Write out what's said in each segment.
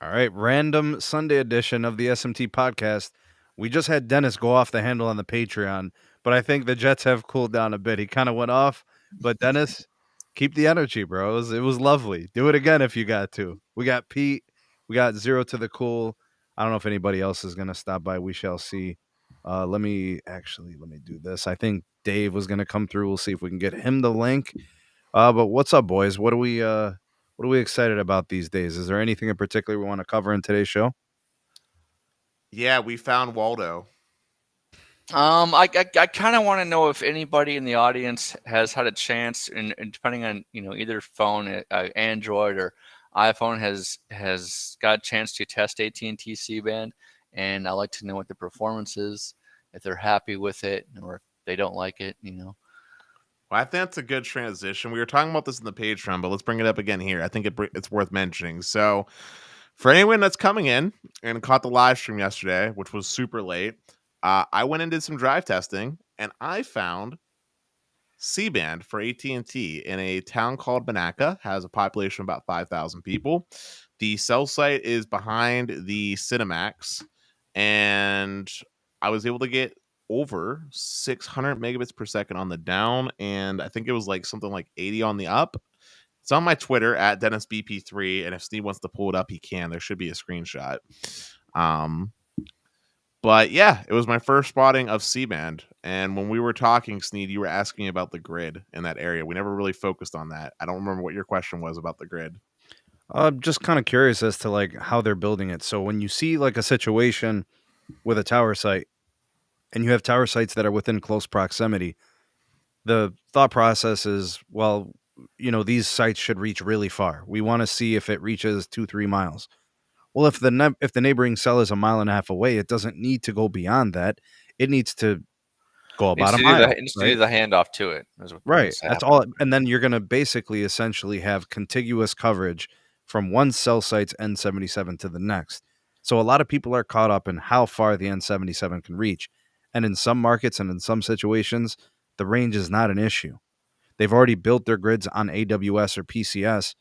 All right, random Sunday edition of the SMT Podcast. We just had Dennis go off the handle on the Patreon, but I think the Jets have cooled down a bit. He kind of went off, but Dennis, keep the energy, bro. It was lovely. Do it again if you got to. We got Pete. We got Zero to the Cool. I don't know if anybody else is going to stop by. We shall see. Let me do this. I think Dave was going to come through. We'll see if we can get him the link. But what's up, boys? What are we excited about these days? Is there anything in particular we want to cover in today's show? Yeah, we found Waldo. I kind of want to know if anybody in the audience has had a chance, and depending on either phone, Android or iPhone, has got a chance to test AT&T C-band, and I like to know what the performance is, if they're happy with it, or if they don't like it. Well, I think that's a good transition. We were talking about this in the Patreon, but let's bring it up again here. I think it's worth mentioning. So, for anyone that's coming in and caught the live stream yesterday, which was super late, I went and did some drive testing, and I found C-band for AT&T in a town called Monaca. Has a population of about 5,000 people. The cell site is behind the Cinemax, and I was able to get over 600 megabits per second on the down, and I think it was like something like 80 on the up. It's on my Twitter at DennisBP3, and if Steve wants to pull it up, he can. There should be a screenshot. But yeah, it was my first spotting of C-band. And when we were talking, Sneed, you were asking about the grid in that area. We never really focused on that. I don't remember what your question was about the grid. I'm just kind of curious as to like how they're building it. So when you see like a situation with a tower site and you have tower sites that are within close proximity, the thought process is, well, these sites should reach really far. We want to see if it reaches 2-3 miles. Well, if the neighboring cell is a mile and a half away, it doesn't need to go beyond that. It needs to go about a mile. It needs to do the handoff to it. Right. That's all. And then you're going to basically essentially have contiguous coverage from one cell site's N77 to the next. So a lot of people are caught up in how far the N77 can reach. And in some markets and in some situations, the range is not an issue. They've already built their grids on AWS or PCS,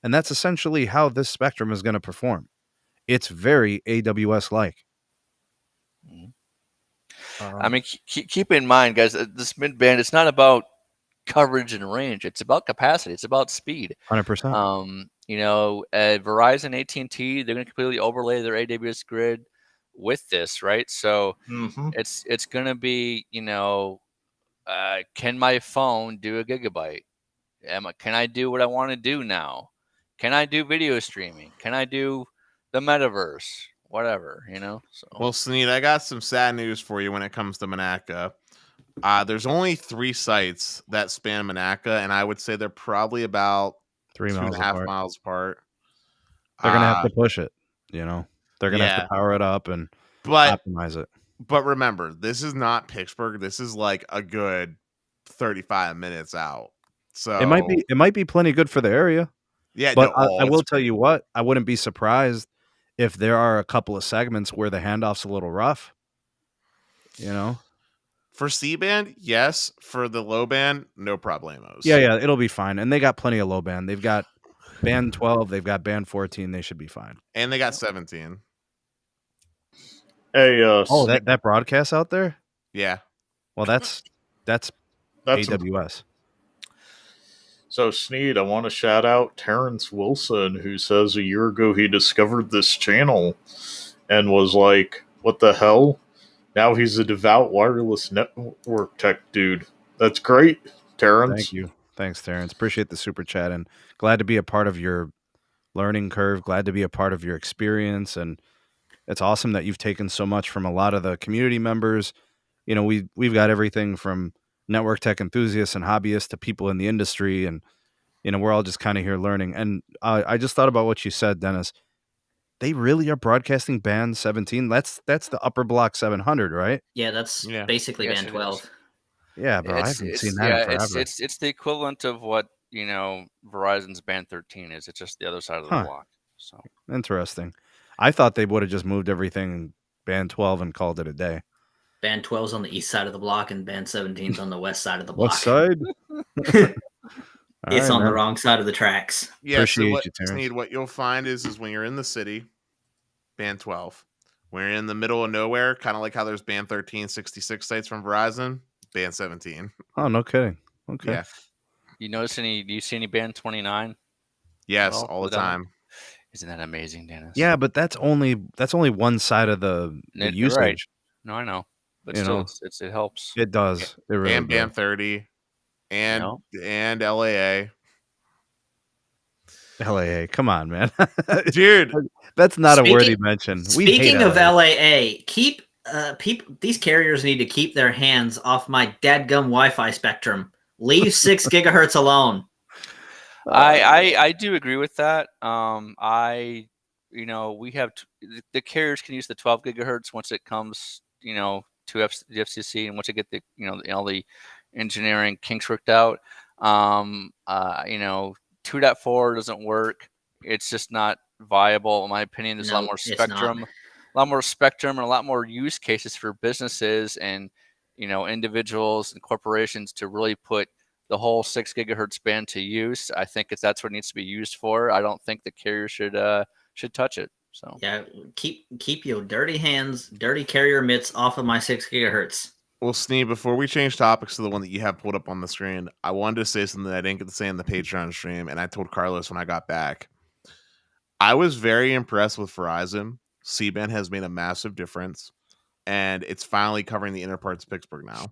and that's essentially how this spectrum is going to perform. It's very AWS-like. I mean, keep in mind, guys, this mid-band, it's not about coverage and range. It's about capacity. It's about speed. 100%. At Verizon AT&T, they're going to completely overlay their AWS grid with this, right? So it's going to be, can my phone do a gigabyte? Can I do what I want to do now? Can I do video streaming? Can I do the metaverse? Whatever, So. Well, Sneed, I got some sad news for you when it comes to Monaca. There's only 3 sites that span Monaca, and I would say they're probably about 2.5 miles apart. They're going to have to push it, They're going to have to power it up and optimize it. But remember, this is not Pittsburgh. This is like a good 35 minutes out. So it might be plenty good for the area. Yeah, but I will tell you what, I wouldn't be surprised if there are a couple of segments where the handoff's a little rough. For C-band, yes. For the low band, no problemos. Yeah, it'll be fine. And they got plenty of low band. They've got band 12, they've got band 14. They should be fine. And they got 17. Hey, that broadcast out there? Yeah. Well, that's AWS. So, Sneed, I want to shout out Terrence Wilson, who says a year ago he discovered this channel and was like, what the hell? Now he's a devout wireless network tech dude. That's great, Terrence. Thank you. Thanks, Terrence. Appreciate the super chat, and glad to be a part of your learning curve. Glad to be a part of your experience, and it's awesome that you've taken so much from a lot of the community members. We've got everything from network tech enthusiasts and hobbyists to people in the industry, and we're all just kind of here learning. And I just thought about what you said, Dennis. They really are broadcasting band 17. That's the upper block 700, right? Yeah, that's basically band 12. Yeah, bro, I haven't seen that in forever. It's the equivalent of what Verizon's band 13 is. It's just the other side of the block. So interesting. I thought they would have just moved everything band 12 and called it a day. Band 12's on the east side of the block, and band 17's on the west side of the block. West side? It's on the wrong side of the tracks. Yeah, Appreciate you, Terrence. What you'll find is when you're in the city, band 12. We're in the middle of nowhere, kind of like how there's band 1366 sites from Verizon, band 17. Oh, no kidding. Okay. Yeah. Do you see any band 29? Yes, Well, all the time. Isn't that amazing, Dennis? Yeah, but that's only one side of the usage. Right. No, I know. But You still, know? it helps. It does. It really And does. band 30 and No. and LAA. LAA, come on, man. Dude, That's not a worthy mention. Speaking of LAA, keep these carriers need to keep their hands off my dadgum Wi-Fi spectrum. Leave 6 gigahertz alone. I do agree with that. We have the carriers can use the 12 gigahertz once it comes, to the FCC, and once they get the all the engineering kinks worked out. 2.4 doesn't work. It's just not viable, in my opinion. There's a lot more spectrum, and a lot more use cases for businesses and individuals and corporations to really put the whole 6 gigahertz band to use. I think that's what it needs to be used for. I don't think the carrier should touch it. So yeah, keep your dirty hands, dirty carrier mitts off of my 6 gigahertz. Well, Sneed, before we change topics to the one that you have pulled up on the screen, I wanted to say something that I didn't get to say in the Patreon stream, and I told Carlos when I got back. I was very impressed with Verizon. C-band has made a massive difference, and it's finally covering the inner parts of Pittsburgh now.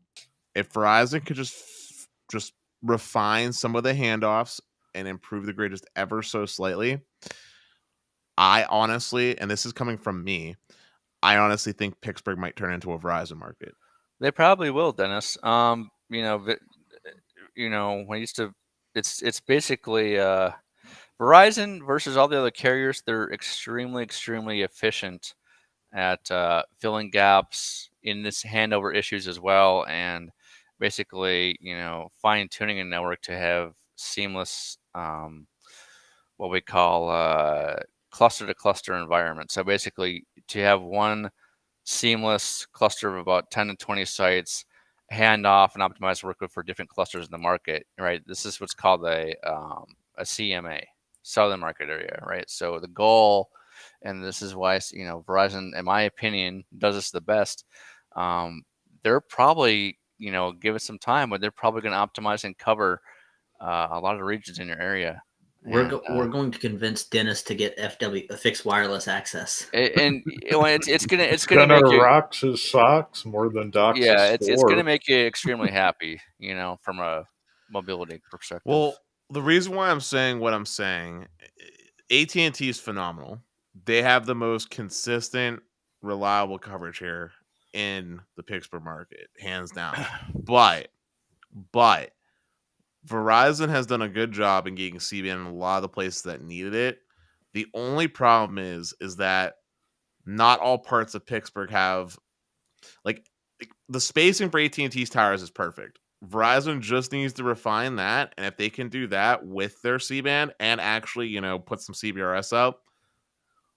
If Verizon could just refine some of the handoffs and improve the grid just ever so slightly, I honestly, and this is coming from me, I honestly think Pittsburgh might turn into a Verizon market. They probably will, Dennis. When it's basically Verizon versus all the other carriers. They're extremely, extremely efficient at filling gaps in this handover issues as well, and basically, fine tuning a network to have seamless, what we call cluster to cluster environment. So basically, to have one seamless cluster of about 10 to 20 sites, hand off and optimize workload for different clusters in the market, right? This is what's called a CMA, Southern Market Area, right? So the goal, and this is why, Verizon, in my opinion, does this the best. They're probably, give it some time, but they're probably going to optimize and cover a lot of regions in your area. We're going to convince Dennis to get fixed wireless access, and it's gonna make you rock his socks more than dock. Yeah, it's gonna make you extremely happy, from a mobility perspective. Well, the reason why I'm saying what I'm saying, AT&T is phenomenal. They have the most consistent, reliable coverage here in the Pittsburgh market, hands down. But Verizon has done a good job in getting C-band in a lot of the places that needed it. The only problem is that not all parts of Pittsburgh have, like, the spacing for AT&T's towers is perfect. Verizon just needs to refine that, and if they can do that with their C-band and actually, put some CBRS up,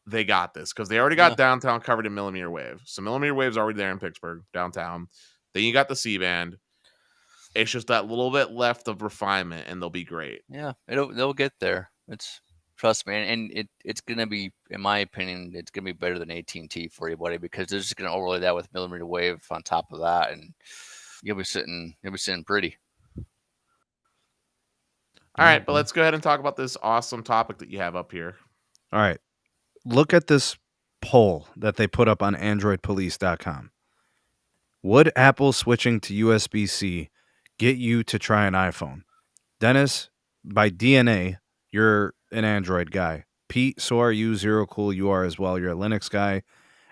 they got this, because they already got downtown covered in millimeter wave. So millimeter wave's already there in Pittsburgh, downtown. Then you got the C-band. It's just that little bit left of refinement, and they'll be great. Yeah, they'll get there. Trust me, and it's gonna be, in my opinion, it's gonna be better than AT&T for you, buddy, because they're just gonna overlay that with millimeter wave on top of that, and you'll be sitting pretty. All right, but let's go ahead and talk about this awesome topic that you have up here. All right, look at this poll that they put up on AndroidPolice.com. Would Apple switching to USB-C get you to try an iPhone? Dennis, by DNA, you're an Android guy. Pete, so are you. Zero Cool, you are as well. You're a Linux guy.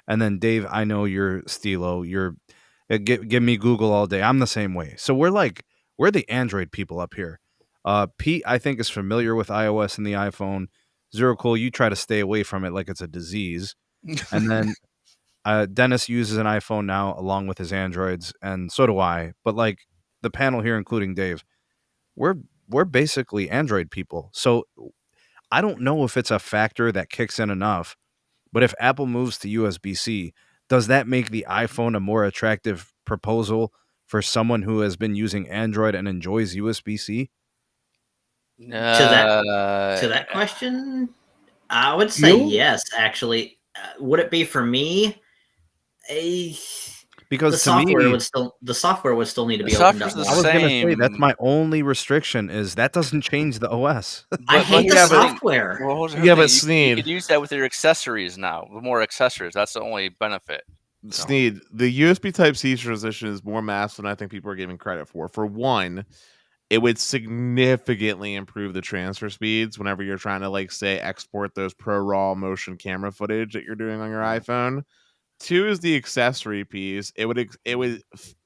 And then Dave, I know you're Stilo. You're give me Google all day. I'm the same way. So we're the Android people up here. Pete, I think, is familiar with iOS and the iPhone. Zero Cool, you try to stay away from it like it's a disease. And then Dennis uses an iPhone now along with his Androids, and so do I. But like the panel here, including Dave, we're basically Android people. So I don't know if it's a factor that kicks in enough, but if Apple moves to USB-C, does that make the iPhone a more attractive proposal for someone who has been using Android and enjoys USB-C? To that question, I would say yes, actually. Would it be for me? Because the to software me, would still need to be The opened up software's the more. I was gonna say that's same. my only restriction is that doesn't change the OS. I hate the yeah, but- software. Well, here's the Yeah, thing, but you Sneed, could use that with your accessories now. With more accessories, that's the only benefit. Sneed, the USB Type-C transition is more massive than I think people are giving credit for. For one, it would significantly improve the transfer speeds whenever you're trying to, like, say, export those pro raw motion camera footage that you're doing on your iPhone. Two is the accessory piece. It would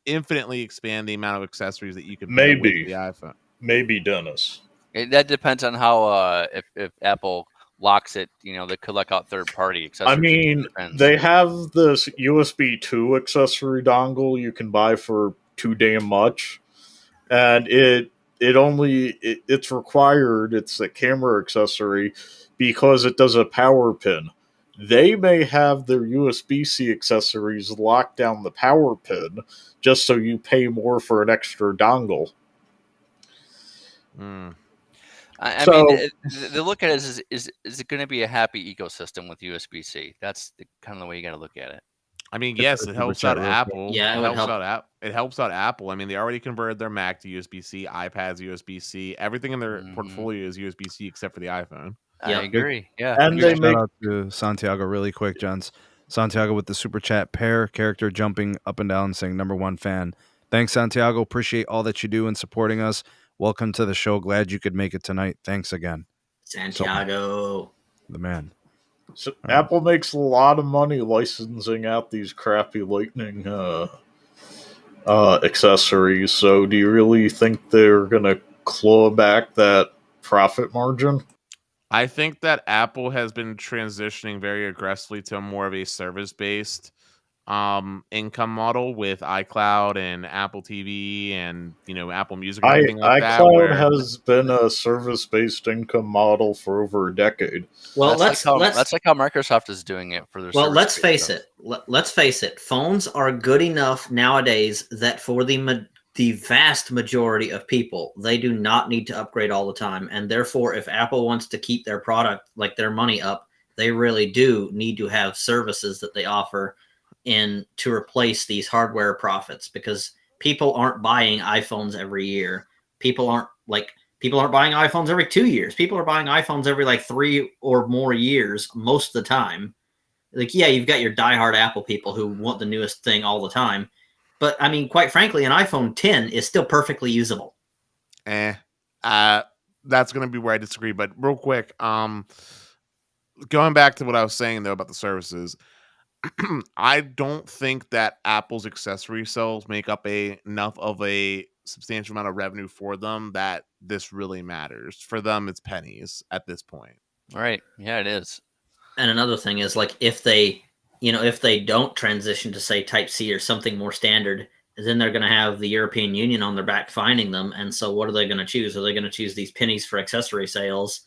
infinitely expand the amount of accessories that you can put with the iPhone. Maybe, Dennis. That depends on how if Apple locks it, they could lock out third-party accessories. I mean, they have this USB 2 accessory dongle you can buy for too damn much, and it's required. It's a camera accessory because it does a power pin. They may have their USB-C accessories lock down the power pin just so you pay more for an extra dongle. I mean, the look at it is it going to be a happy ecosystem with USB-C? That's kind of the way you got to look at it. I mean, yes, it helps out Apple. Yeah, it helps out Apple. I mean, they already converted their Mac to USB-C, iPads USB-C. Everything in their portfolio is USB-C except for the iPhone. I agree. Yeah, and they shout out to Santiago really quick, gents. Santiago with the super chat pair character jumping up and down saying #1 fan. Thanks, Santiago. Appreciate all that you do in supporting us. Welcome to the show. Glad you could make it tonight. Thanks again, Santiago, the man. So Apple makes a lot of money licensing out these crappy Lightning accessories. So, do you really think they're gonna claw back that profit margin? I think that Apple has been transitioning very aggressively to more of a service-based income model with iCloud and Apple TV and Apple Music and everything like that. iCloud has been a service-based income model for over a decade. Well, that's like how Microsoft is doing it for their. Well, let's face it. Let's face it. Phones are good enough nowadays that for the vast majority of people, they do not need to upgrade all the time, and therefore, if Apple wants to keep their product, like their money up, they really do need to have services that they offer to replace these hardware profits, because people aren't buying iPhones every year. People aren't buying iPhones every 2 years. People are buying iPhones every 3 or more years most of the time. Yeah, you've got your diehard Apple people who want the newest thing all the time. But I mean, quite frankly, an iPhone 10 is still perfectly usable. That's going to be where I disagree. But real quick, going back to what I was saying though about the services, I don't think that Apple's accessory sales make up enough of a substantial amount of revenue for them that this really matters. For them, it's pennies at this point. All right. Yeah, it is. And another thing is, if they don't transition to say Type-C or something more standard, then they're going to have the European Union on their back finding them. And so what are they going to choose? Are they going to choose these pennies for accessory sales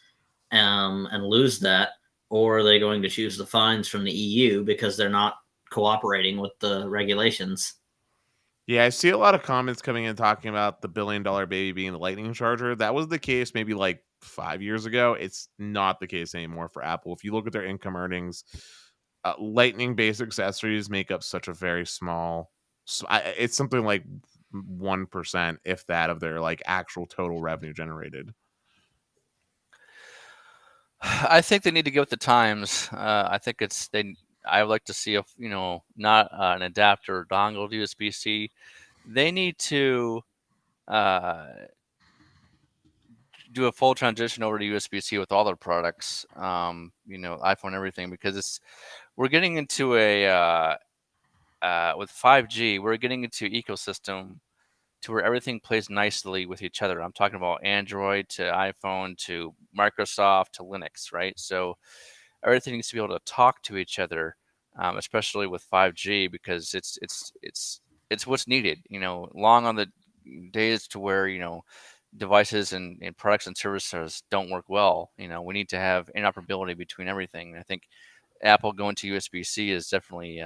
and lose that? Or are they going to choose the fines from the EU because they're not cooperating with the regulations? Yeah, I see a lot of comments coming in talking about the $1 billion baby being the Lightning charger. That was the case maybe 5 years ago. It's not the case anymore for Apple. If you look at their income earnings, Lightning-based accessories make up such a very small. It's something like 1%, if that, of their actual total revenue generated. I think they need to go with the times. I think I would like to see not an adapter or dongle USB-C. They need to do a full transition over to USB-C with all their products. iPhone, everything, because we're getting into with 5G, we're getting into ecosystem to where everything plays nicely with each other. I'm talking about Android to iPhone to Microsoft to Linux, right? So everything needs to be able to talk to each other, especially with 5G, because it's what's needed. Long on the days to where devices and products and services don't work well. We need to have interoperability between everything. And I think Apple going to USB-C is definitely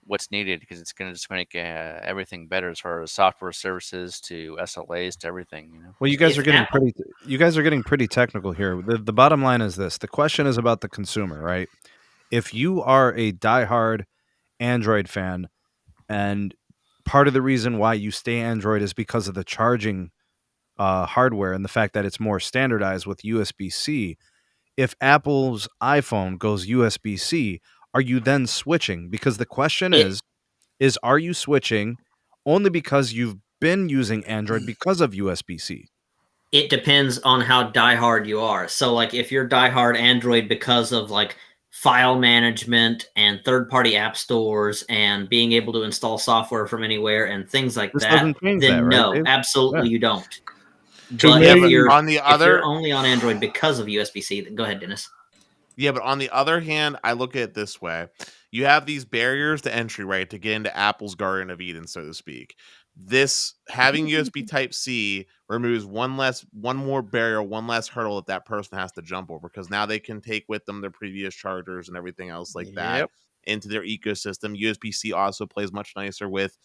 what's needed, because it's going to just make everything better as far as software services to SLAs to everything. Well, you guys are getting pretty technical here. The bottom line is this: the question is about the consumer, right? if you are a diehard Android fan, and part of the reason why you stay Android is because of the charging hardware and the fact that it's more standardized with USB-C. If Apple's iPhone goes USB-C, are you then switching? Because the question is are you switching only because you've been using Android because of USB-C? It depends on how diehard you are. So, like, if you're diehard Android because of like file management and third-party app stores and being able to install software from anywhere and things like This that, doesn't change then that, right, no, Dave? absolutely Yeah. you don't. To But me- if you're on the if you're other, only on Android because of USB-C, then go ahead, Dennis. yeah, but on the other hand, I look at it this way. You have these barriers to entry, right, to get into Apple's Garden of Eden, so to speak. This having USB Type-C removes one more barrier, one less hurdle that person has to jump over, because now they can take with them their previous chargers and everything else like that into their ecosystem. USB-C also plays much nicer with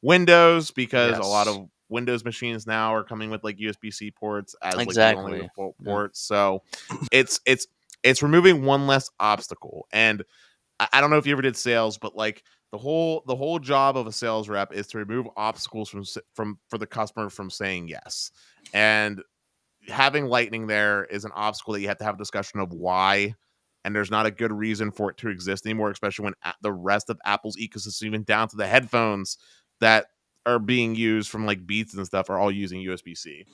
Windows, because a lot of Windows machines now are coming with like USB-C ports as like the only default ports. So it's removing one less obstacle. And I don't know if you ever did sales, but like the whole job of a sales rep is to remove obstacles for the customer from saying yes. And having Lightning there is an obstacle that you have to have a discussion of why. And there's not a good reason for it to exist anymore, especially when the rest of Apple's ecosystem, even down to the headphones that are being used from like Beats and stuff, are all using USB-C.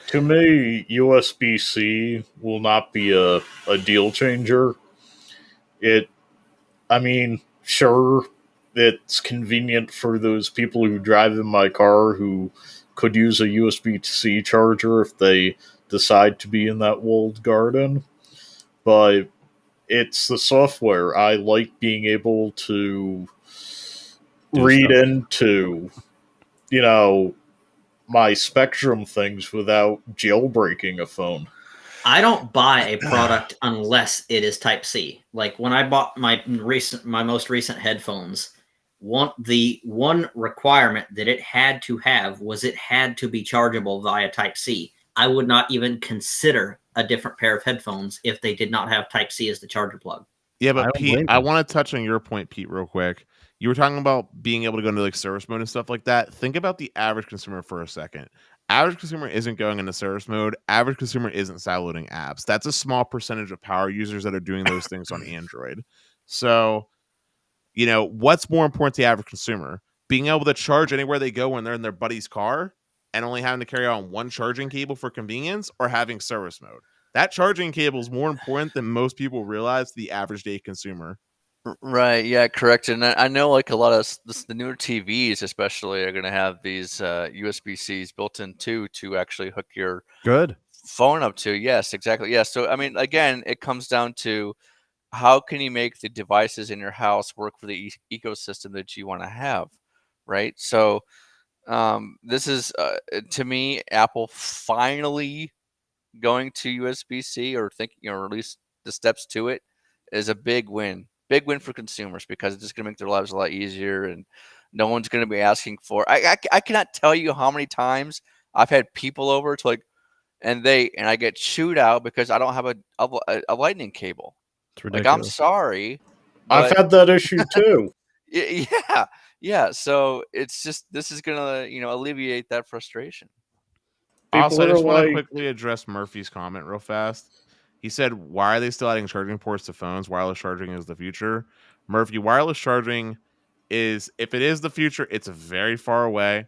To me, USB-C will not be a deal changer. Sure, it's convenient for those people who drive in my car who could use a USB-C charger if they decide to be in that walled garden, but it's the software. I like being able to read into, my Spectrum things without jailbreaking a phone. I don't buy a product unless it is Type-C. Like when I bought my most recent headphones, the one requirement that it had to have was it had to be chargeable via Type-C. I would not even consider a different pair of headphones if they did not have Type-C as the charger plug. Yeah, but Pete, I want to touch on your point, Pete, real quick. You were talking about being able to go into like service mode and stuff like that. Think about the average consumer for a second. Average consumer isn't going into service mode. Average consumer isn't sideloading apps. That's a small percentage of power users that are doing those things on Android. So, what's more important to the average consumer? Being able to charge anywhere they go when they're in their buddy's car and only having to carry on one charging cable for convenience, or having service mode? That charging cable is more important than most people realize to the average day consumer. Right. Yeah, correct. And I know like a lot of the newer TVs especially are going to have these USB-Cs built in too, to actually hook your phone up to. Yes, exactly. Yeah. So, I mean, again, it comes down to how can you make the devices in your house work for the ecosystem that you want to have, right? So this is, to me, Apple finally going to USB-C, or thinking, or at least the steps to it, is a big win. Big win for consumers, because it's just going to make their lives a lot easier, and no one's going to be asking for. I cannot tell you how many times I've had people over to like, and I get chewed out because I don't have a lightning cable. It's ridiculous. Like, I'm sorry, I've had that issue too. Yeah. So it's just, this is going to alleviate that frustration. Also, I just want to quickly address Murphy's comment real fast. He said, why are they still adding charging ports to phones? Wireless charging is the future. Murphy, wireless charging is, if it is the future, it's very far away.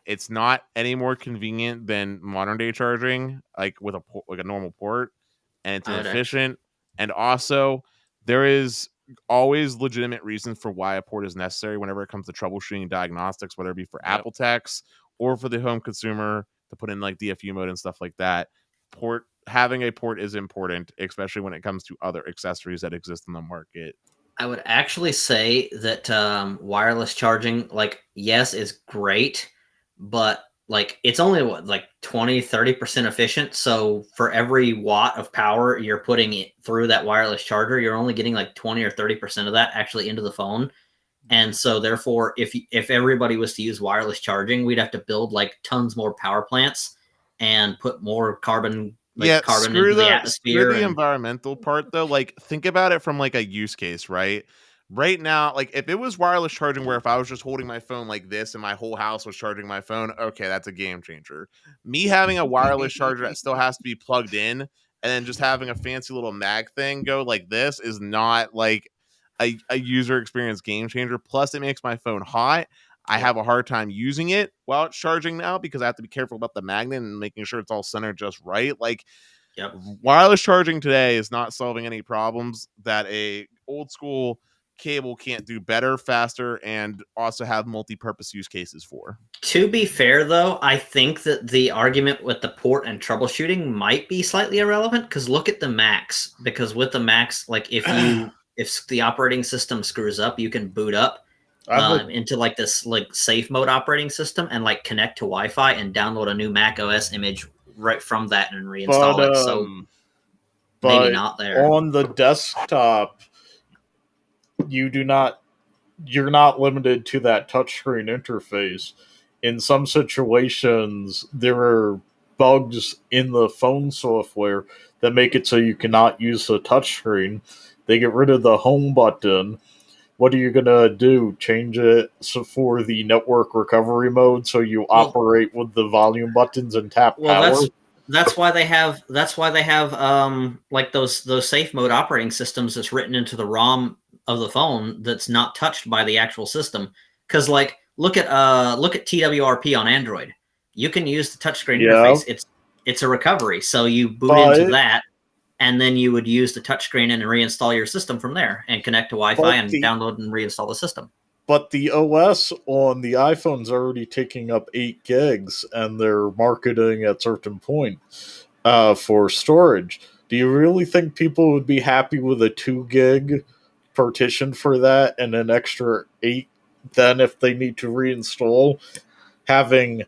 It's not any more convenient than modern day charging, like with a normal port, and it's inefficient. And also, there is always legitimate reasons for why a port is necessary whenever it comes to troubleshooting diagnostics, whether it be for Apple techs or for the home consumer to put in like DFU mode and stuff like that. Having a port is important, especially when it comes to other accessories that exist in the market. I would actually say that wireless charging, like, yes, is great, but like it's only 20-30% efficient. So for every watt of power you're putting it through that wireless charger, you're only getting like 20 or 30% of that actually into the phone. And so therefore, if everybody was to use wireless charging, we'd have to build like tons more power plants and put more carbon carbon into the atmosphere. Screw the environmental part though. Like, think about it from like a use case, right? Right now, like if it was wireless charging where if I was just holding my phone like this and my whole house was charging my phone, okay, that's a game changer. Me having a wireless charger that still has to be plugged in and then just having a fancy little mag thing go like this is not like a user experience game changer. Plus, it makes my phone hot. I have a hard time using it while it's charging now because I have to be careful about the magnet and making sure it's all centered just right. Like, wireless charging today is not solving any problems that a old school cable can't do better, faster, and also have multi-purpose use cases for. To be fair, though, I think that the argument with the port and troubleshooting might be slightly irrelevant because look at the Max. Because with the Max, like if the operating system screws up, you can boot up into like this like safe mode operating system and like connect to Wi-Fi and download a new Mac OS image right from that and reinstall it. So maybe not there. On the desktop, you're not limited to that touchscreen interface. In some situations, there are bugs in the phone software that make it so you cannot use the touchscreen. They get rid of the home button. What are you going to do? Change it for the network recovery mode so you operate with the volume buttons and tap power? That's why they have like those safe mode operating systems that's written into the ROM of the phone that's not touched by the actual system. Because like look at TWRP on Android. You can use the touchscreen interface. It's a recovery, so you boot into that, and then you would use the touchscreen and reinstall your system from there and connect to Wi-Fi and download and reinstall the system. But the OS on the iPhone's already taking up 8 gigs, and they're marketing at certain point for storage. Do you really think people would be happy with a 2 gig partition for that and an extra 8 then if they need to reinstall, having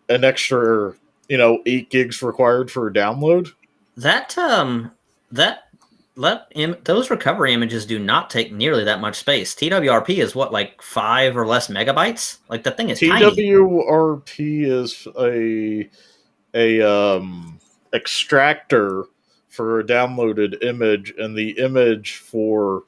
an extra 8 gigs required for a download? Those recovery images do not take nearly that much space. TWRP is what, like 5 or less megabytes? Like the thing is tiny. TWRP is a extractor for a downloaded image, and the image for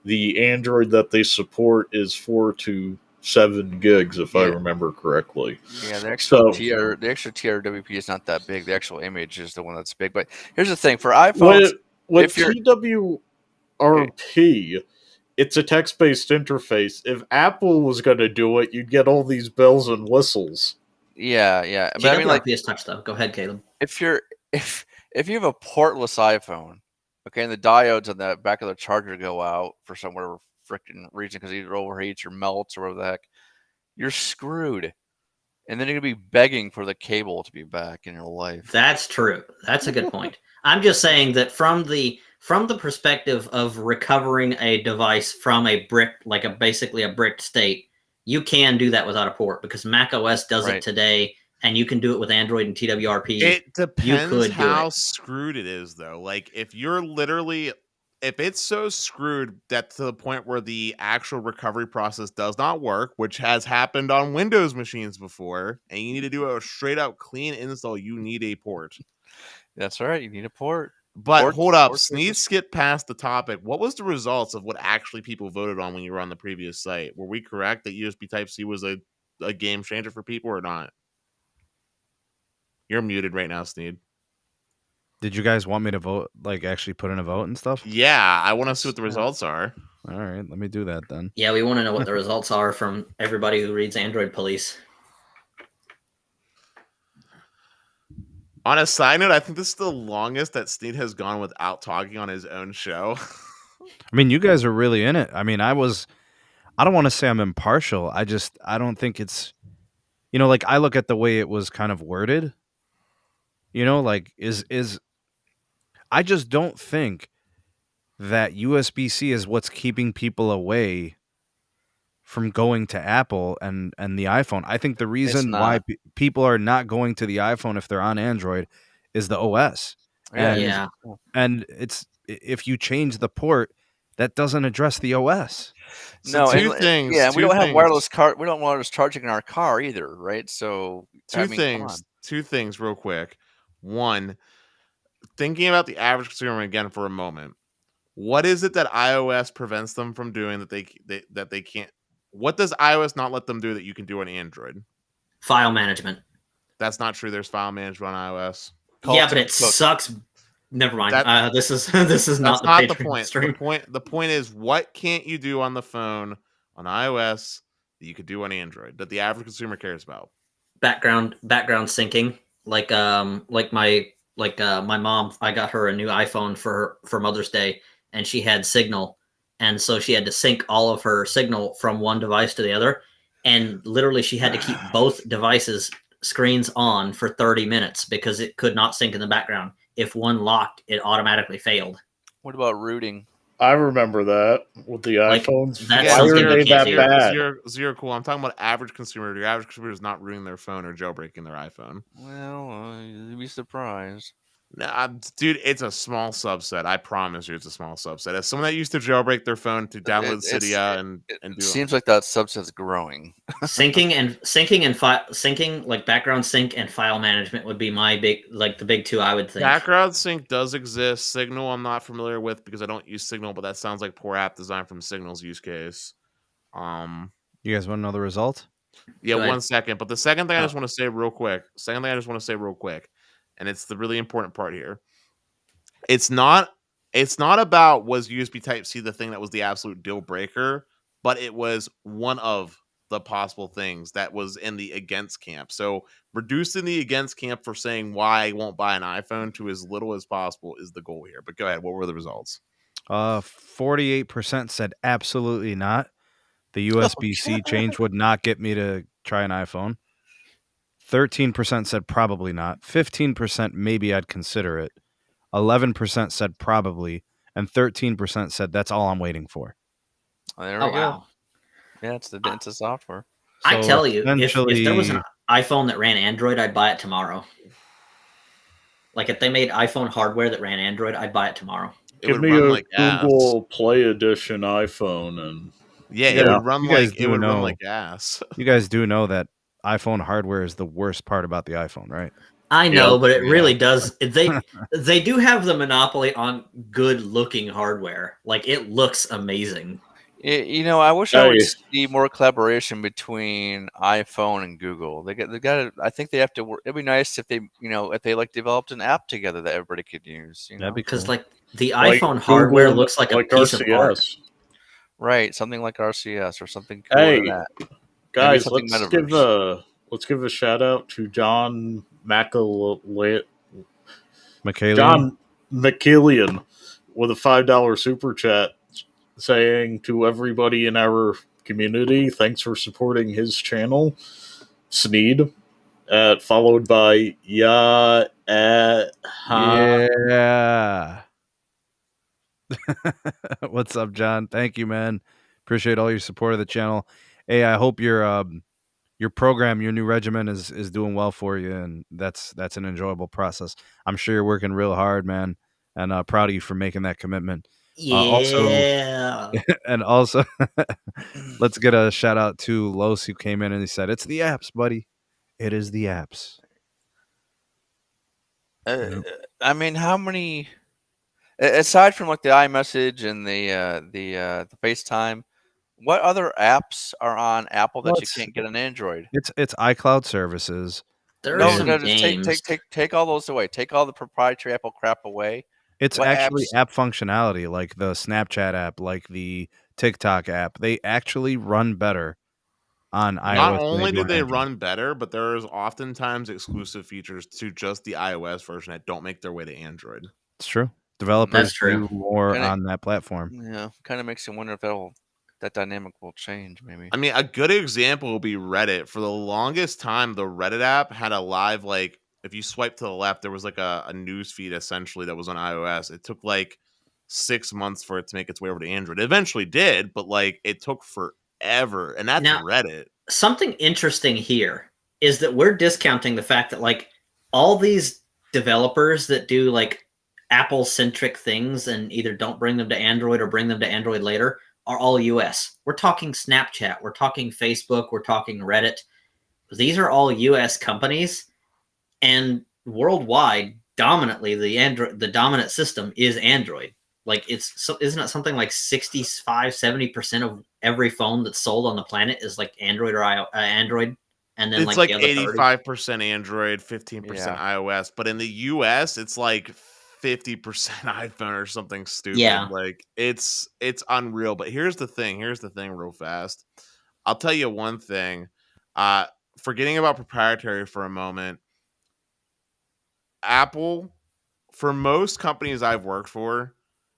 the Android that they support is 4 to 7 gigs, if I remember correctly. Yeah, the extra TRWP is not that big. The actual image is the one that's big. But here's the thing: for iPhones, with TWRP, it's a text-based interface. If Apple was going to do it, you'd get all these bells and whistles. Yeah. But I mean, like PS Touch, though. Go ahead, Caleb. If you have a portless iPhone, okay, and the diodes on the back of the charger go out for some whatever freaking reason because either overheats or melts or whatever the heck, you're screwed. And then you're gonna be begging for the cable to be back in your life. That's true. That's a good point. I'm just saying that from the perspective of recovering a device from a brick, like basically a bricked state, you can do that without a port because Mac OS does it today, and you can do it with Android and TWRP. It depends how screwed it is, though. Like if it's so screwed that to the point where the actual recovery process does not work, which has happened on Windows machines before, and you need to do a straight out clean install, you need a port. That's right. You need a port. But hold up. Sneed skipped past the topic. What was the results of what actually people voted on when you were on the previous site? Were we correct that USB Type-C was a game changer for people or not? You're muted right now, Sneed. Did you guys want me to vote, like actually put in a vote and stuff? Yeah, I want to see what the results are. All right, let me do that then. Yeah, we want to know what the results are from everybody who reads Android Police. On a side note, I think this is the longest that Sneed has gone without talking on his own show. I mean, you guys are really in it. I mean, I don't want to say I'm impartial. I don't think it's, like I look at the way it was kind of worded, like I just don't think that USB-C is what's keeping people away from going to Apple and the iPhone. I think the reason why people are not going to the iPhone if they're on Android is the OS. And it's if you change the port, that doesn't address the OS. So two things. Yeah, we don't have wireless charging in our car either, right? So two things real quick. One, thinking about the average consumer again for a moment, what is it that iOS prevents them from doing that they can't? What does iOS not let them do that you can do on Android? File management. That's not true. There's file management on iOS. Yeah, but it sucks. Never mind. This is not the not the Patreon point. stream. The point is, what can't you do on the phone on iOS that you could do on Android that the average consumer cares about? Background syncing, like my mom. I got her a new iPhone for Mother's Day, and she had Signal, and so she had to sync all of her Signal from one device to the other, and literally she had to keep both devices screens on for 30 minutes because it could not sync in the background. If one locked, it automatically failed. What about rooting? I remember that with the iPhones. That's Why are they that bad? Zero cool. I'm talking about average consumer. Your average consumer is not rooting their phone or jailbreaking their iPhone. Well, you'd be surprised. Nah, dude, it's a small subset. I promise you, it's a small subset. As someone that used to jailbreak their phone to download Cydia and do seems like that subset's growing. syncing, like background sync and file management would be my the big two I would think. Background sync does exist. Signal, I'm not familiar with because I don't use Signal, but that sounds like poor app design from Signal's use case. You guys want to know the result? Yeah, 1 second. But the second thing I just want to say real quick. And it's the really important part here. It's not about was USB Type-C the thing that was the absolute deal breaker, but it was one of the possible things that was in the against camp. So reducing the against camp for saying why I won't buy an iPhone to as little as possible is the goal here. But go ahead. What were the results? 48% said absolutely not. The USB-C change would not get me to try an iPhone. 13% said probably not. 15% maybe I'd consider it. 11% said probably. And 13% said that's all I'm waiting for. There we go. Wow. Yeah, it's a software. So I tell you, if there was an iPhone that ran Android, I'd buy it tomorrow. Like if they made iPhone hardware that ran Android, I'd buy it tomorrow. Give me a Google Play Edition iPhone and it would run like ass. You guys do know that iPhone hardware is the worst part about the iPhone, right? I know, but it really does. They do have the monopoly on good-looking hardware. Like it looks amazing. I wish I would see more collaboration between iPhone and Google. They got. I think they have to work. It'd be nice if they, if they developed an app together that everybody could use. Because the iPhone hardware looks like a piece of art. Right, something like RCS or something cool like that. Guys, let's give a shout out to John McKillian with a $5 super chat saying to everybody in our community, thanks for supporting his channel, Sneed, followed by Yeah. What's up, John? Thank you, man. Appreciate all your support of the channel. Hey, I hope your program, your new regimen is doing well for you, and that's an enjoyable process. I'm sure you're working real hard, man, and proud of you for making that commitment. Yeah. Also, let's get a shout out to Los, who came in and he said, "It's the apps, buddy. It is the apps." I mean, how many? Aside from like the iMessage and the FaceTime, what other apps are on Apple that you can't get on Android? It's iCloud services. Just take all those away. Take all the proprietary Apple crap away. It's actually app functionality, like the Snapchat app, like the TikTok app. They actually run better on iOS. Not only do they run better, but there is oftentimes exclusive features to just the iOS version that don't make their way to Android. It's true. Developers do more on that platform. Yeah, kind of makes you wonder if that dynamic will change, maybe. I mean, a good example will be Reddit. For the longest time, the Reddit app had a live, if you swipe to the left, there was like a news feed essentially that was on iOS. It took like 6 months for it to make its way over to Android. It eventually did, but it took forever. And that's Reddit. Something interesting here is that we're discounting the fact that all these developers that do Apple-centric things and either don't bring them to Android or bring them to Android later are all US. We're talking Snapchat, we're talking Facebook, we're talking Reddit. These are all US companies, and worldwide, dominantly the dominant system is Android. Like isn't it something like 65-70% of every phone that's sold on the planet is like Android or Android, and then It's like the like other 85% Android, 15% Yeah. iOS, but in the US it's like 50% iPhone or something stupid. Yeah. Like it's unreal. But here's the thing real fast. I'll tell you one thing. Forgetting about proprietary for a moment, Apple, for most companies I've worked for,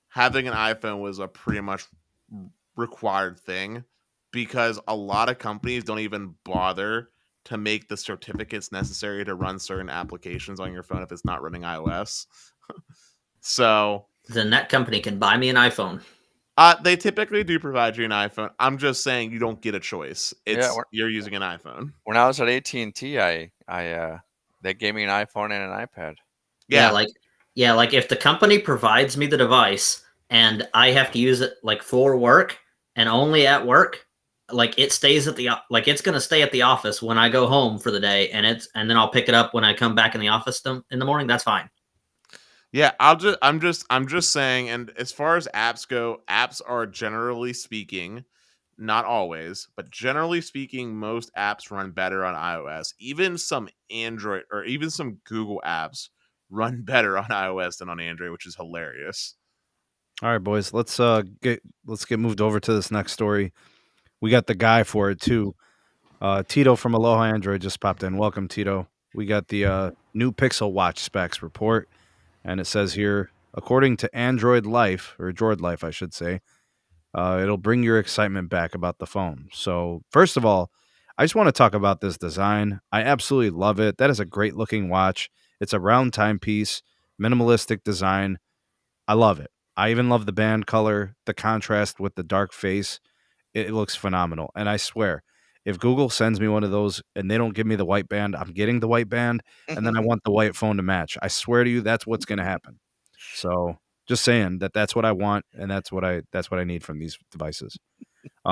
having an iPhone was a pretty much required thing, because a lot of companies don't even bother to make the certificates necessary to run certain applications on your phone if it's not running iOS. So Then that company can buy me an iPhone. they typically do provide you an iPhone. I'm just saying you don't get a choice. You're using an iPhone. When I was at AT&T, they gave me an iPhone and an iPad. Yeah, like if the company provides me the device and I have to use it like for work and only at work, like it stays at it's going to stay at the office when I go home for the day, and then I'll pick it up when I come back in the office in the morning. That's fine. Yeah, I'm just saying. And as far as apps go, apps are, generally speaking, not always, but generally speaking, most apps run better on iOS. Even some Android or even some Google apps run better on iOS than on Android, which is hilarious. All right, boys, let's get moved over to this next story. We got the guy for it too. Tito from Aloha Android just popped in. Welcome, Tito. We got the new Pixel Watch specs report, and it says here, according to Android Life, or Droid Life, I should say, it'll bring your excitement back about the phone. So, first of all, I just want to talk about this design. I absolutely love it. That is a great looking watch. It's a round timepiece, minimalistic design. I love it. I even love the band color, the contrast with the dark face. It looks phenomenal. And I swear, if Google sends me one of those and they don't give me the white band, I'm getting the white band, and then I want the white phone to match. I swear to you, that's what's going to happen. So just saying that's what I want, and that's what I need from these devices.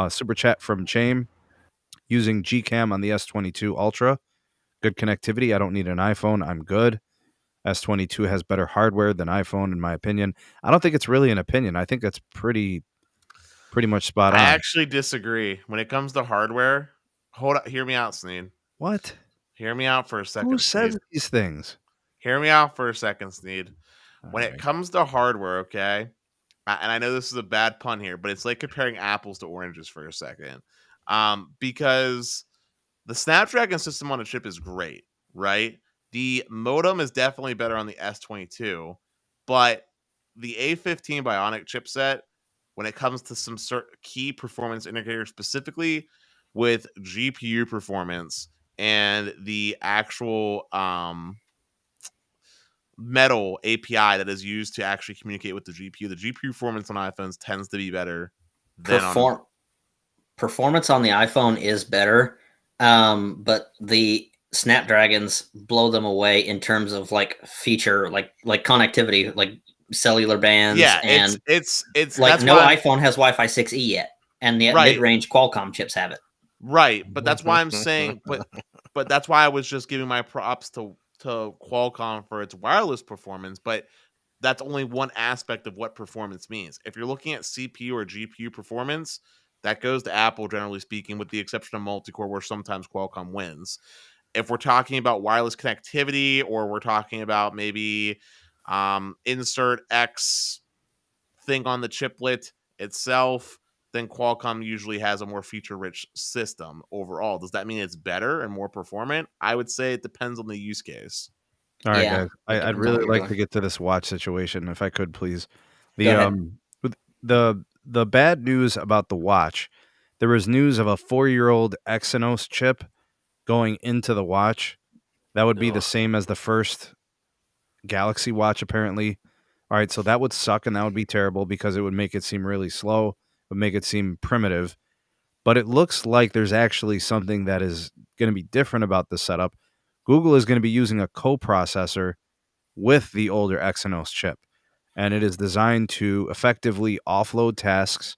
Super chat from Chame, using Gcam on the S22 Ultra. Good connectivity. I don't need an iPhone. I'm good. S22 has better hardware than iPhone, in my opinion. I don't think it's really an opinion. I think that's pretty much spot on. I actually disagree. When it comes to hardware, hear me out, Sneed. What? Hear me out for a second. Who says Sneed. these things? Hear me out for a second, Sneed. When All it comes to hardware, okay, and I know this is a bad pun here, but it's like comparing apples to oranges for a second, because the Snapdragon system on a chip is great, right? The modem is definitely better on the S22, but the A15 Bionic chipset, when it comes to some key performance indicators, specifically with GPU performance and the actual Metal API that is used to actually communicate with the GPU performance on iPhones tends to be better than on performance on the iPhone is better, but the Snapdragons blow them away in terms of like feature, like connectivity, like cellular bands. Yeah, and it's like no iPhone has Wi-Fi 6E yet, and the Right. mid-range Qualcomm chips have it. Right, but that's why I'm saying, but that's why I was just giving my props to Qualcomm for its wireless performance, but that's only one aspect of what performance means. If you're looking at CPU or GPU performance, that goes to Apple, generally speaking, with the exception of multi-core, where sometimes Qualcomm wins. If we're talking about wireless connectivity, or we're talking about maybe insert X thing on the chiplet itself, then Qualcomm usually has a more feature-rich system overall. Does that mean it's better and more performant? I would say it depends on the use case. right, Yeah, guys. I'd really like to get to this watch situation, if I could, please. Go ahead. With the bad news about the watch, there was news of a 4-year-old Exynos chip going into the watch. That would be the same as the first Galaxy watch, apparently. All right, so that would suck, and that would be terrible because it would make it seem really slow, would make it seem primitive. But it looks like there's actually something that is going to be different about the setup. Google is going to be using a coprocessor with the older Exynos chip, and it is designed to effectively offload tasks,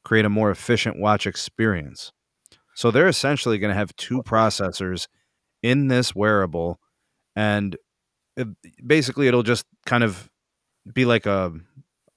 create a more efficient watch experience. So they're essentially going to have two processors in this wearable, and basically it'll just kind of be like a,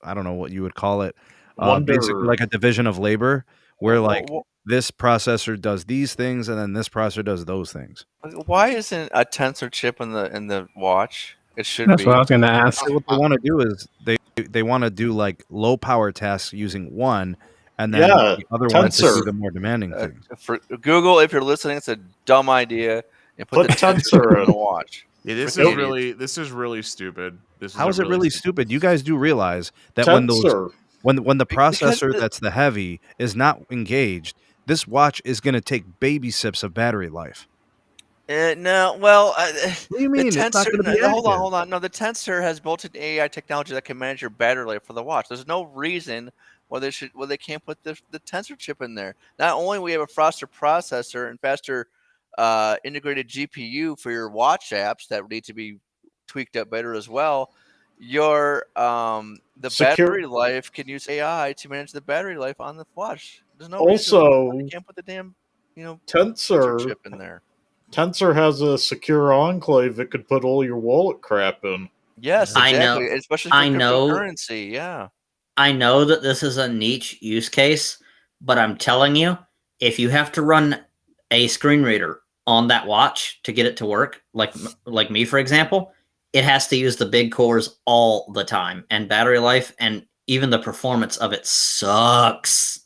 I don't know what you would call it, basically Wonder. like a division of labor where like Wh- this processor does these things and then this processor does those things. Why isn't a tensor chip in the watch? It should That's be. what I was going to ask. So what they want to do is they want to do like low power tasks using one, and then Yeah, the other one to do tensor. the more demanding things. For Google, if you're listening, it's a dumb idea. And put Put the tensor chip tensor in the watch. Yeah, this Freaking is really stupid. How is it really stupid? You guys do realize that tensor. when the Because processor that's the heavy is not engaged, this watch is going to take baby sips of battery life. No, well, What do you mean? the It's not tensor. going to be Hold active? on. No, the tensor has built-in AI technology that can manage your battery life for the watch. There's no reason why they can't put the tensor chip in there. Not only we have a faster processor and faster integrated GPU for your watch apps that need to be tweaked up better as well. Your battery life can use AI to manage the battery life on the watch. There's no reason why you can't put the damn tensor chip in there. Tensor has a secure enclave it could put all your wallet crap in. Yes, exactly. I know. Especially for cryptocurrency. Yeah. I know that this is a niche use case, but I'm telling you, if you have to run a screen reader on that watch to get it to work, like me, for example, it has to use the big cores all the time, and battery life and even the performance of it sucks.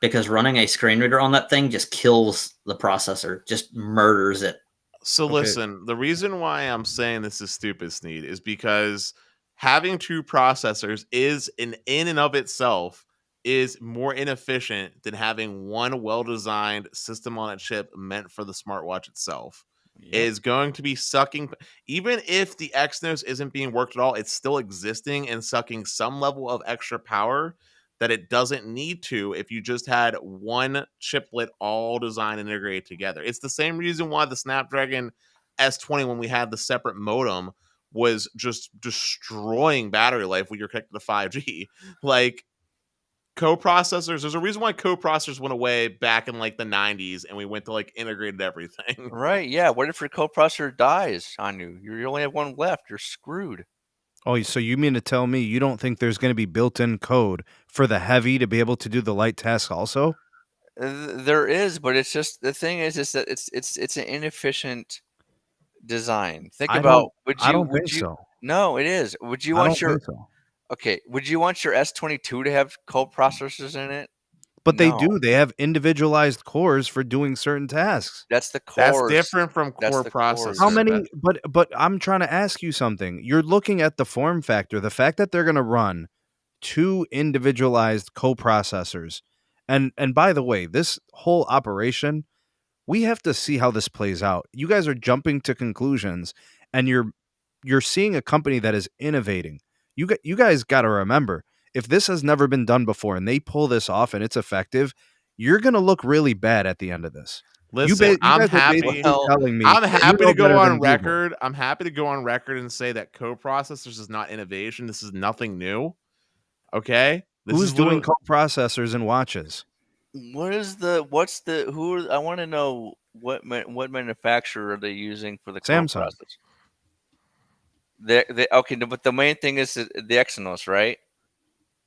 Because running a screen reader on that thing just kills the processor, just murders it. So listen, the reason why I'm saying this is stupid, Sneed, is because having two processors is in and of itself is more inefficient than having one well-designed system on a chip meant for the smartwatch itself. Yep. It is going to be sucking, even if the Exynos isn't being worked at all, it's still existing and sucking some level of extra power that it doesn't need to if you just had one chiplet all designed and integrated together. It's the same reason why the Snapdragon S20, when we had the separate modem, was just destroying battery life when you're connected to 5G. Like, co-processors, there's a reason why co-processors went away back in like the 90s and we went to like integrated everything. Right, yeah. What if your co-processor dies on you? You only have one left. You're screwed. Oh, so you mean to tell me you don't think there's going to be built-in code for the heavy to be able to do the light tasks also? There is, but it's just the thing is that it's an inefficient design. Think about I don't think so. No, it is. Would you want your Okay, would you want your S22 to have co-processors in it? But they do. They have individualized cores for doing certain tasks. That's the cores. That's different from core processors. How many? But I'm trying to ask you something. You're looking at the form factor. The fact that they're going to run two individualized co-processors. And by the way, this whole operation, we have to see how this plays out. You guys are jumping to conclusions, and you're seeing a company that is innovating. You guys got to remember, if this has never been done before and they pull this off and it's effective, you're going to look really bad at the end of this. Listen, I'm happy to go on record. I'm happy to go on record and say that co-processors is not innovation. This is nothing new. Okay? Who's doing co-processors in watches? I want to know what manufacturer are they using for the Samsung. Okay, but the main thing is the Exynos, right?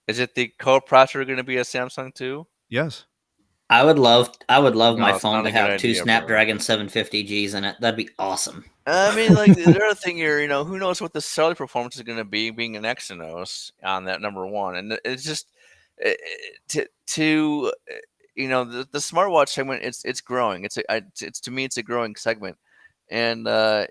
Is it the co-processor going to be a Samsung too? Yes. I would love my phone to have two Snapdragon 750Gs in it. That'd be awesome. I mean, like the other thing here, who knows what the cellular performance is going to be being an Exynos on that number one, and it's just the smartwatch segment. It's growing. It's to me, it's a growing segment, and to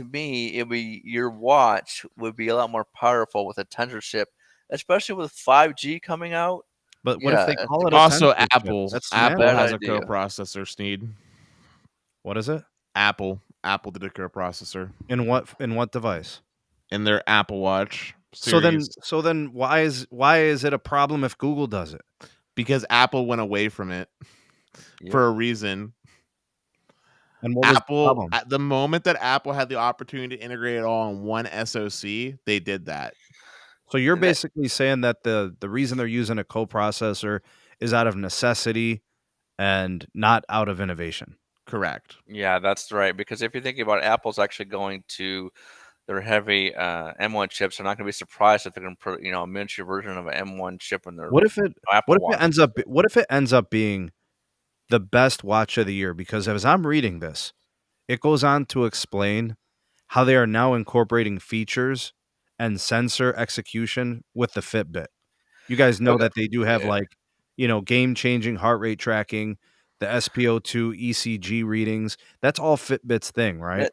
me, your watch would be a lot more powerful with a tensor chip, especially with 5G coming out. But what if they call it also Apple? Apple has a idea. co-processor, Sneed. What is it? Apple did a co-processor. In what device? In their Apple Watch series. So then why is it a problem if Google does it? Because Apple went away from it for a reason. And what was Apple, the problem? at the moment that Apple had the opportunity to integrate it all in one SoC, they did that. So you're basically saying that the reason they're using a co-processor is out of necessity and not out of innovation. Correct. Yeah, that's right. Because if you're thinking about Apple's actually going to their heavy M1 chips, they're not going to be surprised if they're going to put a miniature version of an M1 chip in their What if it Apple Watch. what if it ends up being the best watch of the year? Because as I'm reading this, it goes on to explain how they are now incorporating features and sensor execution with the Fitbit. You guys know that they do have game-changing heart rate tracking, the SpO2 ECG readings. That's all Fitbit's thing, right?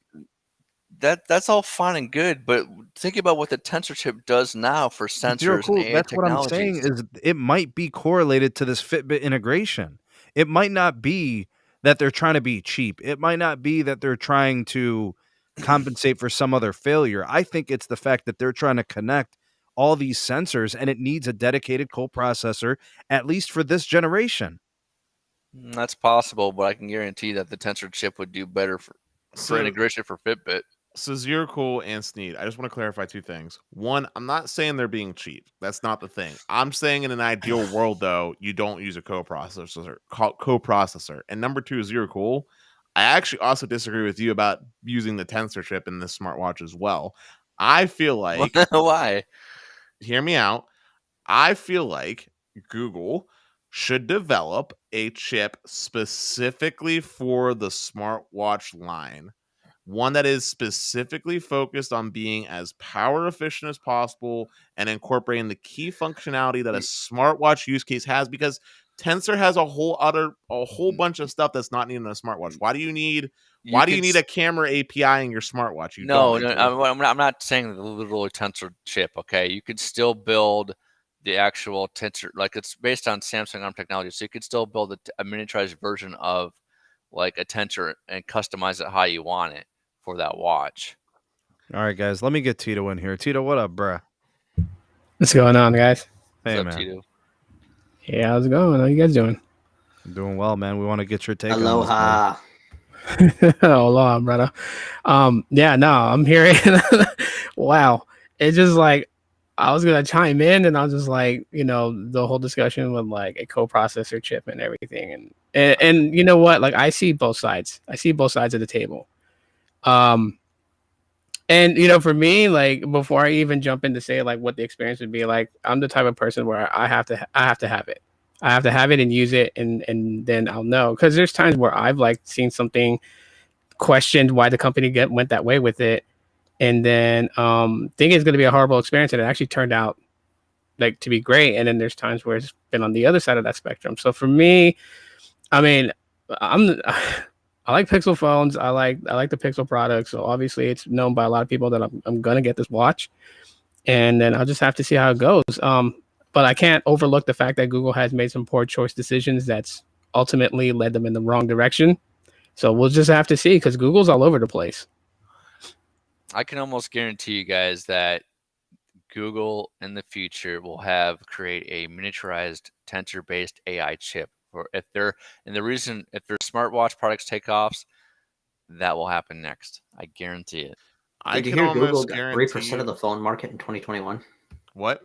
That's all fine and good, but think about what the Tensor chip does now for sensors and AI That's what I'm saying technologies. is it might be correlated to this Fitbit integration. It might not be that they're trying to be cheap. It might not be that they're trying to compensate for some other failure. I think it's the fact that they're trying to connect all these sensors and it needs a dedicated coprocessor, at least for this generation. That's possible, but I can guarantee that the Tensor chip would do better for integration for Fitbit. So Zero Cool and Sneed, I just want to clarify two things. One, I'm not saying they're being cheap. That's not the thing. I'm saying in an ideal world, though, you don't use a coprocessor. And number two, Zero Cool, I actually also disagree with you about using the Tensor chip in this smartwatch as well. I feel like Why? Hear me out. I feel like Google should develop a chip specifically for the smartwatch line. One that is specifically focused on being as power efficient as possible and incorporating the key functionality that a smartwatch use case has, because Tensor has a whole bunch of stuff that's not needed in a smartwatch. Why do you need a camera API in your smartwatch? I'm not saying the literal Tensor chip. Okay, you could still build the actual Tensor, like it's based on Samsung ARM technology, so you could still build a miniaturized version of like a Tensor and customize it how you want it for that watch. All right, guys, let me get Tito in here. Tito, what up, bruh? What's going on, guys? Hey, What's up, man. Tito? Hey, how's it going? How you guys doing? I'm doing well, man. We want to get your take Aloha. on this. Aloha, brother. Yeah, no, I'm hearing. Wow, it's just like I was gonna chime in, and I was just like, the whole discussion with like a coprocessor chip and everything, and you know what? Like, I see both sides. I see both sides of the table. And for me, like before I even jump in to say like what the experience would be like, I'm the type of person where I have to have it. I have to have it and use it, and then I'll know. Because there's times where I've like seen something, questioned why the company went that way with it, and then think it's going to be a horrible experience, and it actually turned out like to be great. And then there's times where it's been on the other side of that spectrum. So for me, I mean, I like Pixel phones. I like the Pixel products. So obviously, it's known by a lot of people that I'm gonna get this watch, and then I'll just have to see how it goes. But I can't overlook the fact that Google has made some poor choice decisions that's ultimately led them in the wrong direction. So we'll just have to see, because Google's all over the place. I can almost guarantee you guys that Google in the future will create a miniaturized Tensor-based AI chip. Or if their smartwatch products take off, that will happen next. I guarantee it. Did you hear Google got 3% of the phone market in 2021? What?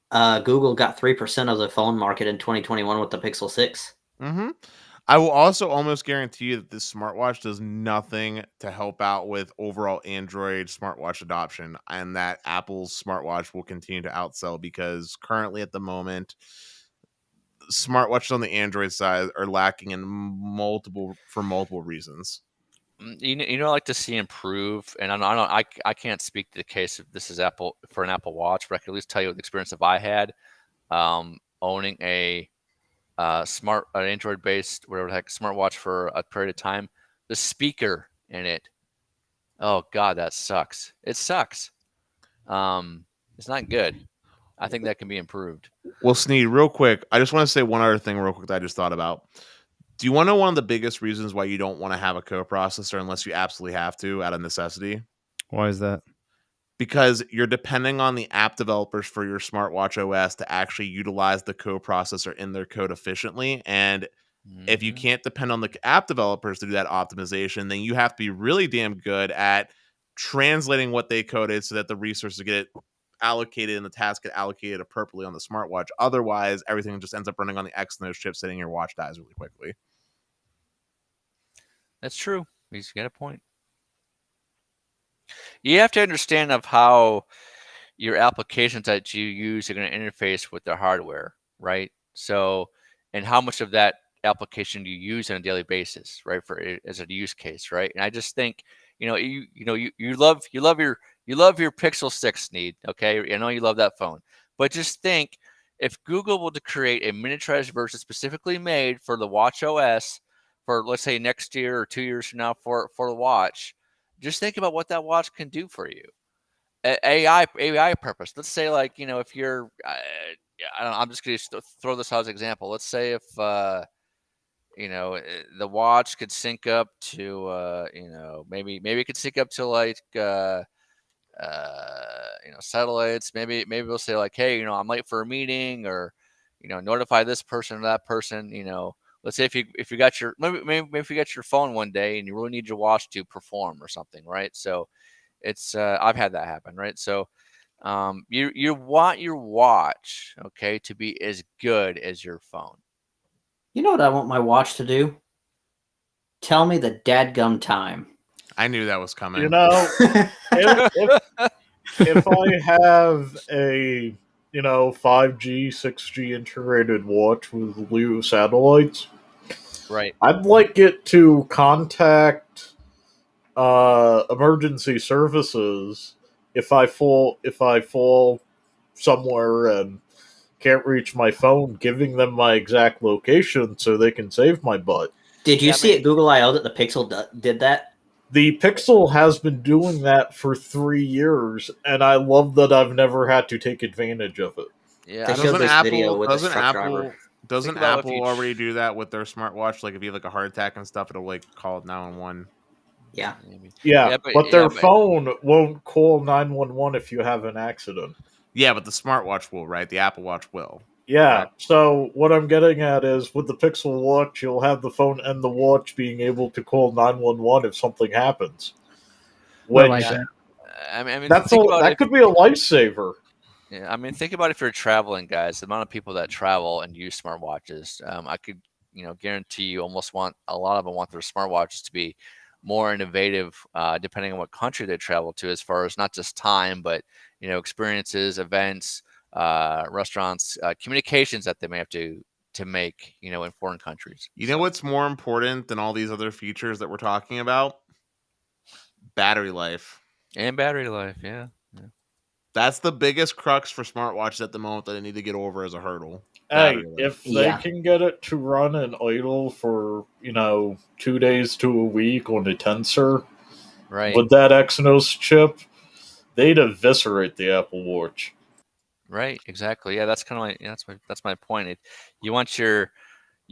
Google got 3% of the phone market in 2021 with the Pixel 6. Mm-hmm. I will also almost guarantee you that this smartwatch does nothing to help out with overall Android smartwatch adoption, and that Apple's smartwatch will continue to outsell, because currently at the moment, smartwatches on the Android side are lacking in multiple reasons. I like to see improve, and I can't speak to the case if this is Apple for an Apple Watch, but I can at least tell you the experience that I had owning a an Android based whatever the heck smartwatch for a period of time. The speaker in it, oh god, that sucks. It sucks. It's not good. I think that can be improved. Well, Sneed, real quick, I just want to say one other thing real quick that I just thought about. Do you want to know one of the biggest reasons why you don't want to have a coprocessor unless you absolutely have to out of necessity? Why is that? Because you're depending on the app developers for your smartwatch OS to actually utilize the coprocessor in their code efficiently. And if you can't depend on the app developers to do that optimization, then you have to be really damn good at translating what they coded so that the resources get allocated and the task get allocated appropriately on the smartwatch. Otherwise, everything just ends up running on the Exynos chip, sitting your watch dies really quickly. That's true. He's got a point. You have to understand of how your applications that you use are going to interface with the hardware, right? So, and how much of that application you use on a daily basis, right? For as a use case, right? And I just think, you love your Pixel 6 need, okay? I know you love that phone, but just think if Google were to create a miniaturized version specifically made for the Watch OS for, let's say, next year or 2 years from now for the watch, just think about what that watch can do for you. AI purpose. Let's say, like, if you're, I don't know, I'm just going to throw this out as an example. Let's say if the watch could sync up to maybe it could sync up to like satellites. Maybe we'll say like, hey, I'm late for a meeting, or notify this person or that person. Let's say if you got your maybe if you got your phone one day and you really need your watch to perform or something, right? So it's I've had that happen, right? So you want your watch, okay, to be as good as your phone. You know what I want my watch to do? Tell me the dadgum time. I knew that was coming. If I have a 5G, 6G integrated watch with LEO satellites, right, I'd like it to contact emergency services if I fall somewhere and can't reach my phone, giving them my exact location so they can save my butt. Did you see at Google I/O that the Pixel did that? The Pixel has been doing that for 3 years, and I love that I've never had to take advantage of it. Yeah, they showed this video with a truck driver. Doesn't Apple already do that with their smartwatch? Like if you have like a heart attack and stuff, it'll like call 911. Yeah. But their phone won't call 911 if you have an accident. Yeah, but the smartwatch will, right? The Apple Watch will. Yeah, right? So what I'm getting at is with the Pixel Watch, you'll have the phone and the watch being able to call 911 if something happens. That could be a lifesaver. Yeah, I mean, think about if you're traveling, guys. The amount of people that travel and use smartwatches, I could, guarantee you, a lot of them want their smartwatches to be more innovative, depending on what country they travel to, as far as not just time, but experiences, events, restaurants, communications that they may have to make, in foreign countries. You know what's more important than all these other features that we're talking about? Battery life. And battery life, yeah. That's the biggest crux for smartwatches at the moment that they need to get over as a hurdle. Hey, if they can get it to run and idle for, 2 days to a week on a tensor, right, with that Exynos chip, they'd eviscerate the Apple Watch. Right, exactly. Yeah, that's kind of that's my point. You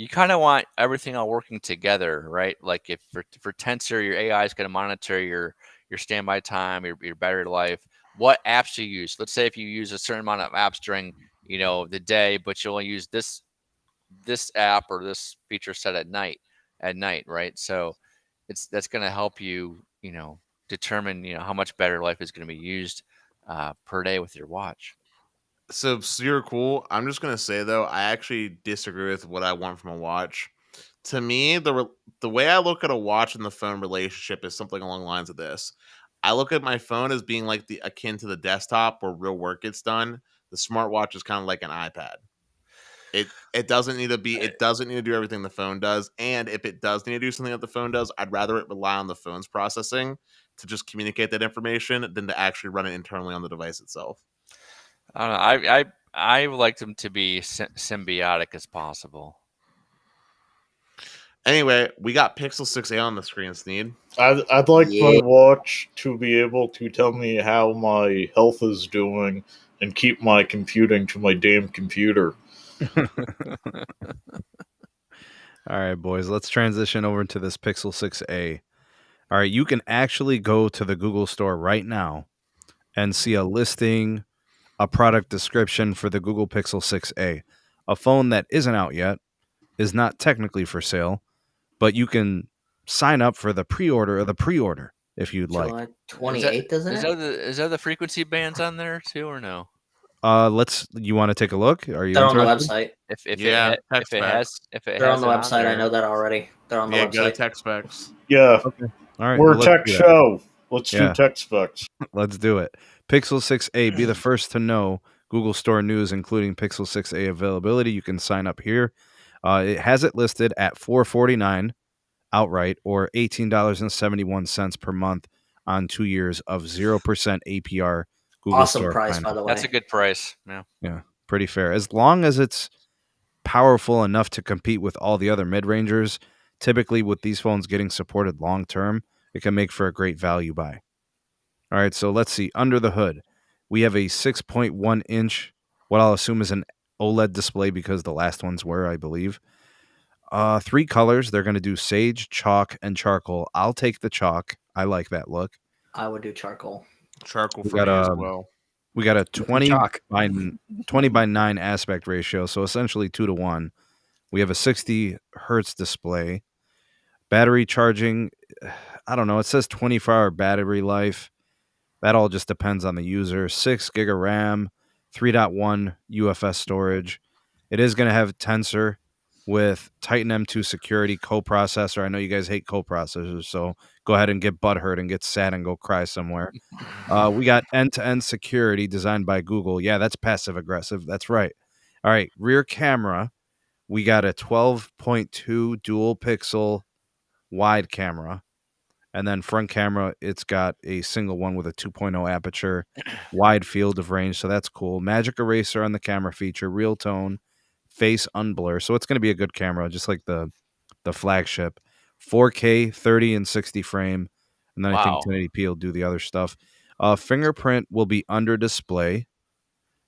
kind of want everything all working together, right? Like if for tensor, your AI is going to monitor your standby time, your battery life, what apps you use. Let's say if you use a certain amount of apps during the day, but you only use this app or this feature set at night, right? So that's going to help you determine how much battery life is going to be used per day with your watch. So you're cool. I'm just gonna say though, I actually disagree with what I want from a watch. To me, the way I look at a watch and the phone relationship is something along the lines of this. I look at my phone as being like akin to the desktop where real work gets done. The smartwatch is kind of like an iPad. It doesn't need to be. It doesn't need to do everything the phone does. And if it does need to do something that the phone does, I'd rather it rely on the phone's processing to just communicate that information than to actually run it internally on the device itself. I don't know. I would like them to be symbiotic as possible. Anyway, we got Pixel 6a on the screen, Sneed. I'd like my watch to be able to tell me how my health is doing and keep my computing to my damn computer. All right, boys, let's transition over to this Pixel 6a. All right, you can actually go to the Google store right now and see a listing, a product description for the Google Pixel 6a. A phone that isn't out yet, is not technically for sale, but you can sign up for the pre-order if you'd like. July 28th, isn't it? Is that the frequency bands on there too, or no? You want to take a look? Are you They're on the interested? website. If it Yeah, tech if it specs. has if it They're has on the it website. I there, know that already. They're on the Yeah, go to website. tech specs. Yeah, Okay. All right. we're well, a let's tech do that. show. Let's Yeah. do tech specs. Let's do it. Pixel 6a, be the first to know Google Store news, including Pixel 6a availability. You can sign up here. It has it listed at $449 outright or $18.71 per month on 2 years of 0% APR Google Awesome Store price, by finance. the way. that's a good price. Yeah. Yeah, pretty fair. As long as it's powerful enough to compete with all the other mid-rangers, typically with these phones getting supported long-term, it can make for a great value buy. All right, so let's see. Under the hood, we have a 6.1 inch, what I'll assume is an OLED display because the last ones were, I believe. 3 colors. They're going to do sage, chalk, and charcoal. I'll take the chalk. I like that look. I would do charcoal. Charcoal We for got me as a well. we got a 20 Chalk. by 9 aspect ratio, so essentially 2-to-1. We have a 60 hertz display. Battery charging, I don't know. It says 24-hour battery life. That all just depends on the user. 6 gig of RAM, 3.1 UFS storage. It is going to have Tensor with Titan M2 security coprocessor. I know you guys hate coprocessors, so go ahead and get butthurt and get sad and go cry somewhere. We got end-to-end security designed by Google. Yeah, that's passive aggressive. That's right. All right, rear camera. We got a 12.2 dual pixel wide camera. And then front camera, it's got a single one with a 2.0 aperture, wide field of range. So that's cool. Magic eraser on the camera feature, real tone, face unblur. So it's going to be a good camera, just like the flagship. 4K, 30 and 60 frame. And then I think Wow. 1080p will do the other stuff. Fingerprint will be under display.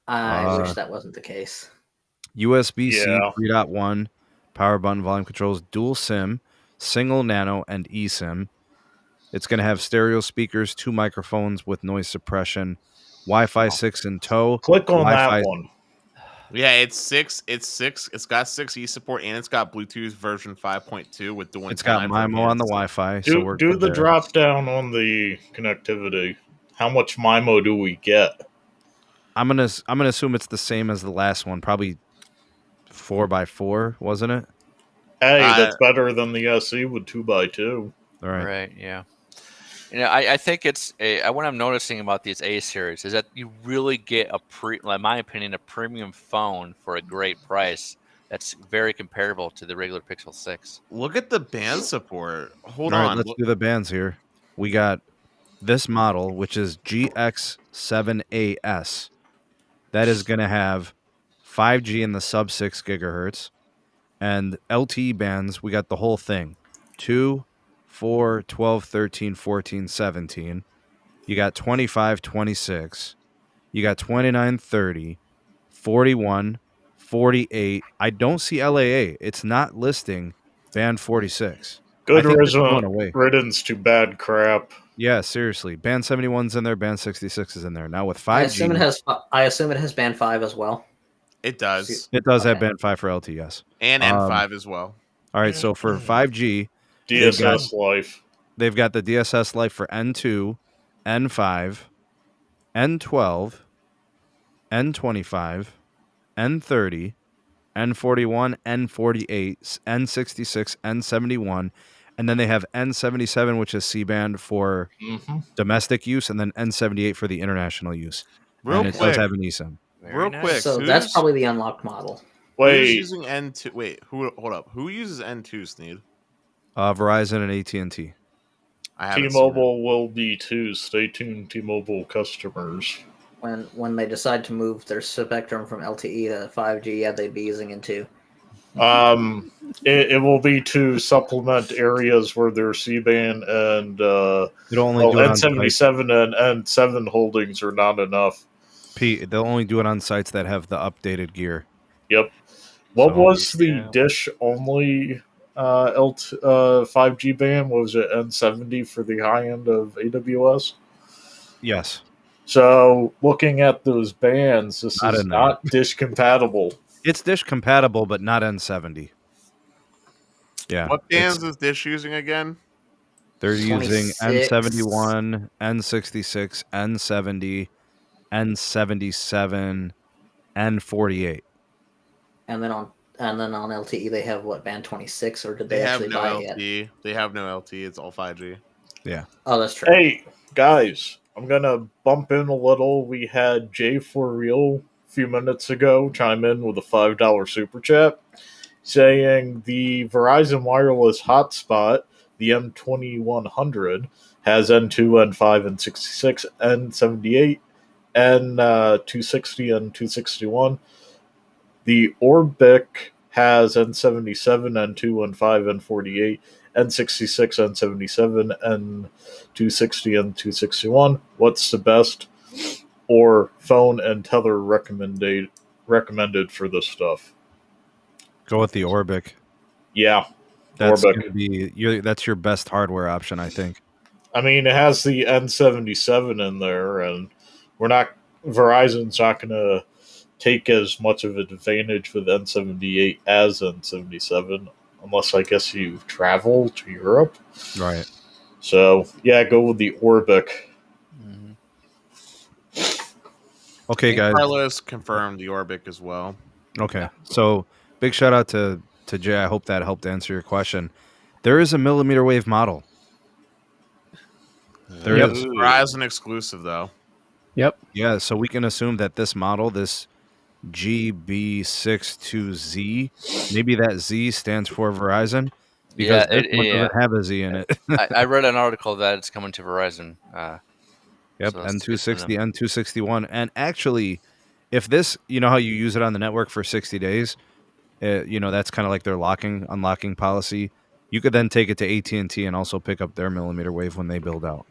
I wish that wasn't the case. USB-C Yeah. 3.1, power button, volume controls, dual SIM, single nano, and eSIM. It's going to have stereo speakers, 2 microphones with noise suppression, Wi-Fi 6 in tow. Click on Wi-Fi that one. Yeah, it's 6. It's got 6E support and it's got Bluetooth version 5.2 with dual It's got antenna MIMO on the Wi-Fi, so Do we're do good the there. drop down on the connectivity. How much MIMO do we get? I'm gonna assume it's the same as the last one, probably 4x4, wasn't it? Hey, that's better than the SE with 2x2. All right. Right. Yeah. I think it's what I'm noticing about these A series is that you really get in my opinion, a premium phone for a great price. That's very comparable to the regular Pixel 6. Look at the band support. Hold All right, on. let's do the bands here. We got this model, which is GX7AS. That is going to have 5G in the sub 6 gigahertz. And LTE bands, we got the whole thing. 2, 4, 12, 13, 14, 17. You got 25, 26. You got 29, 30, 41, 48. I don't see LAA. It's not listing band 46. Good I think this is going away. riddance to bad crap. Yeah, seriously. Band 71's in there, band 66 is in there. Now with 5G. I assume it has band 5 as well. It does. It does have Okay. band 5 for LTE, yes. And N5 as well. All right, so for 5G, DSS life. they've got the DSS life for N2, N5, N12, N25, N30, N41, N48, N66, N71, and then they have N77, which is C-band for domestic use, and then N78 for the international use. Real and it quick. does have an eSIM. Real quick. So that's probably the unlocked model. Who's Wait, using N2? Wait, hold up. Who uses N2, Sneed? Verizon and AT&T. I haven't seen it. T-Mobile will be too. Stay tuned, T-Mobile customers. When they decide to move their spectrum from LTE to 5G, yeah, they'd be using it too. It will be to supplement areas where there's C-band and It'll only do it on N77 and N7 holdings are not enough. Pete, they'll only do it on sites that have the updated gear. Yep. What So- was the dish only 5G band? What was it, N70 for the high end of AWS? Yes. So looking at those bands, this Not is in there. not dish compatible. It's Dish compatible, but not N70. Yeah. What bands is Dish using again? They're using 26. N71, N66, N70, N77, and 48. And then on LTE they have what, band 26, or did They they have actually no buy LTE. it yet? They have no LTE. It's all 5G. Yeah. Oh, that's true. Hey, guys, I'm going to bump in a little. We had Jay For Real a few minutes ago chime in with a $5 super chat saying the Verizon Wireless Hotspot, the M2100, has N2, N5, N66, N78, N260, and 261. The Orbic has N77, N2, N5, N48, N66, N77, N260, and 261. What's the best or phone and tether recommended for this stuff? Go with the Orbic. Yeah, That's Orbic. going to be that's your best hardware option, I think. I mean, it has the N77 in there, and Verizon's not going to take as much of an advantage with N78 as N77, unless I guess you travel to Europe. Right. So, yeah, go with the Orbic. Okay, guys. Carlos confirmed the Orbic as well. Okay. So, big shout out to Jay. I hope that helped answer your question. There is a millimeter wave model. There is. Verizon exclusive, though. Yep. Yeah, so we can assume that this model, this GB62Z, maybe that Z stands for Verizon, because this one doesn't have a Z in it. I read an article that it's coming to Verizon. Yep, so that's N260, N261. And actually, if this, you know how you use it on the network for 60 days, that's kind of like their unlocking policy. You could then take it to AT&T and also pick up their millimeter wave when they build out.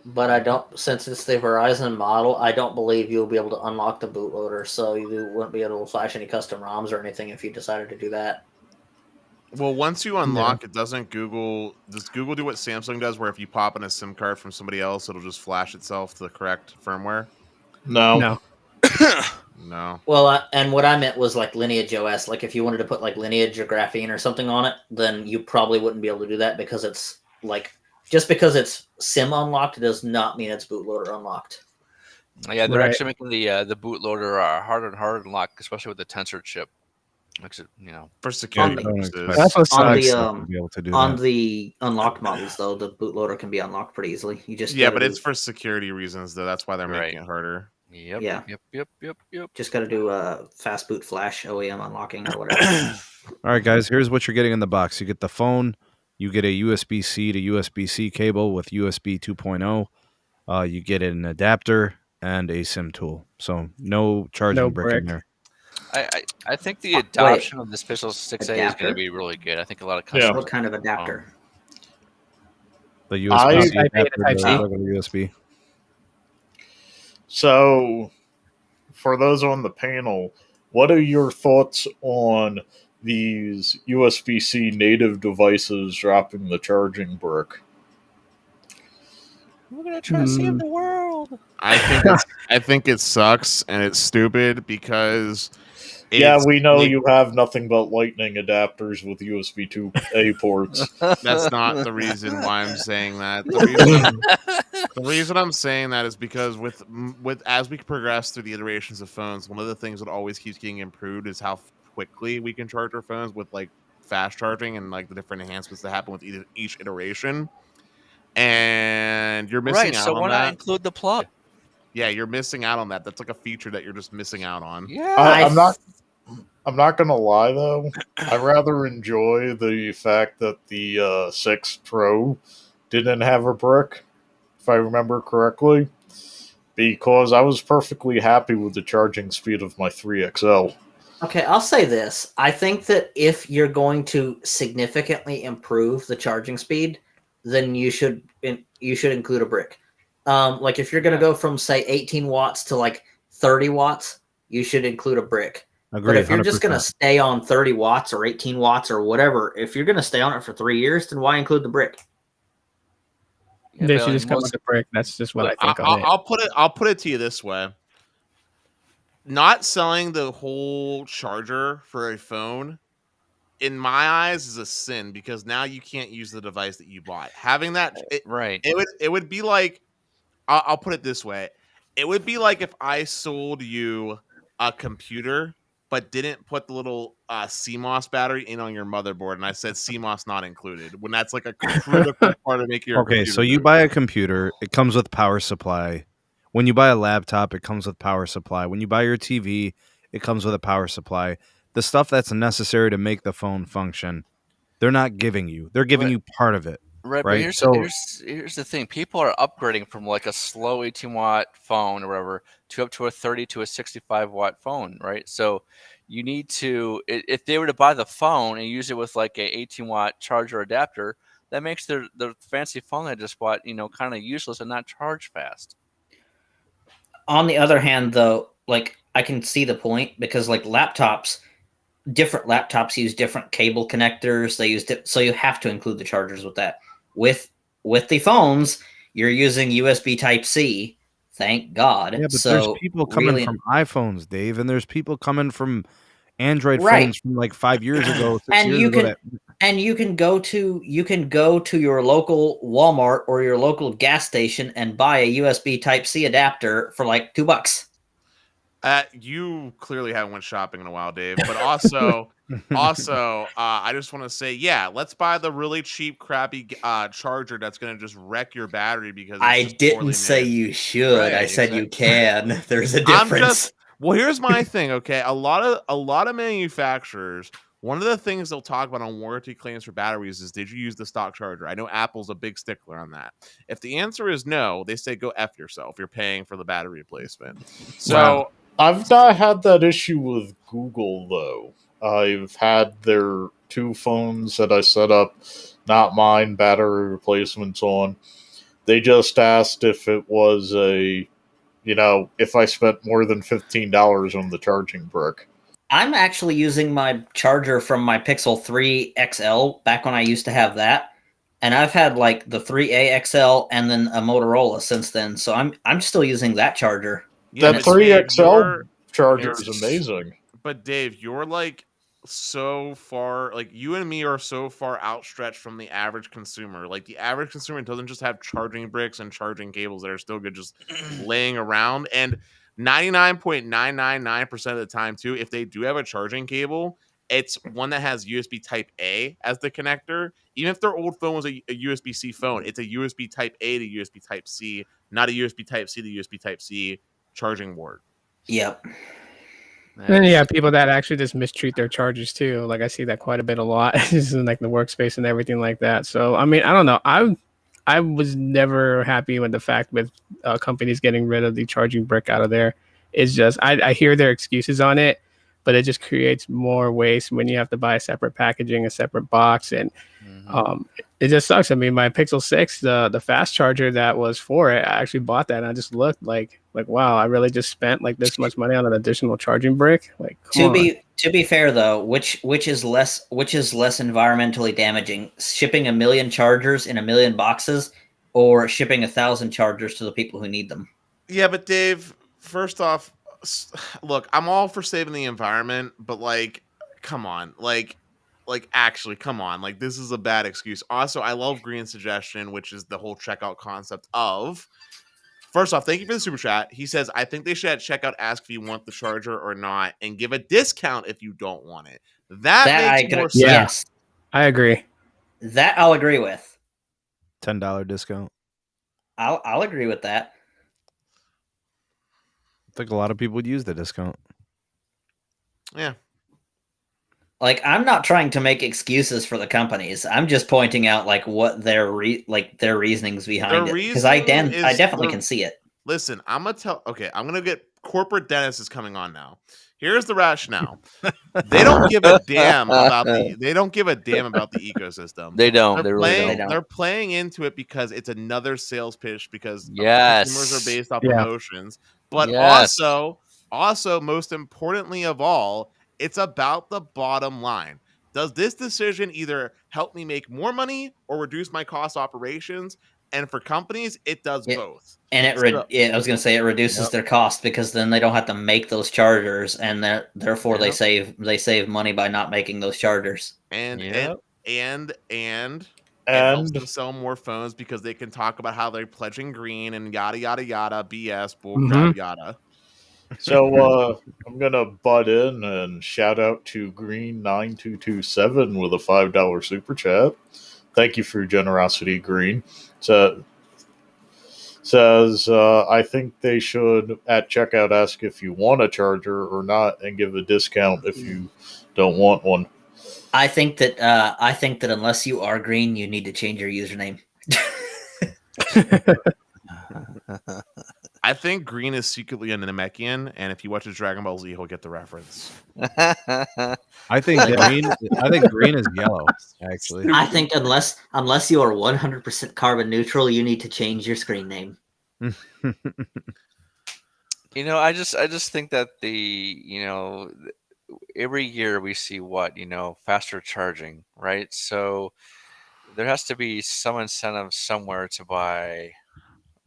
But since it's the Verizon model, I don't believe you'll be able to unlock the bootloader, so you wouldn't be able to flash any custom ROMs or anything if you decided to do that. Well, once you unlock it, does Google do what Samsung does, where if you pop in a SIM card from somebody else, it'll just flash itself to the correct firmware? No. No. Well, and what I meant was like Lineage OS. Like if you wanted to put like Lineage or Graphene or something on it, then you probably wouldn't be able to do that, because it's like, just because it's SIM unlocked does not mean it's bootloader unlocked. Yeah, they're actually making the bootloader harder and harder to unlock, especially with the Tensor chip. Makes it, for security purposes. That's what sucks. On the unlocked models, though, the bootloader can be unlocked pretty easily. You just but it's for security reasons, though. That's why they're making it harder. Yep. Yeah. Yep. Just got to do a fast boot flash OEM unlocking or whatever. All right, guys. Here's what you're getting in the box. You get the phone. You get a USB-C to USB-C cable with USB 2.0. You get an adapter and a SIM tool. So no charging brick in there. I think the adoption of this Pixel 6a is going to be really good. I think a lot of customers. What kind of adapter? The USB-C adapter, the regular USB. So, for those on the panel, what are your thoughts on these USB-C native devices dropping the charging brick? We're gonna try to save the world. I think it sucks and it's stupid because. We know you have nothing but Lightning adapters with USB 2A ports. That's not the reason why I'm saying that. The reason I'm saying that is because with as we progress through the iterations of phones, one of the things that always keeps getting improved is how quickly we can charge our phones with like fast charging and like the different enhancements that happen with each iteration. And you're missing out on that. So why not include the plug? Yeah, you're missing out on that. That's like a feature that you're just missing out on. Yeah, I'm not gonna lie though. I rather enjoy the fact that the 6 Pro didn't have a brick, if I remember correctly, because I was perfectly happy with the charging speed of my 3XL. Okay, I'll say this. I think that if you're going to significantly improve the charging speed, then you should include a brick. Like if you're going to go from say 18 watts to like 30 watts, you should include a brick. Agreed, but if you're 100%. just going to stay on 30 watts or 18 watts or whatever, if you're going to stay on it for 3 years, then why include the brick? They should just come with the brick. That's just what I think on it. I'll put it to you this way. Not selling the whole charger for a phone, in my eyes, is a sin, because now you can't use the device that you bought. Having that, it would be like, I'll put it this way. It would be like if I sold you a computer but didn't put the little CMOS battery in on your motherboard, and I said CMOS not included, when that's like a critical part of making your Okay, computer so you move. buy a computer, it comes with power supply. When you buy a laptop, it comes with power supply. When you buy your TV, it comes with a power supply. The stuff that's necessary to make the phone function, they're not giving you. They're giving Right. you part of it, Right, but right? here's So here's the thing. People are upgrading from like a slow 18-watt phone or whatever to up to a 30 to a 65-watt phone, right? So you need to, if they were to buy the phone and use it with like a 18-watt charger adapter, that makes their fancy phone they just bought, kind of useless and not charge fast. On the other hand, though, like I can see the point because like different laptops use different cable connectors. They use so you have to include the chargers with that. With the phones, you're using USB Type C. Thank God. yeah, but there's So people coming really, from iPhones, Dave, and there's people coming from Android right. phones from like 5 years ago, 6 And years you ago. can go to your local Walmart or your local gas station and buy a USB Type C adapter for like $2. You clearly haven't went shopping in a while, Dave. But also, I just want to say, yeah, let's buy the really cheap, crappy charger that's going to just wreck your battery because it's I just didn't poorly say made. you should. Right, I said you exactly. can. There's a I'm difference. just well. Here's my thing. Okay, a lot of manufacturers. One of the things they'll talk about on warranty claims for batteries is, did you use the stock charger? I know Apple's a big stickler on that. If the answer is no, they say go F yourself. You're paying for the battery replacement. So. Wow. I've not had that issue with Google, though. I've had their 2 phones that I set up, not mine, battery replacements on. They just asked if it was if I spent more than $15 on the charging brick. I'm actually using my charger from my Pixel 3 XL back when I used to have that. And I've had like the 3A XL and then a Motorola since then. So I'm still using that charger. Yeah, that but 3XL charger it's- is amazing. But Dave, you're like so far, like you and me are so far outstretched from the average consumer. Like the average consumer doesn't just have charging bricks and charging cables that are still good just laying around. And 99.999% of the time too, if they do have a charging cable, it's one that has USB Type A as the connector. Even if their old phone was a USB-C phone, it's a USB Type A to USB Type C, not a USB Type C to USB Type C charging board. Yep. And yeah, people that actually just mistreat their chargers too. Like I see that quite a bit, a lot, just in like the workspace and everything like that. So I mean, I don't know. I was never happy with the fact with companies getting rid of the charging brick out of there. It's just I hear their excuses on it, but it just creates more waste when you have to buy separate packaging, a separate box, and it just sucks. I mean, my Pixel 6, the fast charger that was for it, I actually bought that, and I just looked like wow, I really just spent like this much money on an additional charging brick. Like, to be fair though, which is less environmentally damaging, shipping 1 million chargers in 1 million boxes, or shipping 1,000 chargers to the people who need them? Yeah, but Dave, first off, look, I'm all for saving the environment, but like, come on, actually, come on, like this is a bad excuse. Also, I love Green's suggestion, which is the whole checkout concept of. First off, thank you for the super chat. He says, I think they should at checkout ask if you want the charger or not and give a discount if you don't want it. That makes more sense. Yes. I agree. That I'll agree with. $10 discount. I'll agree with that. I think a lot of people would use the discount. Yeah. Like, I'm not trying to make excuses for the companies. I'm just pointing out like what their reasonings behind it, because I definitely can see it. Listen, I'm gonna get corporate Dennis is coming on now. Here's the rationale. They don't give a damn about the ecosystem. They don't. They really don't. They're playing into it because it's another sales pitch, because consumers are based off emotions. But also, most importantly of all, it's about the bottom line. Does this decision either help me make more money or reduce my cost operations? And for companies, it does both. And I was going to say it reduces their cost, because then they don't have to make those chargers, and therefore they save money by not making those chargers. And helps them sell more phones, because they can talk about how they're pledging green and yada yada yada BS bull crap yada. So I'm gonna butt in and shout out to Green9227 with a $5 super chat. Thank you for your generosity, Green. So says I think they should at checkout ask if you want a charger or not and give a discount if you don't want one. I think that unless you are green, you need to change your username. I think Green is secretly a Namekian, and if he watches Dragon Ball Z, he'll get the reference. I think green is yellow. Actually, I think unless you are 100% carbon neutral, you need to change your screen name. I just think that every year we see faster charging, right? So there has to be some incentive somewhere to buy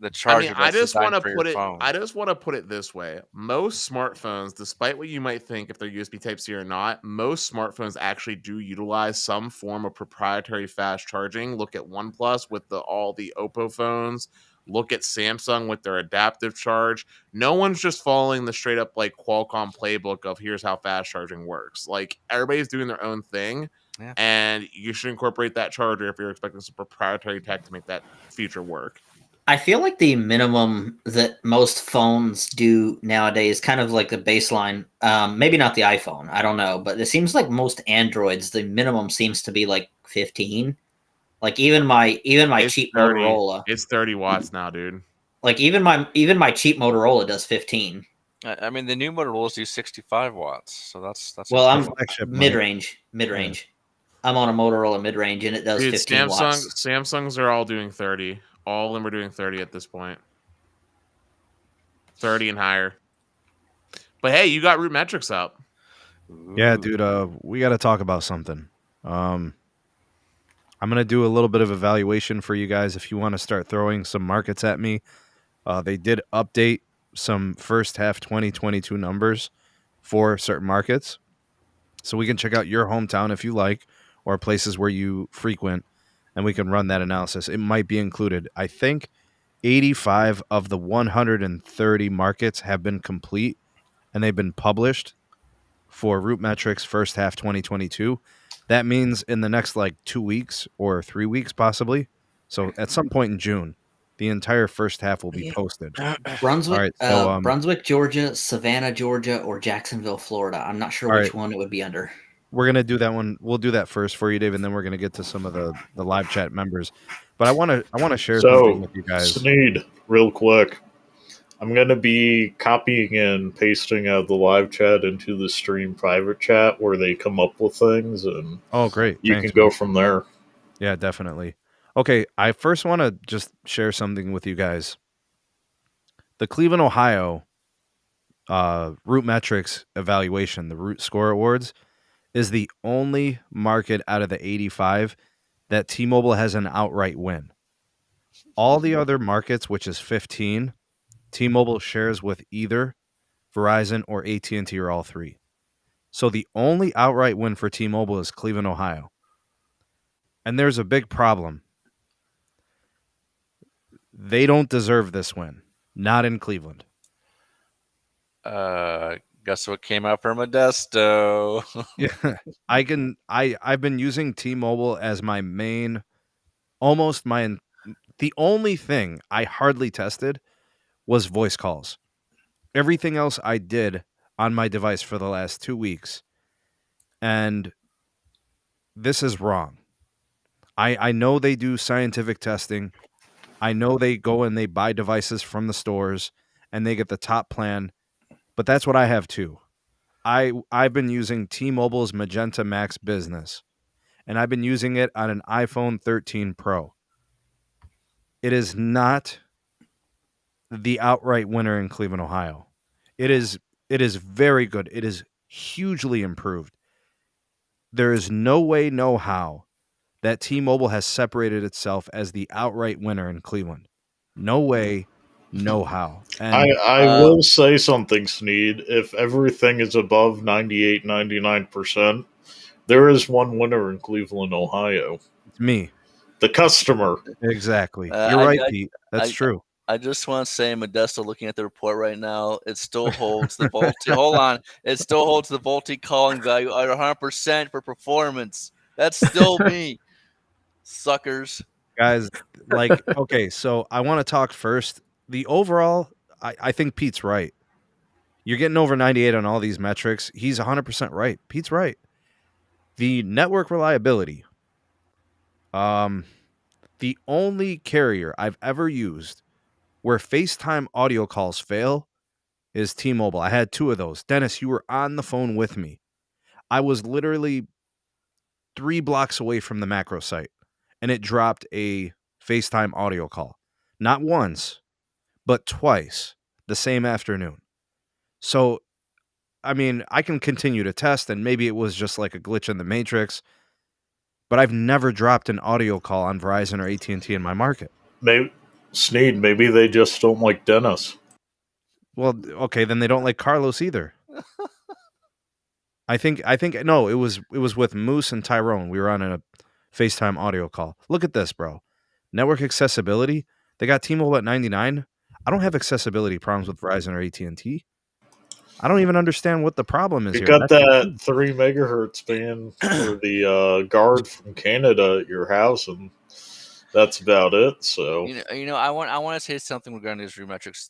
the charger. I just want to put it. I just want to put it this way: most smartphones, despite what you might think if they're USB Type-C or not, most smartphones actually do utilize some form of proprietary fast charging. Look at OnePlus with all the Oppo phones. Look at Samsung with their adaptive charge. No one's just following the straight up like Qualcomm playbook of here's how fast charging works. Like everybody's doing their own thing, and you should incorporate that charger if you're expecting some proprietary tech to make that feature work. I feel like the minimum that most phones do nowadays, kind of like the baseline, maybe not the iPhone, I don't know, but it seems like most Androids, the minimum seems to be like 15. Like even my cheap 30. Motorola, it's 30 watts now, dude. Like even my cheap Motorola does 15. I mean, the new Motorola's do 65 watts, so that's. Well, I'm mid-range. Yeah. I'm on a Motorola mid-range, and it does 15 watts. Samsungs are all doing 30. All of them are doing 30 at this point. 30 and higher. But hey, you got root metrics up. Yeah, dude. We got to talk about something. I'm gonna do a little bit of evaluation for you guys. If you want to start throwing some markets at me, they did update some first half 2022 numbers for certain markets, so we can check out your hometown if you like, or places where you frequent, and we can run that analysis. It might be included. I think 85 of the 130 markets have been complete, and they've been published for root metrics first half 2022. That means in the next 2 weeks or 3 weeks possibly. So at some point in June, the entire first half will be posted. Brunswick, Brunswick, Georgia, Savannah, Georgia, or Jacksonville, Florida. I'm not sure which one it would be under. We're going to do that one. We'll do that first for you, Dave, and then we're going to get to some of the live chat members. But I want to share something with you guys. Sneed, real quick. I'm going to be copying and pasting out the live chat into the stream private chat where they come up with things. And great. You can go from there. Yeah, definitely. Okay, I first want to just share something with you guys. The Cleveland, Ohio Root Metrics evaluation, the Root Score Awards, is the only market out of the 85 that T-Mobile has an outright win. All the other markets, which is 15, T-Mobile shares with either Verizon or AT&T or all three. So the only outright win for T-Mobile is Cleveland, Ohio. And there's a big problem. They don't deserve this win. Not in Cleveland. Guess what came out for Modesto? Yeah, I've been using T-Mobile as my main, the only thing I hardly tested was voice calls. Everything else I did on my device for the last 2 weeks. And this is wrong. I know they do scientific testing. I know they go and they buy devices from the stores and they get the top plan, but that's what I have too. I've been using T-Mobile's Magenta MAX Business, and I've been using it on an iPhone 13 Pro. It is not the outright winner in Cleveland, Ohio. It is very good. It is hugely improved. There is no way, no how that T-Mobile has separated itself as the outright winner in Cleveland. No way, no how. And I will say something, Sneed. If everything is above 98, 99%, there is one winner in Cleveland, Ohio. It's me. The customer. Exactly. You're right, Pete. That's true. I just want to say, Modesto, looking at the report right now, it still holds the Volti. Hold on, it still holds the Volti calling value at 100% for performance. That's still me, suckers. Guys, like, okay, so I want to talk first. The overall, I think Pete's right. You're getting over 98 on all these metrics. He's 100% right. Pete's right. The network reliability. The only carrier I've ever used where FaceTime audio calls fail is T-Mobile. I had 2 of those. Dennis, you were on the phone with me. I was literally 3 blocks away from the macro site, and it dropped a FaceTime audio call. Not once, but twice the same afternoon. So, I mean, I can continue to test, and maybe it was just like a glitch in the matrix, but I've never dropped an audio call on Verizon or AT&T in my market. Maybe Sneed, maybe they just don't like Dennis. Well, okay, then they don't like Carlos either. I think no, it was with Moose and Tyrone. We were on a FaceTime audio call. Look at this, bro. Network accessibility. They got T-Mobile at 99. I don't have accessibility problems with Verizon or AT&T. I don't even understand what the problem is You here. got that 3 megahertz band for the guard from Canada at your house, and that's about it. So I want to say something regarding this RootMetrics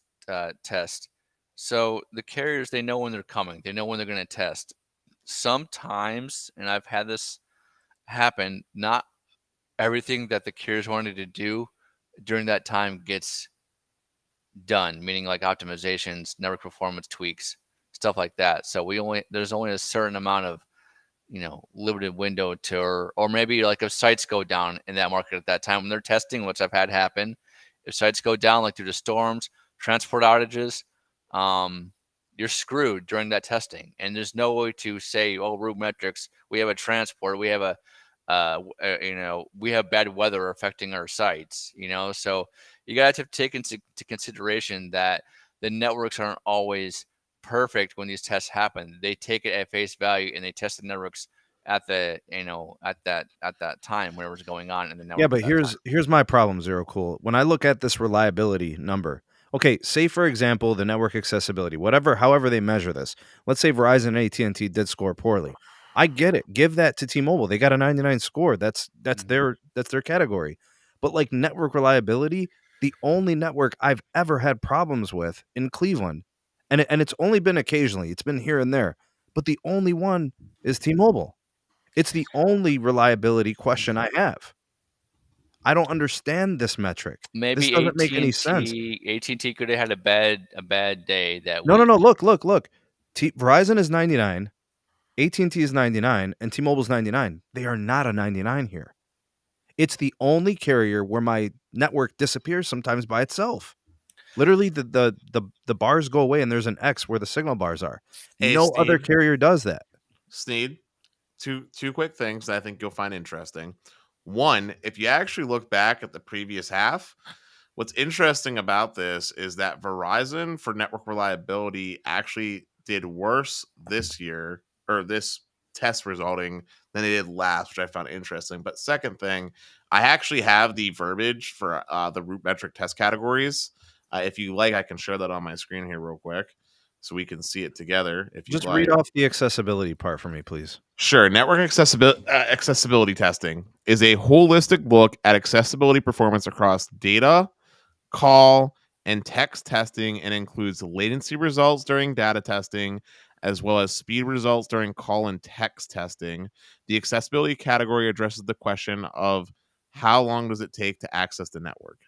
test. So the carriers, they know when they're coming. They know when they're going to test. Sometimes, and I've had this happen, not everything that the carriers wanted to do during that time gets done, meaning like optimizations, network performance tweaks, stuff like that. So there's only a certain amount of limited window to, or maybe like if sites go down in that market at that time when they're testing, which I've had happen, if sites go down like due to storms, transport outages, you're screwed during that testing. And there's no way to say, oh, RootMetrics, we have a transport, we have we have bad weather affecting our sites, so you got to take into consideration that the networks aren't always perfect when these tests happen. They take it at face value and they test the networks at the at that time whatever's going on in the network. Yeah, but here's my problem, Zero Cool. When I look at this reliability number, okay, say for example the network accessibility, however they measure this. Let's say Verizon and AT&T did score poorly. I get it. Give that to T-Mobile. They got a 99 score. That's their category. But like network reliability, the only network I've ever had problems with in Cleveland, and it's only been occasionally. It's been here and there, but the only one is T-Mobile. It's the only reliability question I have. I don't understand this metric. Maybe this doesn't make any sense. AT&T could have had a bad day that No, week. no. Look. Verizon is 99, AT&T is 99, and T-Mobile's 99. They are not a 99 here. It's the only carrier where my network disappears sometimes by itself. Literally, the bars go away, and there's an X where the signal bars are. Hey, no Steve, other carrier does that. Sneed, two quick things that I think you'll find interesting. One, if you actually look back at the previous half, what's interesting about this is that Verizon for network reliability actually did worse this year, or this test resulting, than they did last, which I found interesting. But second thing, I actually have the verbiage for the RootMetric test categories. If you like, I can share that on my screen here real quick so we can see it together. If you just read off the accessibility part for me, please. Sure. Network accessibility testing is a holistic look at accessibility performance across data, call, and text testing, and includes latency results during data testing, as well as speed results during call and text testing. The accessibility category addresses the question of how long does it take to access the network?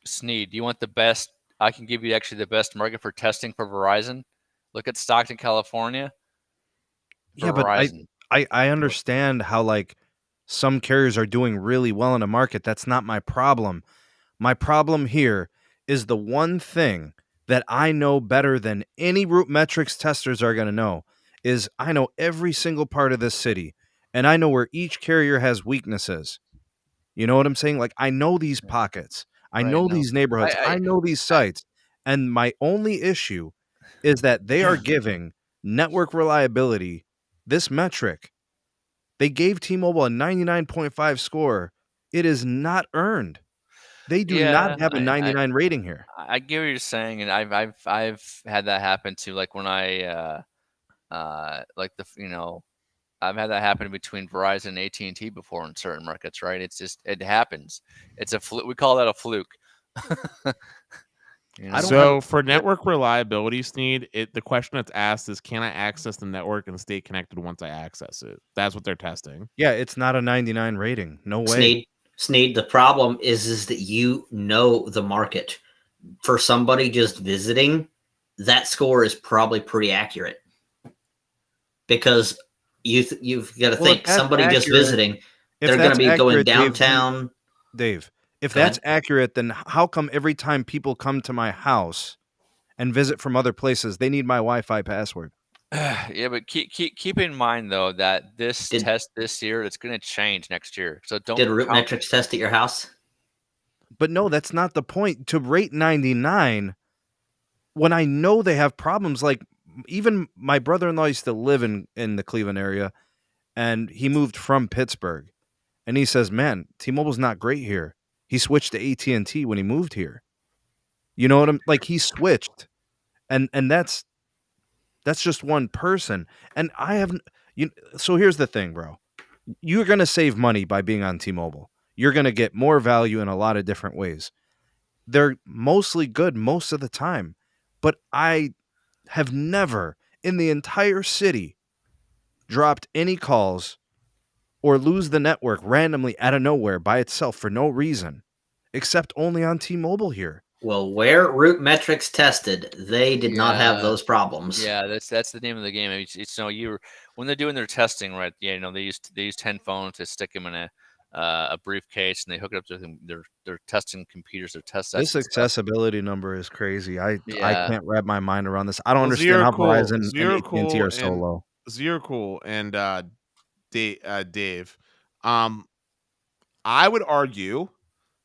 Sneed, do you want the best? I can give you actually the best market for testing for Verizon. Look at Stockton, California. Yeah, but I understand how like some carriers are doing really well in a market. That's not my problem. My problem here is the one thing that I know better than any RootMetrics testers are going to know is I know every single part of this city, and I know where each carrier has weaknesses. You know what I'm saying? Like, I know these pockets. I know these neighborhoods. I know these sites. And my only issue is that they are giving network reliability, this metric. They gave T-Mobile a 99.5 score It is not earned. They do Yeah, not have a 99 rating here. I get what you're saying, and I've had that happen too. Like when like I've had that happen between Verizon and AT&T before in certain markets, right? It's just, it happens. It's a fluke. We call that a fluke. So for network reliability, Sneed, the question that's asked is, can I access the network and stay connected once I access it? That's what they're testing. Yeah, it's not a 99 rating. No way. Sneed, the problem is that you know the market. For somebody just visiting, that score is probably pretty accurate. Because you've got to think, somebody just visiting, they're going to be going downtown. Dave, if that's accurate, then how come every time people come to my house and visit from other places, they need my Wi-Fi password? Yeah, but keep in mind though that this test this year, it's going to change next year. So don't. Did RootMetrics test at your house? But no, that's not the point. To rate 99 when I know they have problems, like even my brother-in-law used to live in the Cleveland area, and he moved from Pittsburgh, and he says, man, T-Mobile's not great here. He switched to AT&T when he moved here. You know what I'm like? He switched, and that's just one person. And I haven't. So here's the thing, bro. You're gonna save money by being on T-Mobile. You're gonna get more value in a lot of different ways. They're mostly good most of the time, but I have never in the entire city dropped any calls or lose the network randomly out of nowhere by itself for no reason, except only on T-Mobile here. Well, where RootMetrics tested, they did not have those problems. Yeah, that's the name of the game. It's when they're doing their testing, right? Yeah, they use 10 phones to stick them in a briefcase, and they hook it up to their testing computers, their test sets. This accessibility number is crazy. I can't wrap my mind around this. I don't understand how Verizon and AT&T are so low. Zero Cool and Dave, I would argue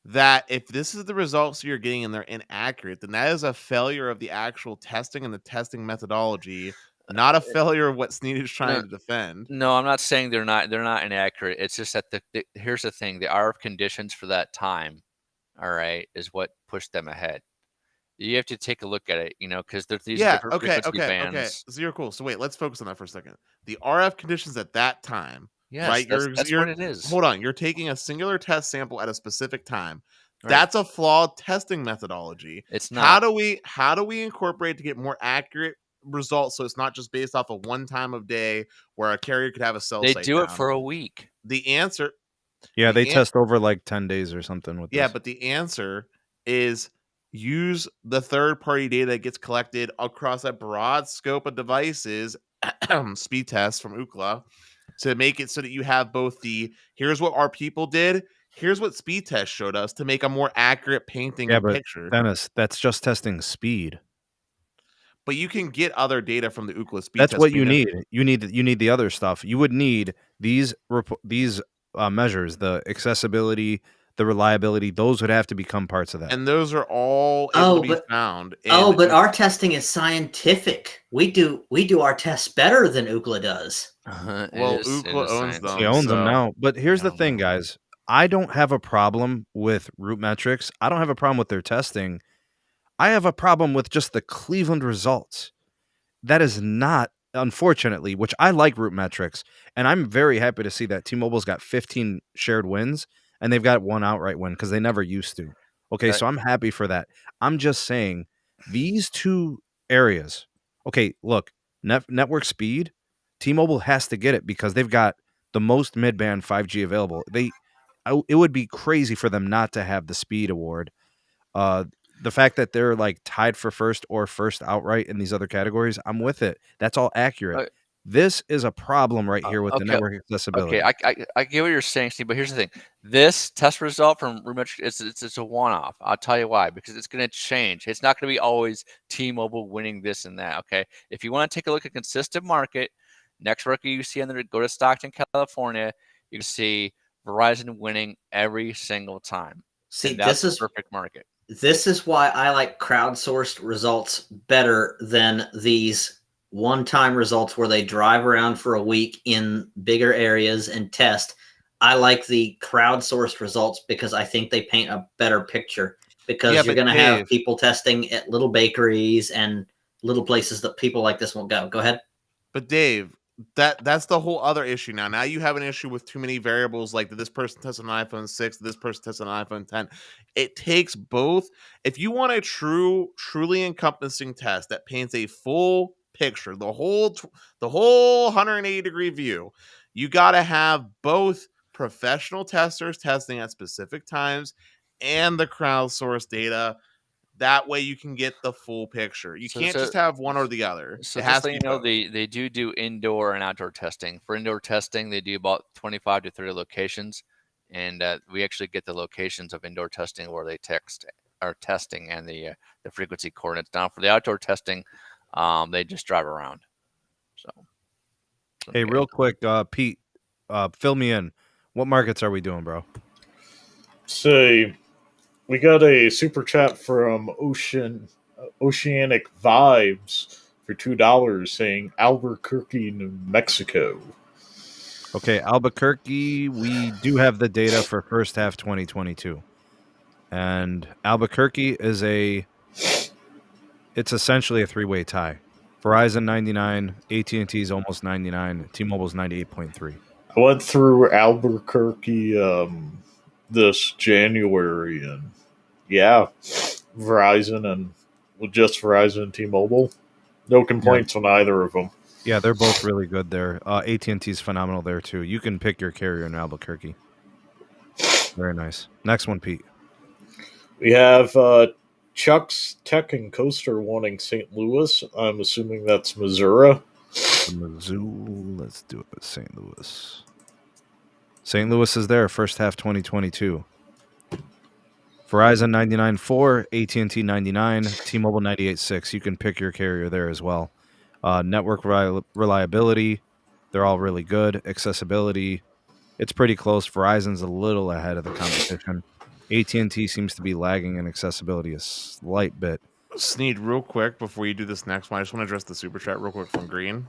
that if this is the results you're getting and they're inaccurate, then that is a failure of the actual testing and the testing methodology, not a failure of what Sneed is trying to defend. No, I'm not saying they're not inaccurate. It's just that here's the thing: the RF conditions for that time, all right, is what pushed them ahead. You have to take a look at it, because there's these different frequency bands. Okay. Zero Cool. So wait, let's focus on that for a second. The RF conditions at that time. Yes, right? That's what it is. Hold on. You're taking a singular test sample at a specific time. Right. That's a flawed testing methodology. It's not. How do we incorporate to get more accurate results so it's not just based off of one time of day where a carrier could have a cell site They do it for a week. The answer... Yeah, they test over like 10 days or something with this. Yeah, but the answer is use the third-party data that gets collected across a broad scope of devices, speed tests from Ookla, to make it so that you have both here's what our people did, here's what speed test showed us to make a more accurate painting and picture. Dennis, that's just testing speed. But you can get other data from the Ookla speed test. That's what you need. You need the other stuff. You would need these measures, the accessibility, the reliability. Those would have to become parts of that. And those are all able to be found. But our testing is scientific. We do our tests better than Ookla does. Well, Ookla owns them. He owns them now. But here's the thing, guys. I don't have a problem with RootMetrics. I don't have a problem with their testing. I have a problem with just the Cleveland results. That is not, unfortunately, which I like RootMetrics, and I'm very happy to see that T-Mobile's got 15 shared wins, and they've got one outright win because they never used to. Okay, so I'm happy for that. I'm just saying these two areas. Okay, look, network speed, T-Mobile has to get it because they've got the most mid-band 5G available. It would be crazy for them not to have the speed award. The fact that they're like tied for first or first outright in these other categories, I'm with it. That's all accurate. This is a problem right here with the network accessibility. Okay, I get what you're saying, Steve, but here's the thing. This test result from RootMetrics, it's a one-off. I'll tell you why, because it's going to change. It's not going to be always T-Mobile winning this and that, okay? If you want to take a look at consistent market, next record you see go to Stockton, California, you can see Verizon winning every single time. See, this is perfect market. This is why I like crowdsourced results better than these one-time results where they drive around for a week in bigger areas and test. I like the crowdsourced results because I think they paint a better picture. Because Yeah, you're but going to have Dave- people testing at little bakeries and little places that people like this won't go. Go ahead. But Dave, that's the whole other issue now. Now you have an issue with too many variables, like did this person test an iPhone 6, did this person test an iPhone 10? It takes both. If you want a truly encompassing test that paints a full picture, the whole 180-degree view, you got to have both professional testers testing at specific times and the crowdsourced data. That way you can get the full picture. You can't just have one or the other. So it just has so to you be know, both. they do indoor and outdoor testing. For indoor testing, they do about 25 to 30 locations, and we actually get the locations of indoor testing where they are testing and the frequency coordinates. Now for the outdoor testing, they just drive around. So Hey, real quick, Pete, fill me in. What markets are we doing, bro? Say, we got a super chat from Oceanic Vibes for $2 saying Albuquerque, New Mexico. Okay, Albuquerque, we do have the data for first half 2022. And Albuquerque it's essentially a three-way tie. Verizon 99, AT&T is almost 99, T-Mobile's 98.3. I went through Albuquerque this January, and yeah, Verizon and just Verizon and T-Mobile. No complaints on either of them. Yeah, they're both really good there. AT&T is phenomenal there too. You can pick your carrier in Albuquerque. Very nice. Next one, Pete. We have Chuck's Tech and Coaster wanting St. Louis. I'm assuming that's Missouri. Mizzou. Let's do it with St. Louis. St. Louis is there, first half 2022. Verizon 99.4, AT&T 99, T-Mobile 98.6. You can pick your carrier there as well. Network reliability, they're all really good. Accessibility, it's pretty close. Verizon's a little ahead of the competition. AT&T seems to be lagging in accessibility a slight bit. Sneed, real quick before you do this next one, I just want to address the super chat real quick from Green.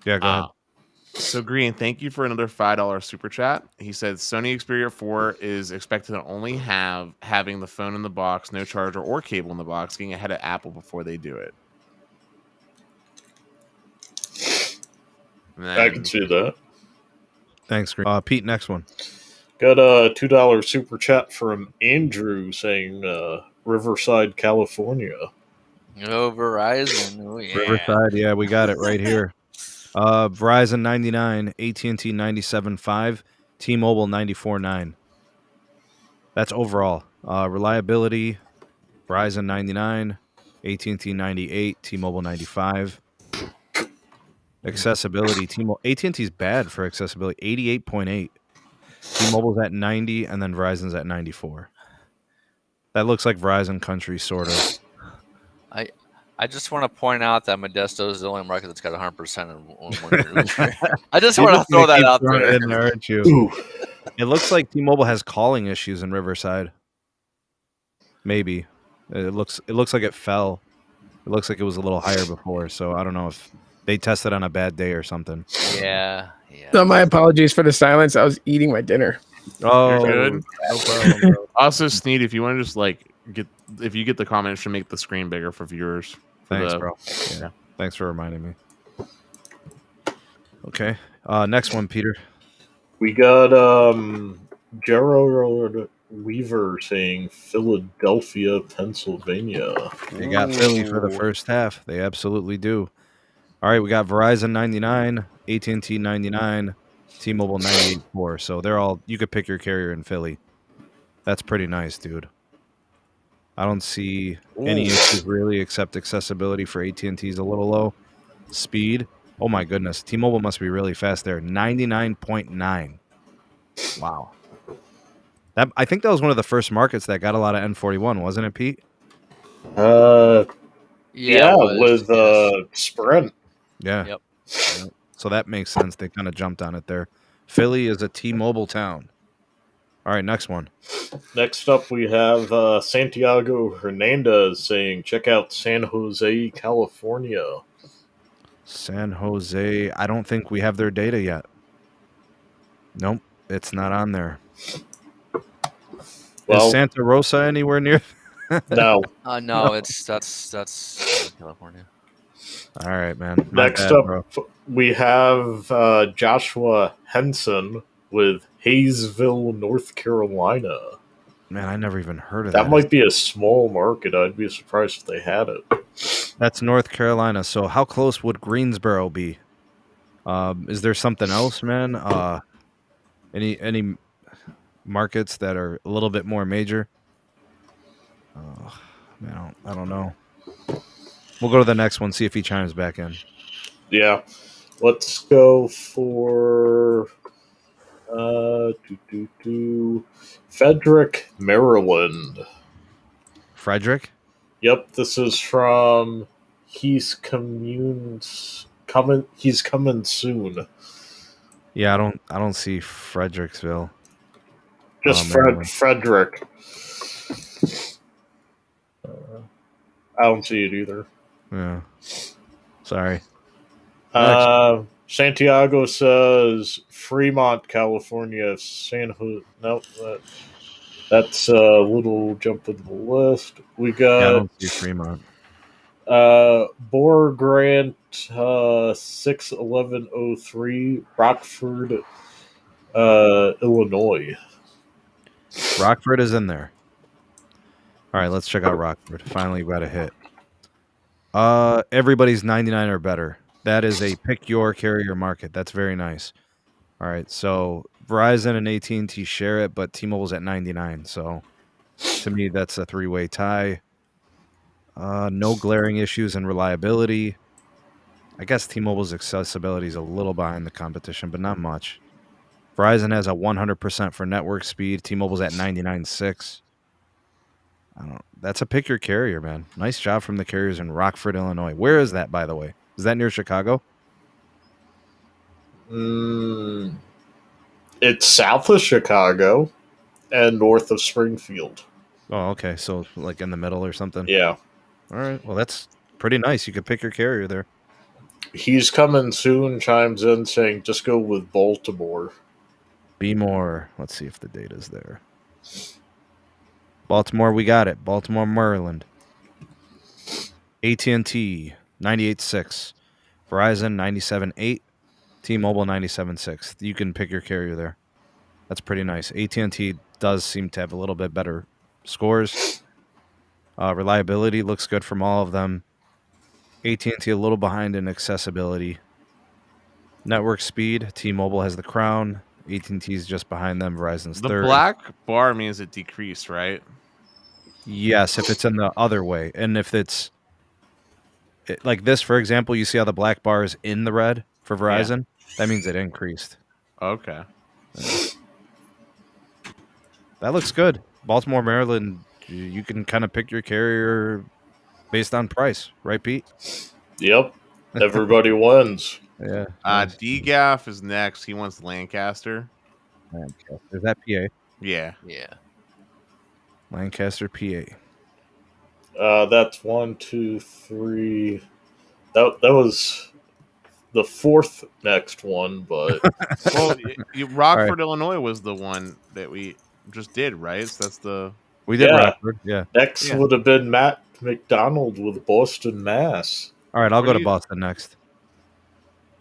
Yeah, go ahead. So Green, thank you for another $5 super chat. He said Sony Xperia 4 is expected to only having the phone in the box, no charger or cable in the box, getting ahead of Apple before they do it. I can see that. Thanks, Green. Pete, next one. Got a $2 super chat from Andrew saying Riverside, California. Oh, Verizon. Oh, yeah. Riverside, yeah, we got it right here. Verizon 99, AT&T 97.5, T-Mobile 94.9. That's overall. Reliability, Verizon 99, AT&T 98, T-Mobile 95. Accessibility, AT&T's bad for accessibility, 88.8. T-Mobile's at 90, and then Verizon's at 94. That looks like Verizon country, sort of. I just want to point out that Modesto is the only market that's got 100%. I just want to throw that out there. In there, aren't you? It looks like T-Mobile has calling issues in Riverside. Maybe. It looks like it fell. It looks like it was a little higher before, so I don't know if they tested on a bad day or something. Yeah. So my apologies for the silence. I was eating my dinner. Oh, you're good. No problem, bro. Also, Sneed, if you want to just if you get the comment, it should make the screen bigger for viewers. Thanks, bro. Yeah. Thanks for reminding me. Okay. Next one, Peter. We got Gerald Weaver saying Philadelphia, Pennsylvania. They got Philly for the first half. They absolutely do. All right, we got Verizon 99, AT&T 99, T-Mobile 98.4. So they're all, you could pick your carrier in Philly. That's pretty nice, dude. I don't see any issues really, except accessibility for AT&T is a little low. Speed, oh my goodness. T-Mobile must be really fast there. 99.9. Wow. I think that was one of the first markets that got a lot of N41, wasn't it, Pete? Yeah, with Sprint. Yeah. Yep. So that makes sense. They kind of jumped on it there. Philly is a T-Mobile town. All right, next one. Next up, we have Santiago Hernandez saying, check out San Jose, California. San Jose. I don't think we have their data yet. Nope, it's not on there. Well, Is Santa Rosa anywhere near? no. No, that's California. All right, man. My Next bad, up, bro. we have Joshua Henson with Hayesville, North Carolina. Man, I never even heard of that. That might be a small market. I'd be surprised if they had it. That's North Carolina. So how close would Greensboro be? Is there something else, man? Any markets that are a little bit more major? Man, I don't know. We'll go to the next one, see if he chimes back in. Yeah. Let's go for Frederick, Maryland. Frederick? Yep, this is from He's coming soon. Yeah, I don't see Fredericksville. Just Maryland. Frederick. I don't see it either. Yeah. Sorry. Santiago says Fremont, California. San Jose. Nope. That's a little jump in the list. We Yeah, I got don't see Fremont. Boar Grant 61103, Rockford, Illinois. Rockford is in there. All right, let's check out Rockford. Finally got a hit. Everybody's 99 or better. That is a pick your carrier market. That's very nice. All right, so Verizon and AT&T share it, but T-Mobile's at 99. So to me, that's a three-way tie. No glaring issues in reliability. I guess T-Mobile's accessibility is a little behind the competition, but not much. Verizon has a 100% for network speed. T-Mobile's at 99.6. That's a pick your carrier, man. Nice job from the carriers in Rockford, Illinois. Where is that, by the way? Is that near Chicago? It's south of Chicago and north of Springfield. Oh, okay. So like in the middle or something? Yeah. All right. Well, that's pretty nice. You could pick your carrier there. He's coming soon chimes in saying just go with Baltimore. Be more. Let's see if the data's there. Baltimore, we got it. Baltimore, Maryland. AT&T, 98.6. Verizon, 97.8. T-Mobile, 97.6. You can pick your carrier there. That's pretty nice. AT&T does seem to have a little bit better scores. Reliability looks good from all of them. AT&T a little behind in accessibility. Network speed, T-Mobile has the crown. AT&T's just behind them. Verizon's third. The black bar means it decreased, right? Yes, if it's in the other way. And if it's like this, for example, you see how the black bar is in the red for Verizon? Yeah. That means it increased. Okay. That looks good. Baltimore, Maryland, you can kind of pick your carrier based on price, right, Pete? Yep. Everybody wins. Yeah. Nice. DGAF is next. He wants Lancaster. Is that PA? Yeah. Yeah. Lancaster, PA. That's 1, 2, 3. That was the fourth next one, but well, Rockford, right. Illinois was the one that we just did, right? So that's the we did Rockford. Yeah. Next would have been Matt McDonald with Boston, Mass. All right, I'll go to Boston next.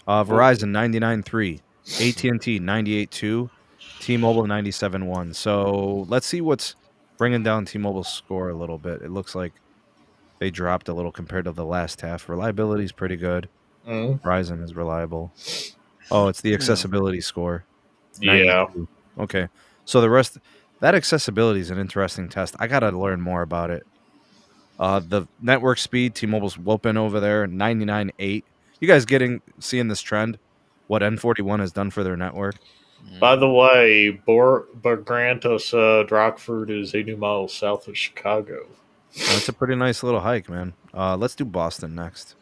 Verizon 99.3, AT&T 98.2, T-Mobile 97.1. So let's see what's bringing down T-Mobile's score a little bit. It looks like they dropped a little compared to the last half. Reliability is pretty good. Verizon is reliable. Oh, it's the accessibility score. 92. Yeah. Okay. So the rest, that accessibility is an interesting test. I got to learn more about it. The network speed, T-Mobile's whooping over there, 99.8. You guys seeing this trend? What N41 has done for their network? By the way, Bargrantos, Rockford is 80 miles south of Chicago. That's a pretty nice little hike, man. Let's do Boston next.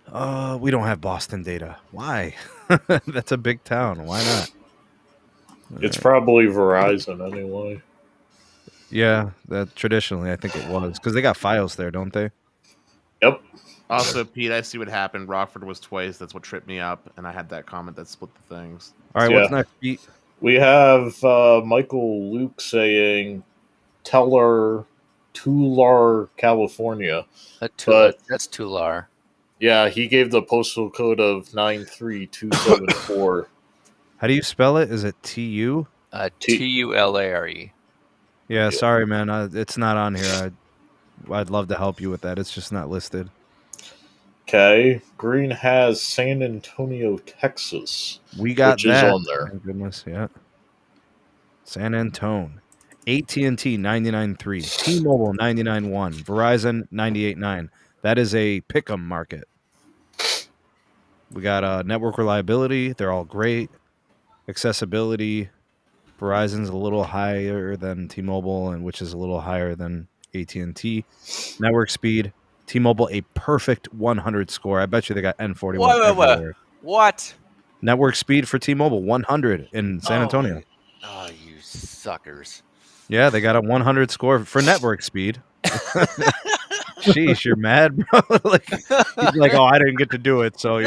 We don't have Boston data. Why? That's a big town. Why not? It's probably Verizon anyway. Yeah, that traditionally I think it was because they got files there, don't they? Yep. Also, Pete, I see what happened. Rockford was twice. That's what tripped me up, and I had that comment that split the things. All right, Yeah. what's next, Pete? We have Michael Luke saying Teller, Tular, California. That's Tular. Yeah, he gave the postal code of 93274. How do you spell it? Is it TU? Tulare. Yeah, sorry, man. It's not on here. I'd love to help you with that. It's just not listed. Okay, Green has San Antonio, Texas. We got which that. is on there. Thank goodness, yeah. San Antone. AT&T 99.3. T-Mobile 99.1. Verizon 98.9. That is a pick'em market. We got network reliability. They're all great. Accessibility. Verizon's a little higher than T-Mobile, and which is a little higher than AT&T. Network speed. T-Mobile a perfect 100 score. I bet you they got N41 everywhere. What? Network speed for T-Mobile 100 in San Antonio. Oh, you suckers! Yeah, they got a 100 score for network speed. Sheesh, you're mad, bro. He's like, oh, I didn't get to do it, so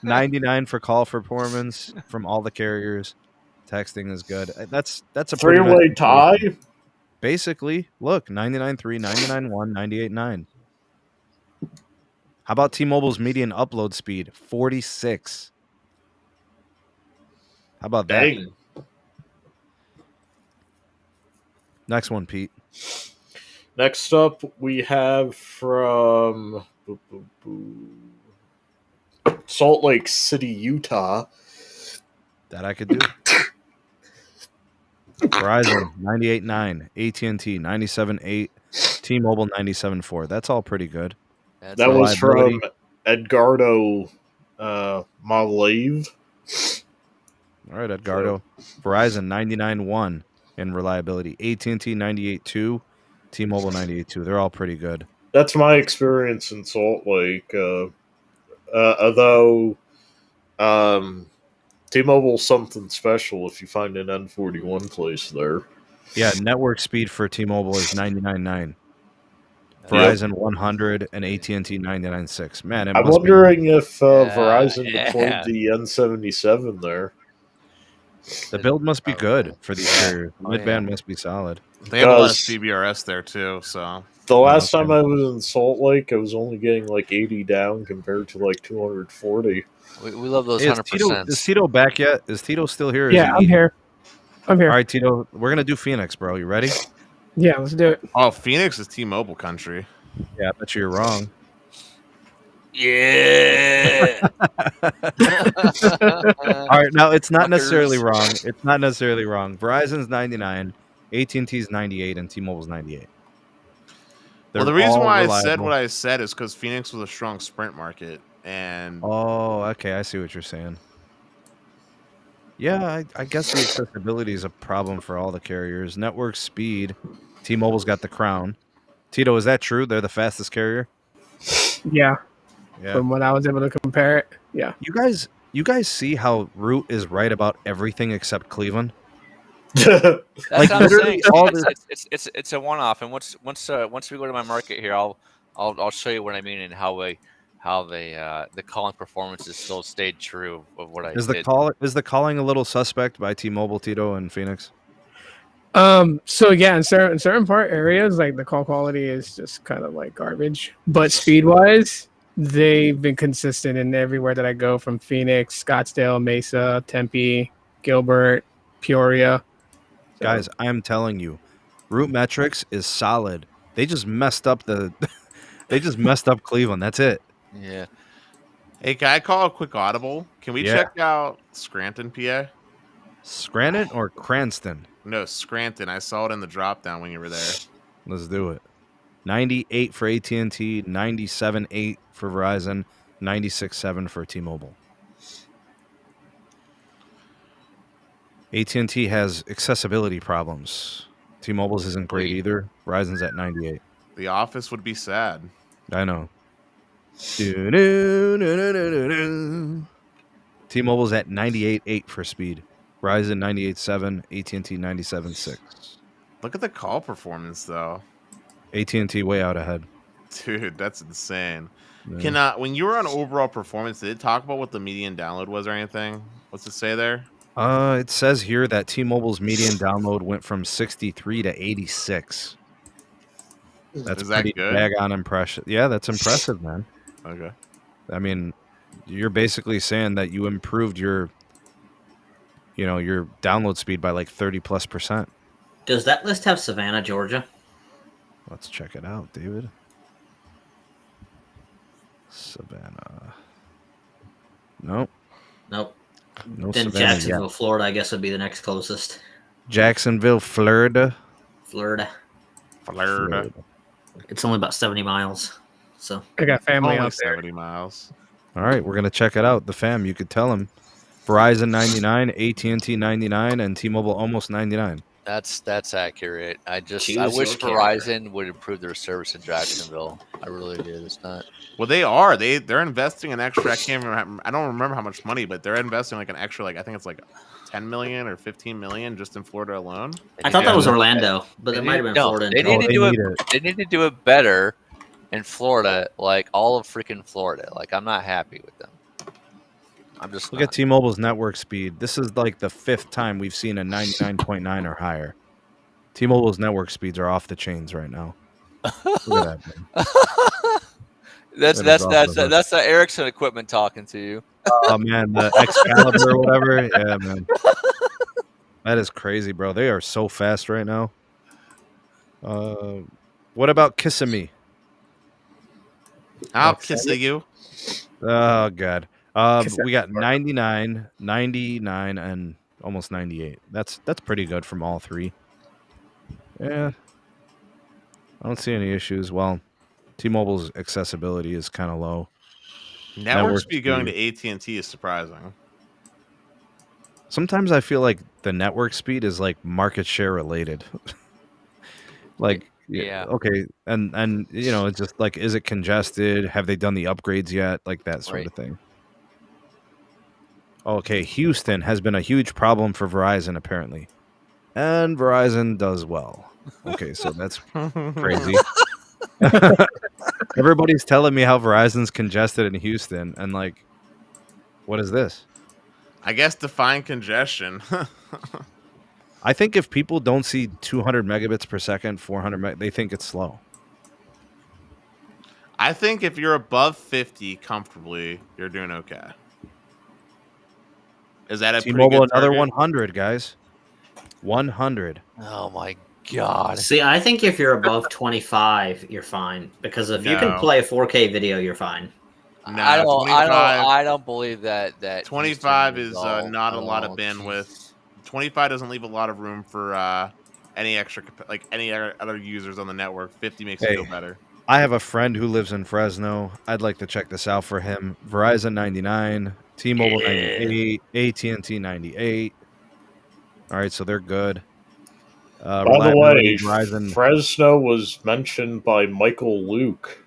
99 for call performance from all the carriers. Texting is good. That's a three-way tie. Basically, look, 99.3, 99.1, 98.9. How about T-Mobile's median upload speed? 46. How about that? Dang. Next one, Pete. Next up, we have from Salt Lake City, Utah. That I could do. Verizon 98.9, AT&T 97.8, T-Mobile 97.4. That's all pretty good. That was from Edgardo Malave. All right, Edgardo. Verizon 99.1 in reliability, AT&T 98.2, T-Mobile 98.2. They're all pretty good. That's my experience in Salt Lake. Although T-Mobile's something special if you find an N41 place there. Yeah, network speed for T-Mobile is 99.9. Verizon 100 and AT&T 99.6. Man, I'm wondering if Verizon deployed the N77 there. The build must be good for these carriers. Midband must be solid. They have a lot of CBRS there too. So the last time I was in Salt Lake, I was only getting like 80 down compared to like 240. We love those 100%. Is Tito back yet? Is Tito still here? Yeah, I'm here. All right, Tito, we're gonna do Phoenix, bro. You ready? Yeah, let's do it. Oh, Phoenix is T-Mobile country. Yeah, I bet you're wrong. Yeah. All right, now it's not necessarily wrong. It's not necessarily wrong. Verizon's 99, AT&T's 98, and T-Mobile's 98. Well, the reason why I said what I said is because Phoenix was a strong Sprint market, and okay, I see what you're saying. Yeah, I guess the accessibility is a problem for all the carriers. Network speed, T-Mobile's got the crown. Tito, is that true? They're the fastest carrier? Yeah. From what I was able to compare it, yeah. You guys see how Root is right about everything except Cleveland? That's what I'm saying. It's a one-off, and once we go to my market here, I'll show you what I mean and how the calling performance has still stayed true of what I did. Is the calling a little suspect by T-Mobile, Tito, and Phoenix? So yeah, in certain part areas, like the call quality is just kind of like garbage, but speed wise, they've been consistent in everywhere that I go, from Phoenix, Scottsdale, Mesa, Tempe, Gilbert, Peoria. So. Guys, I am telling you, Root Metrics is solid. They just messed up Cleveland. That's it. Yeah. Hey, can I call a quick audible? Can we check out Scranton, PA? Scranton or Cranston? No, Scranton. I saw it in the drop down when you were there. Let's do it. 98 for AT&T, 97.8 for Verizon, 96.7 for T-Mobile. AT&T has accessibility problems. T-Mobile's isn't great either. Verizon's at 98. The office would be sad. I know. T-Mobile's at 98.8 for speed. Verizon 98.7, AT&T 97.6. Look at the call performance, though. AT&T way out ahead. Dude, that's insane. Yeah. When you were on overall performance, did it talk about what the median download was or anything? What's it say there? It says here that T-Mobile's median download went from 63 to 86. That's Is that pretty good? daggone impressive. Yeah, that's impressive, man. Okay. I mean, you're basically saying that you improved your download speed by like 30+%. Does that list have Savannah, Georgia? Let's check it out, David. Savannah. Nope. Nope. No Then Savannah Jacksonville, yet. Florida, I guess would be the next closest. Jacksonville, Florida. Florida. It's only about 70 miles. So I got family Only out there. 70 miles. All right, we're gonna check it out. The fam, you could tell them. Verizon 99, AT&T 99, and T-Mobile almost 99. That's accurate. I wish Choose your character. Verizon would improve their service in Jacksonville. I really did. It's not. Well, they are. They're investing an extra. I don't remember how much money, but they're investing like an extra. Like I think it's like 10 million or 15 million just in Florida alone. I thought that was Orlando, but it might have been Florida. They need to do it. They need to do it better in Florida, like all of freaking Florida. Like I'm not happy with them. I'm just Look at T-Mobile's network speed. This is like the 5th time we've seen a 99.9 or higher. T-Mobile's network speeds are off the chains right now. Look at that, man. That's the Ericsson equipment talking to you. Oh man, the Excalibur or whatever. Yeah, man. That is crazy, bro. They are so fast right now. What about Kissing Me? I'll kiss you. Oh god. We got 99, 99, and almost 98. That's pretty good from all three. Yeah. I don't see any issues. Well, T-Mobile's accessibility is kind of low. Network speed going to AT&T is surprising. Sometimes I feel like the network speed is like market share related. Like, yeah, okay, and it's just like, is it congested? Have they done the upgrades yet? Like that sort of thing. Okay, Houston has been a huge problem for Verizon apparently, and Verizon does well. Okay, so that's crazy. Everybody's telling me how Verizon's congested in Houston, and like, what is this? I guess define congestion. I think if people don't see 200 megabits per second, 400 they think it's slow. I think if you're above 50 comfortably, you're doing okay. Is that a T-Mobile another 100, guys? 100. Oh my god. See, I think if you're above 25, you're fine, because if you can play a 4K video, you're fine. No, I don't believe that 25 is not a lot of bandwidth. 25 doesn't leave a lot of room for any extra, like any other users on the network. 50 makes it feel better. I have a friend who lives in Fresno. I'd like to check this out for him. Verizon 99, T-Mobile 98, AT&T 98. All right, so they're good. By the way, Verizon. Fresno was mentioned by Michael Luke.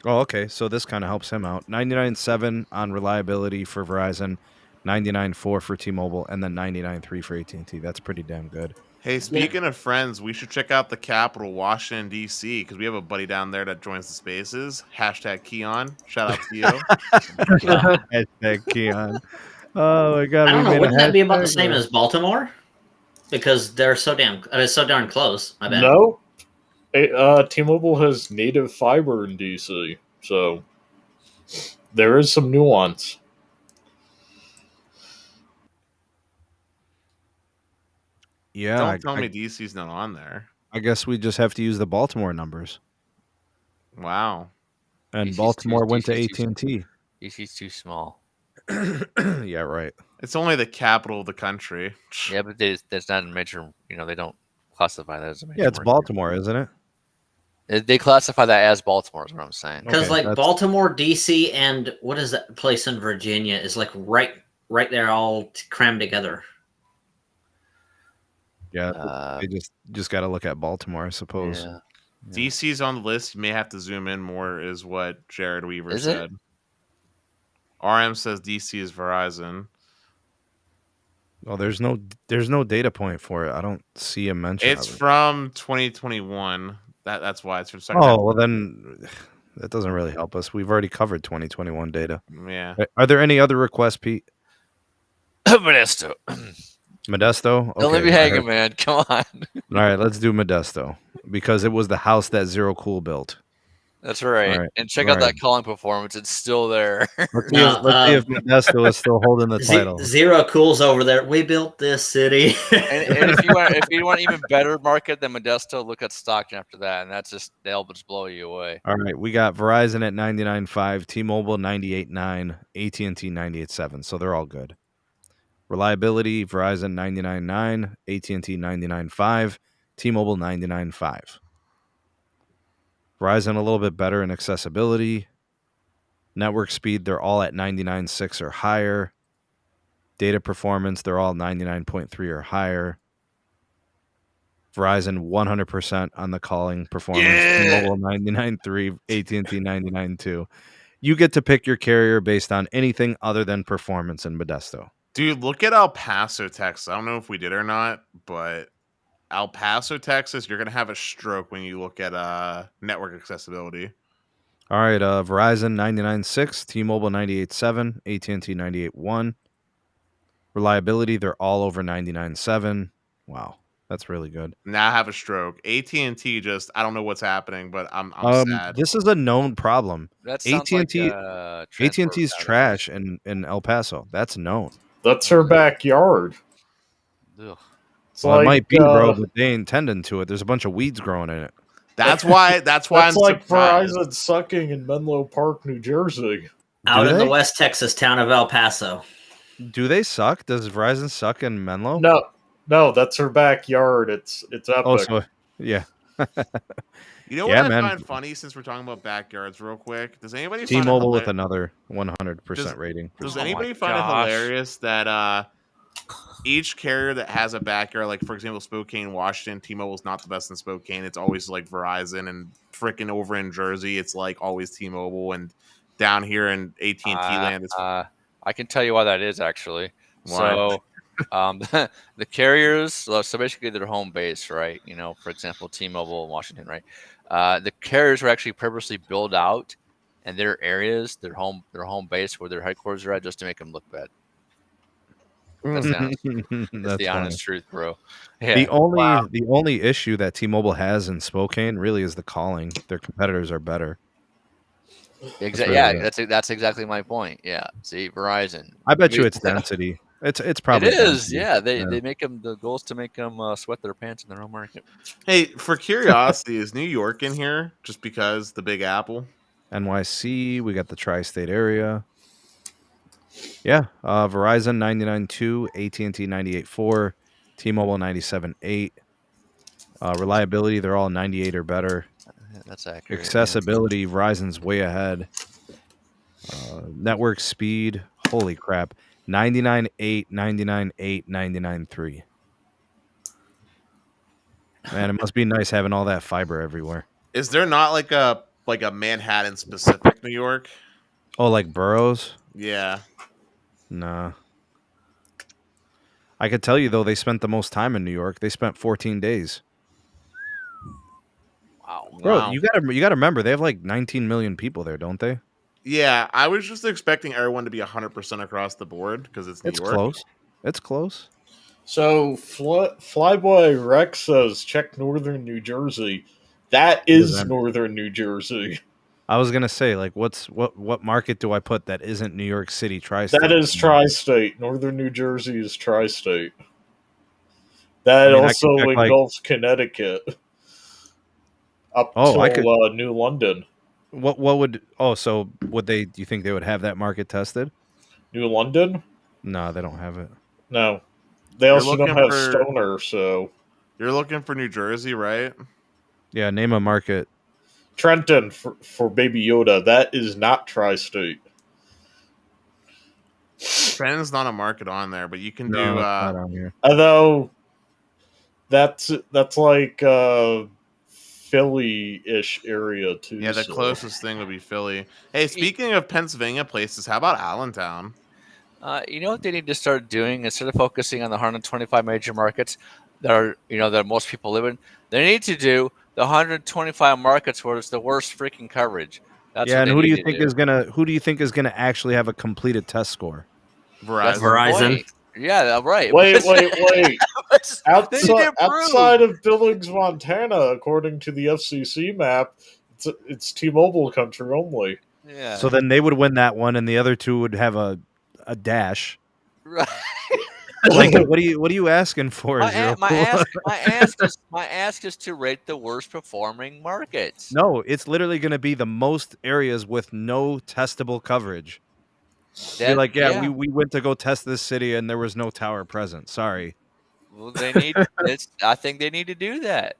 Oh, okay. So this kind of helps him out. 99.7 on reliability for Verizon, 99.4 for T-Mobile, and then 99.3 for AT&T. That's pretty damn good. Hey, speaking of friends, we should check out the capital, Washington, D.C., because we have a buddy down there that joins the spaces. #Keon. Shout out to you. Hashtag Keon. Oh, my God. I don't know. Wouldn't that be about the same as Baltimore? Because they're so darn close. I bet. No. T-Mobile has native fiber in DC, so there is some nuance. Yeah, don't tell me DC's not on there. I guess we just have to use the Baltimore numbers. Wow. And Baltimore went to AT&T. DC's too small. Yeah, right. It's only the capital of the country. Yeah, but that's not a major. They don't classify that as a major. Yeah, it's Baltimore, isn't it? They classify that as Baltimore, is what I'm saying. Because Baltimore, DC, and what is that place in Virginia is like right there, all crammed together. Yeah, they just got to look at Baltimore, I suppose. Yeah. DC's on the list. You may have to zoom in more, is what Jared Weaver said. RM says DC is Verizon. Well, there's no data point for it. I don't see a mention. It's from 2021. That's why it's for second. Oh, well then that doesn't really help us. We've already covered 2021 data. Yeah. Are there any other requests, Pete? Modesto. Modesto? Don't let me hanging, man. Come on. All right, let's do Modesto because it was the house that Zero Cool built. That's right. Right. And check out that calling performance. It's still there. Let's see if Modesto is still holding the title. Zero Cool's over there. We built this city. and if you want even better market than Modesto, look at Stockton after that, and they'll just blow you away. All right, we got Verizon at 99.5, T-Mobile 98.9, AT&T 98.7, so they're all good. Reliability, Verizon 99.9, AT&T 99.5, T-Mobile 99.5. Verizon a little bit better in accessibility. Network speed, they're all at 99.6 or higher. Data performance, they're all 99.3 or higher. Verizon 100% on the calling performance. Yeah. T-Mobile 99.3, AT&T 99.2. You get to pick your carrier based on anything other than performance in Modesto. Dude, look at El Paso, Texas. I don't know if we did or not, but El Paso, Texas, you're going to have a stroke when you look at network accessibility. All right, Verizon 99.6, T-Mobile 98.7, AT&T 98.1. Reliability, they're all over 99.7. Wow, that's really good. Now I have a stroke. AT&T just, I don't know what's happening, but I'm sad. This is a known problem. That sounds AT&T, like AT&T's trash in El Paso. That's known. That's her backyard. Ugh. Well, it might be, bro, but they ain't tending to it. There's a bunch of weeds growing in it. That's why. That's why I'm like surprised. Verizon sucking in Menlo Park, New Jersey. Out in the West Texas town of El Paso. Do they suck? Does Verizon suck in Menlo? No, that's her backyard. It's epic. Oh, so, yeah. You know what I find funny, since we're talking about backyards real quick? Does anybody T-Mobile with another 100% rating? Does anybody find it hilarious that each carrier that has a backyard, like for example, Spokane, Washington, T-Mobile's not the best in Spokane. It's always like Verizon, and freaking over in Jersey, it's like always T-Mobile, and down here in AT&T land, it's I can tell you why that is actually. Why? So, the carriers, so basically their home base, right? You know, for example, T-Mobile in Washington, right? The carriers were actually purposely built out in their areas, their home base where their headquarters are at, just to make them look bad. That's the honest truth, bro. Yeah. The only issue that T-Mobile has in Spokane really is the calling. Their competitors are better. Exactly. Yeah, that's exactly my point. Yeah. See, Verizon. I bet you it's density. It's probably it is. density. Yeah, they make them, the goal is to make them sweat their pants in their own market. Hey, for curiosity, is New York in here just because the Big Apple? NYC, we got the tri-state area. Yeah, Verizon 99.2, AT&T 98.4, T-Mobile 97.8. Reliability, they're all 98 or better. That's accurate. Accessibility, Verizon's way ahead. Network speed, holy crap, 99.8, 99.8, 99.3. Man, it must be nice having all that fiber everywhere. Is there not like a Manhattan specific New York? Oh, like boroughs? Yeah. Nah. I could tell you though, they spent the most time in New York. They spent 14 days. Wow. Bro, you gotta remember they have like 19 million people there, don't they? Yeah, I was just expecting everyone to be 100% across the board because it's New York. Close. It's close. So Flyboy Rex says check northern New Jersey. That is northern New Jersey. I was gonna say, like, what market do I put that isn't New York City tri-state? That is tri-state. Northern New Jersey is tri-state. That also engulfs Connecticut up till New London. So would they? Do you think they would have that market tested? New London? No, they don't have it. No, they also don't have Stoner. So you're looking for New Jersey, right? Yeah, name a market. Trenton for Baby Yoda. That is not tri-state. Trenton's not a market on there, but you can do. Not on here. Although that's like Philly-ish area too. Yeah, the closest thing would be Philly. Hey, speaking of Pennsylvania places, how about Allentown? You know what they need to start doing instead of focusing on the 125 major markets that are that most people live in? They need to do the the 125 markets where it's the worst freaking coverage. That's Yeah, what and they who do need you to think do. is gonna actually have a completed test score? That's the Verizon. Verizon. point. Yeah, right. Wait. They need to improve. Outside of Billings, Montana, according to the FCC map, it's T-Mobile country only. Yeah. So then they would win that one, and the other two would have a dash. Right. Like, what are you asking for? My ask is to rate the worst performing markets. No, it's literally going to be the most areas with no testable coverage. Be like, we went to go test this city and there was no tower present. Sorry. Well, I think they need to do that.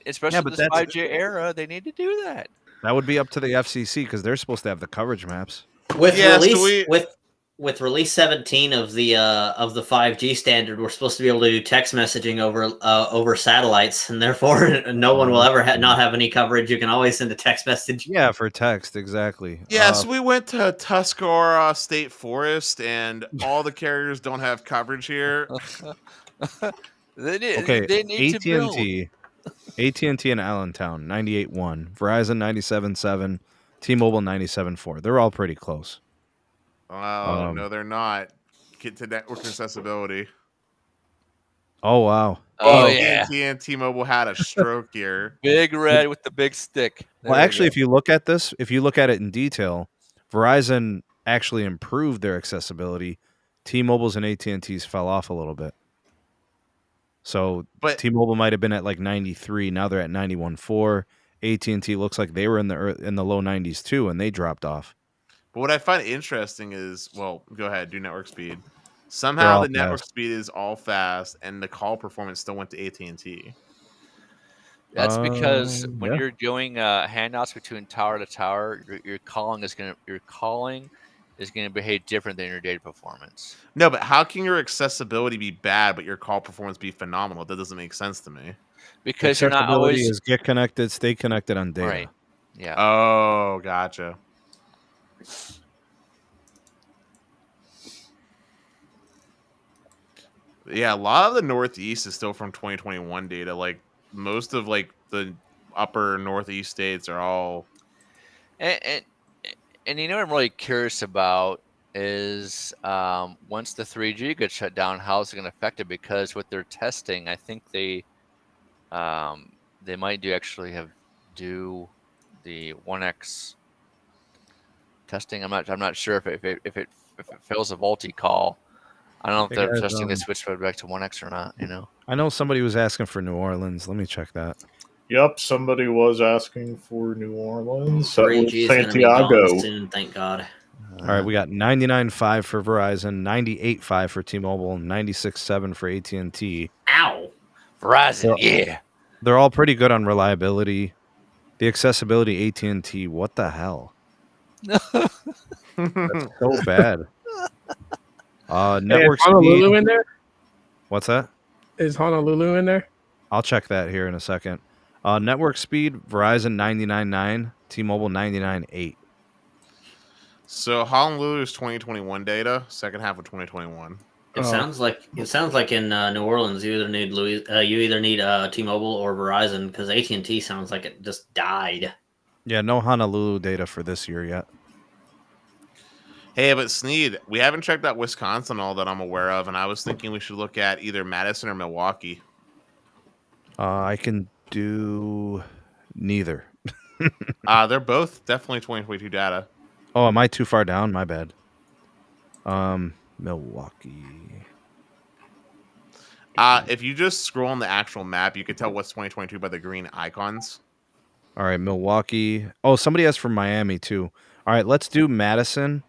Especially but this 5G era, they need to do that. That would be up to the FCC because they're supposed to have the coverage maps. With release 17 of the 5G standard, we're supposed to be able to do text messaging over satellites, and therefore no one will ever not have any coverage. You can always send a text message. Yeah, for text, exactly. Yeah, so we went to Tuscarora State Forest, and all the carriers don't have coverage here. They need AT&T, to build. AT&T in Allentown, 98.1. Verizon, 97.7. T-Mobile, 97.4. They're all pretty close. Oh, no, they're not. Get to network accessibility. Oh, wow. Oh, AT&T and T-Mobile had a stroke here. Big red with the big stick. Well, actually, if you look at this, if you look at it in detail, Verizon actually improved their accessibility. T-Mobile's and AT&T's fell off a little bit. So T-Mobile might have been at like 93. Now they're at 91.4. AT&T looks like they were in the low 90s too, and they dropped off. But what I find interesting is, well, go ahead, do network speed. Somehow the network speed is all fast, and the call performance still went to AT&T. That's because when you're doing handouts between tower to tower, your calling is going to behave different than your data performance. No, but how can your accessibility be bad, but your call performance be phenomenal? That doesn't make sense to me. Because you're not always is get connected, stay connected on data. Right. Yeah. Oh, gotcha. Yeah, a lot of the Northeast is still from 2021 data. Like most of like the upper Northeast states are all. And you know what I'm really curious about is once the 3G gets shut down, how is it going to affect it? Because with their testing, I think they might do the 1x testing. I'm not sure if it fails a VoLTE call. I don't know if they're testing the switch back to 1x or not. I know somebody was asking for New Orleans. Let me check that. Yep, somebody was asking for New Orleans. That 3G was is Santiago. gonna be gone soon, thank God. All right, we got 99.5 for Verizon, 98.5 for T-Mobile, 96.7 for AT&T. Ow! Verizon, yeah. They're all pretty good on reliability. The accessibility, AT&T, what the hell? That's so bad. Network is Honolulu speed. in there? What's that? Is Honolulu in there? I'll check that here in a second. Network speed, Verizon 99.9, T-Mobile 99.8. So Honolulu's 2021 data, second half of 2021. It sounds like in New Orleans you either need T-Mobile or Verizon, because AT&T sounds like it just died. Yeah, no Honolulu data for this year yet. Hey, but Sneed, we haven't checked out Wisconsin all that I'm aware of, and I was thinking we should look at either Madison or Milwaukee. I can do neither. They're both definitely 2022 data. Oh, am I too far down? My bad. Milwaukee. If you just scroll on the actual map, you can tell what's 2022 by the green icons. All right, Milwaukee. Oh, somebody asked for Miami too. All right, let's do Madison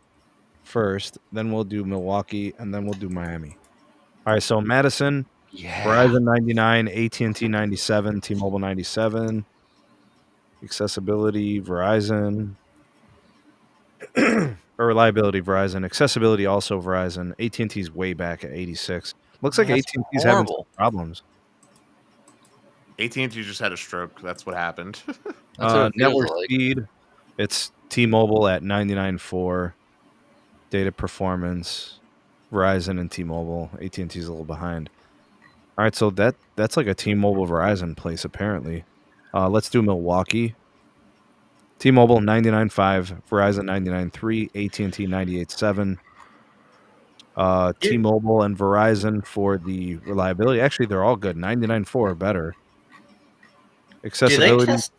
first, then we'll do Milwaukee, and then we'll do Miami. All right, so Madison, Verizon 99, AT&T 97, T-Mobile 97, accessibility, Verizon, or reliability, Verizon, accessibility, also Verizon. AT&T's way back at 86. Looks like AT&T's having some problems. AT&T just had a stroke. That's what happened. Network speed, it's T-Mobile at 99.4. Data performance, Verizon and T-Mobile. AT&T's a little behind. All right, so that's like a T-Mobile Verizon place apparently. Let's do Milwaukee. T-Mobile 99.5, Verizon 99.3, AT&T 98.7. T-Mobile and Verizon for the reliability. Actually, they're all good. 99.4 or better. Do they Accessibility. test?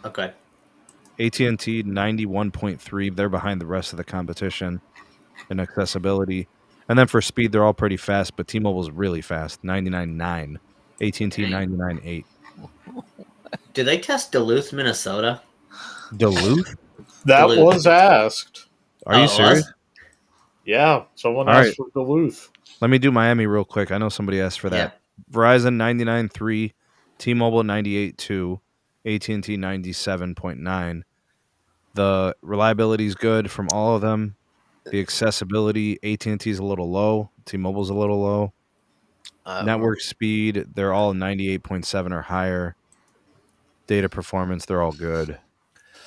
Okay. AT&T 91.3. They're behind the rest of the competition in accessibility. And then for speed, they're all pretty fast, but T-Mobile's really fast. 99.9. AT&T 99.8. Do they test Duluth, Minnesota? Duluth? That Duluth. was asked. Are you serious? Yeah, someone All asked right. for Duluth. Let me do Miami real quick. I know somebody asked for that. Verizon 99.3, T-Mobile 98.2, AT&T 97.9. The reliability is good from all of them. The accessibility, AT&T is a little low. T-Mobile's a little low. Network speed, they're all 98.7 or higher. Data performance, they're all good.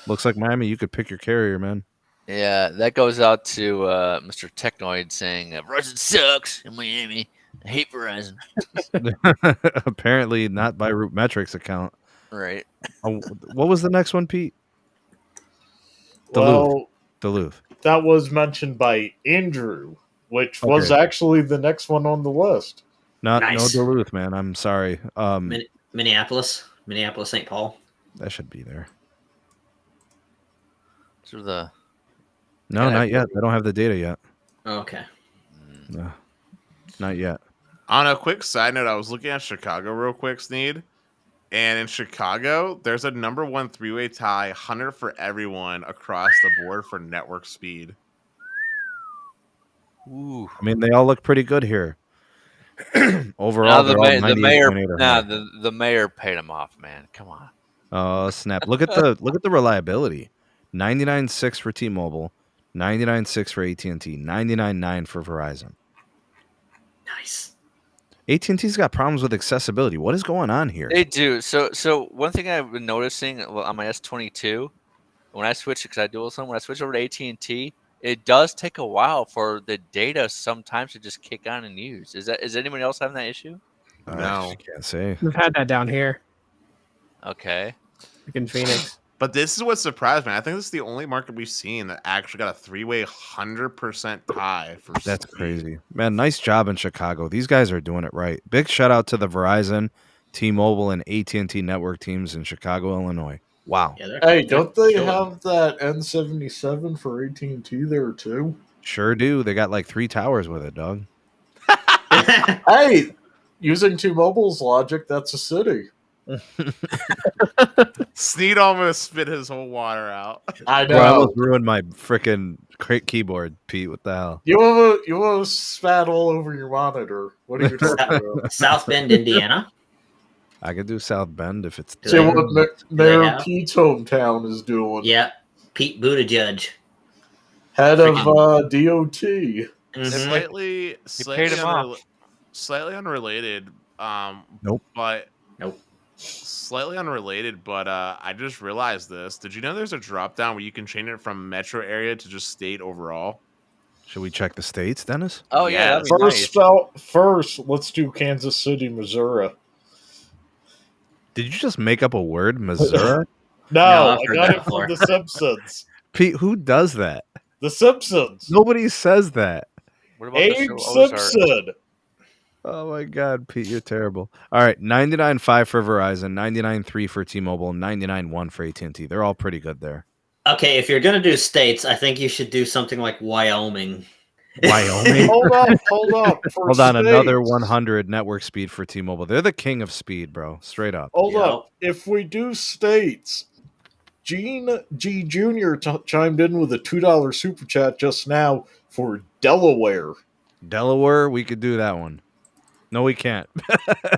Looks like Miami, you could pick your carrier, man. Yeah, that goes out to Mr. Technoid saying Verizon sucks in Miami. I hate Verizon. Apparently not by Root Metrics account. Right. What was the next one, Pete? Duluth. That was mentioned by Andrew, which was actually the next one on the list. No Duluth, man. I'm sorry. Minneapolis, St. Paul. That should be there. So the No, not yet. I don't have the data yet. Okay. No, not yet. On a quick side note, I was looking at Chicago real quick, Sneed. And in Chicago, there's a number one three-way tie, 100 for everyone across the board for network speed. Ooh. I mean, they all look pretty good here. Overall, the mayor paid him off, man. Come on. Oh, snap. Look at the reliability. 99.6 for T-Mobile, 99.6 for AT&T, 99.9 for Verizon. Nice. AT&T's got problems with accessibility. What is going on here? They do. So one thing I've been noticing on my S22, when I switch, because I dual SIM, when I switch over to AT&T, it does take a while for the data sometimes to just kick on and use. Is anyone else having that issue? No, I can't say. We've had that down here. Okay. Like in Phoenix. But this is what surprised me. I think this is the only market we've seen that actually got a three-way 100% tie for That's speed. crazy. Man, nice job in Chicago. These guys are doing it right. Big shout out to the Verizon, T-Mobile, and AT&T network teams in Chicago, Illinois. Wow. Yeah, Hey, don't they have that N77 for AT&T there too? Sure do. They got like 3 towers with it, dog. Hey, using T-Mobile's logic, that's a city. Sneed almost spit his whole water out. I Bro, I know. almost ruined my freaking keyboard, Pete. What the hell? You almost spat all over your monitor. What are you talking about? South Bend, Indiana. I could do South Bend if it's... See what Mayor have? Pete's hometown is doing. Yeah, Pete Buttigieg. Head of DOT. Mhm. Slightly unrelated. Nope. But Nope. Slightly unrelated, but I just realized this. Did you know there's a drop down where you can change it from metro area to just state overall? Should we check the states, Dennis? Oh yeah. That'd be nice. First, let's do Kansas City, Missouri. Did you just make up a word, Missouri? No, I've I heard got that it from before. The Simpsons. Pete, who does that? The Simpsons. Nobody says that. What about Abe the show Ozark? Simpson. Oh my God, Pete, you're terrible. All right, 99.5 for Verizon, 99.3 for T-Mobile, 99.1 for AT&T. They're all pretty good there. Okay, if you're gonna do states, I think you should do something like Wyoming. Wyoming? Hold up. Hold on, another 100 network speed for T-Mobile. They're the king of speed, bro. Straight up. Hold up. If we do states, Gene G. Jr. chimed in with a $2 super chat just now for Delaware. Delaware, we could do that one. No, we can't.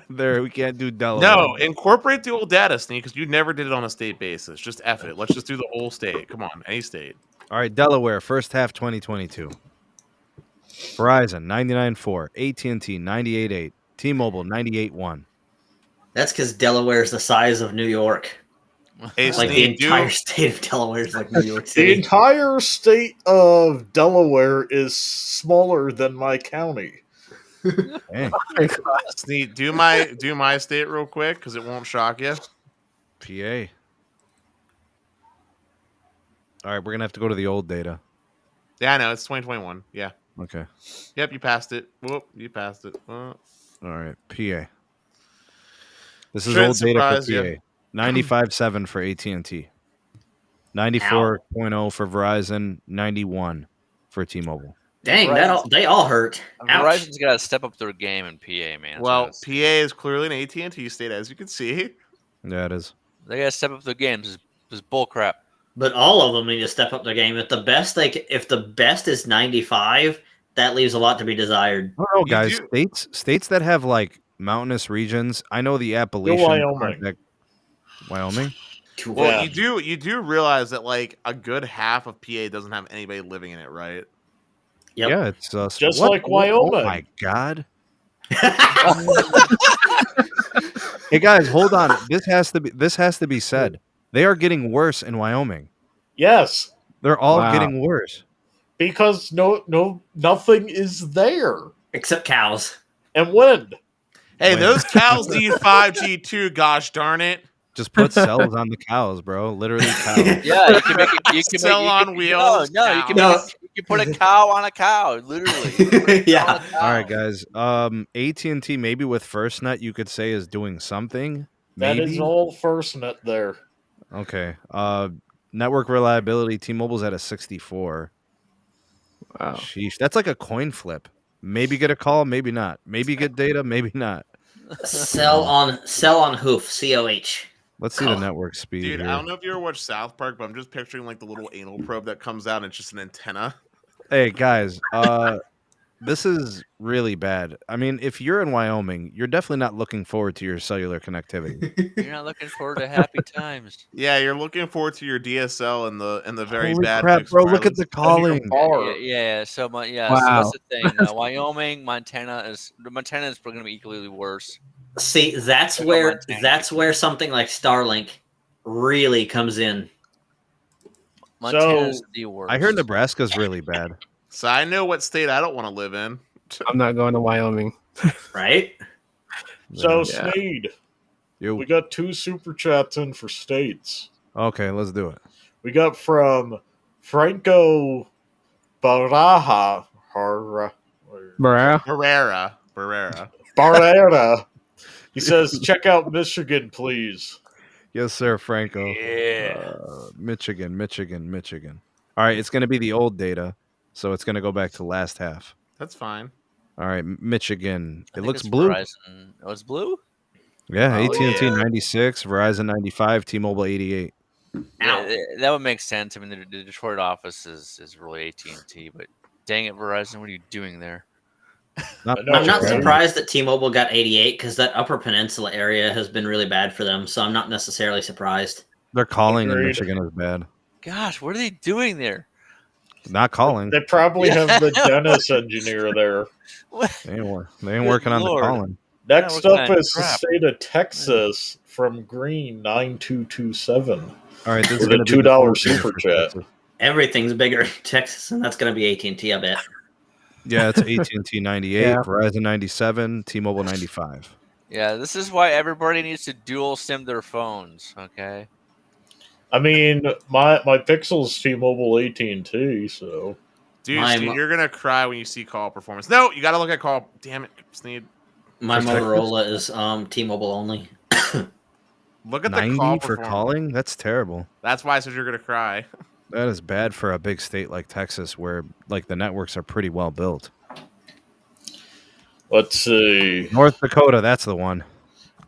We can't do Delaware. No, incorporate the old data, Sneak, because you never did it on a state basis. Just F it. Let's just do the whole state. Come on, any state. All right, Delaware, first half 2022. Verizon, 99.4. AT&T, 98.8. T-Mobile, 98.1. That's because Delaware is the size of New York. Hey, Like Sneak, the entire state of Delaware is like New York The City. entire state of Delaware is smaller than my county. Dang. Sneak, do my state real quick because it won't shock you. PA. All right, we're gonna have to go to the old data. Yeah, I know it's 2021. Yeah. Okay. Yep, you passed it. Whoop, you passed it. All right, PA. This is Shouldn't old data for surprise PA. you. 95.7 for AT&T. 94.0 for Verizon. 91 for T-Mobile. Dang, they all hurt. Ouch. Verizon's got to step up their game in PA, man. Well, PA is clearly an AT&T state, as you can see. Yeah, it is. They got to step up their game. This is bull crap. But all of them need to step up their game. If the best is 95, that leaves a lot to be desired. I don't know, guys. States that have like mountainous regions. I know the Appalachian. Wyoming. Well, you do realize that like a good half of PA doesn't have anybody living in it, right? Yep. Yeah, it's just like Wyoming. Oh my god! Hey guys, hold on. This has to be said. They are getting worse in Wyoming. Yes, they're all getting worse because nothing is there except cows and wind. Hey, those cows need 5G too. Gosh darn it! Just put cells on the cows, bro. Literally cows. Yeah, you can make cell on wheels. You can put a cow on a cow, literally. Yeah. All right, guys. AT&T maybe with FirstNet you could say is doing something. Maybe. That is all FirstNet there. Okay. Network reliability. T-Mobile's at a 64. Wow. Sheesh. That's like a coin flip. Maybe get a call, maybe not. Maybe get data, maybe not. Sell on hoof. COH. Let's see the network speed. Dude, here. I don't know if you ever watched South Park, but I'm just picturing like the little anal probe that comes out and it's just an antenna. Hey guys, this is really bad. I mean, if you're in Wyoming, you're definitely not looking forward to your cellular connectivity. You're not looking forward to happy times. Yeah, you're looking forward to your DSL and the very Holy bad. crap, bro! Look at the calling. Yeah. So Wow. So that's the thing. Wyoming, Montana is going to be equally worse. See, that's where something like Starlink really comes in. Montana's the worst. I heard Nebraska's really bad. So I know what state I don't want to live in. I'm not going to Wyoming. Right? So, Sneed, we got 2 super chats in for states. Okay, let's do it. We got from Franco Barrera. He says, check out Michigan, please. Yes, sir, Franco. Yeah. Michigan. All right, it's going to be the old data, so it's going to go back to last half. That's fine. All right, Michigan. It looks blue. Verizon. Oh, it's blue? Yeah, AT&T 96, Verizon 95, T-Mobile 88. Yeah, that would make sense. I mean, the Detroit office is really AT&T, but dang it, Verizon, what are you doing there? I'm not surprised that T-Mobile got 88 because that Upper Peninsula area has been really bad for them, so I'm not necessarily surprised. Their calling in Michigan is bad. Gosh, what are they doing there? Not calling. They probably have the Dennis engineer there. They ain't working on the calling. Next up is the state of Texas from Green 9227. All right, this is a $2 super chat. Everything's bigger in Texas, and that's going to be AT&T, I bet. Yeah, it's AT&T 98, Verizon 97, T-Mobile 95. Yeah, this is why everybody needs to dual SIM their phones, okay? I mean, my Pixel's T-Mobile AT&T, so... Dude, Steve, you're going to cry when you see call performance. No, you got to look at call. Damn it, Sneed. My Motorola is T-Mobile only. Look at 90 the call for calling? That's terrible. That's why I said you're going to cry. That is bad for a big state like Texas where like the networks are pretty well built. Let's see. North Dakota, that's the one.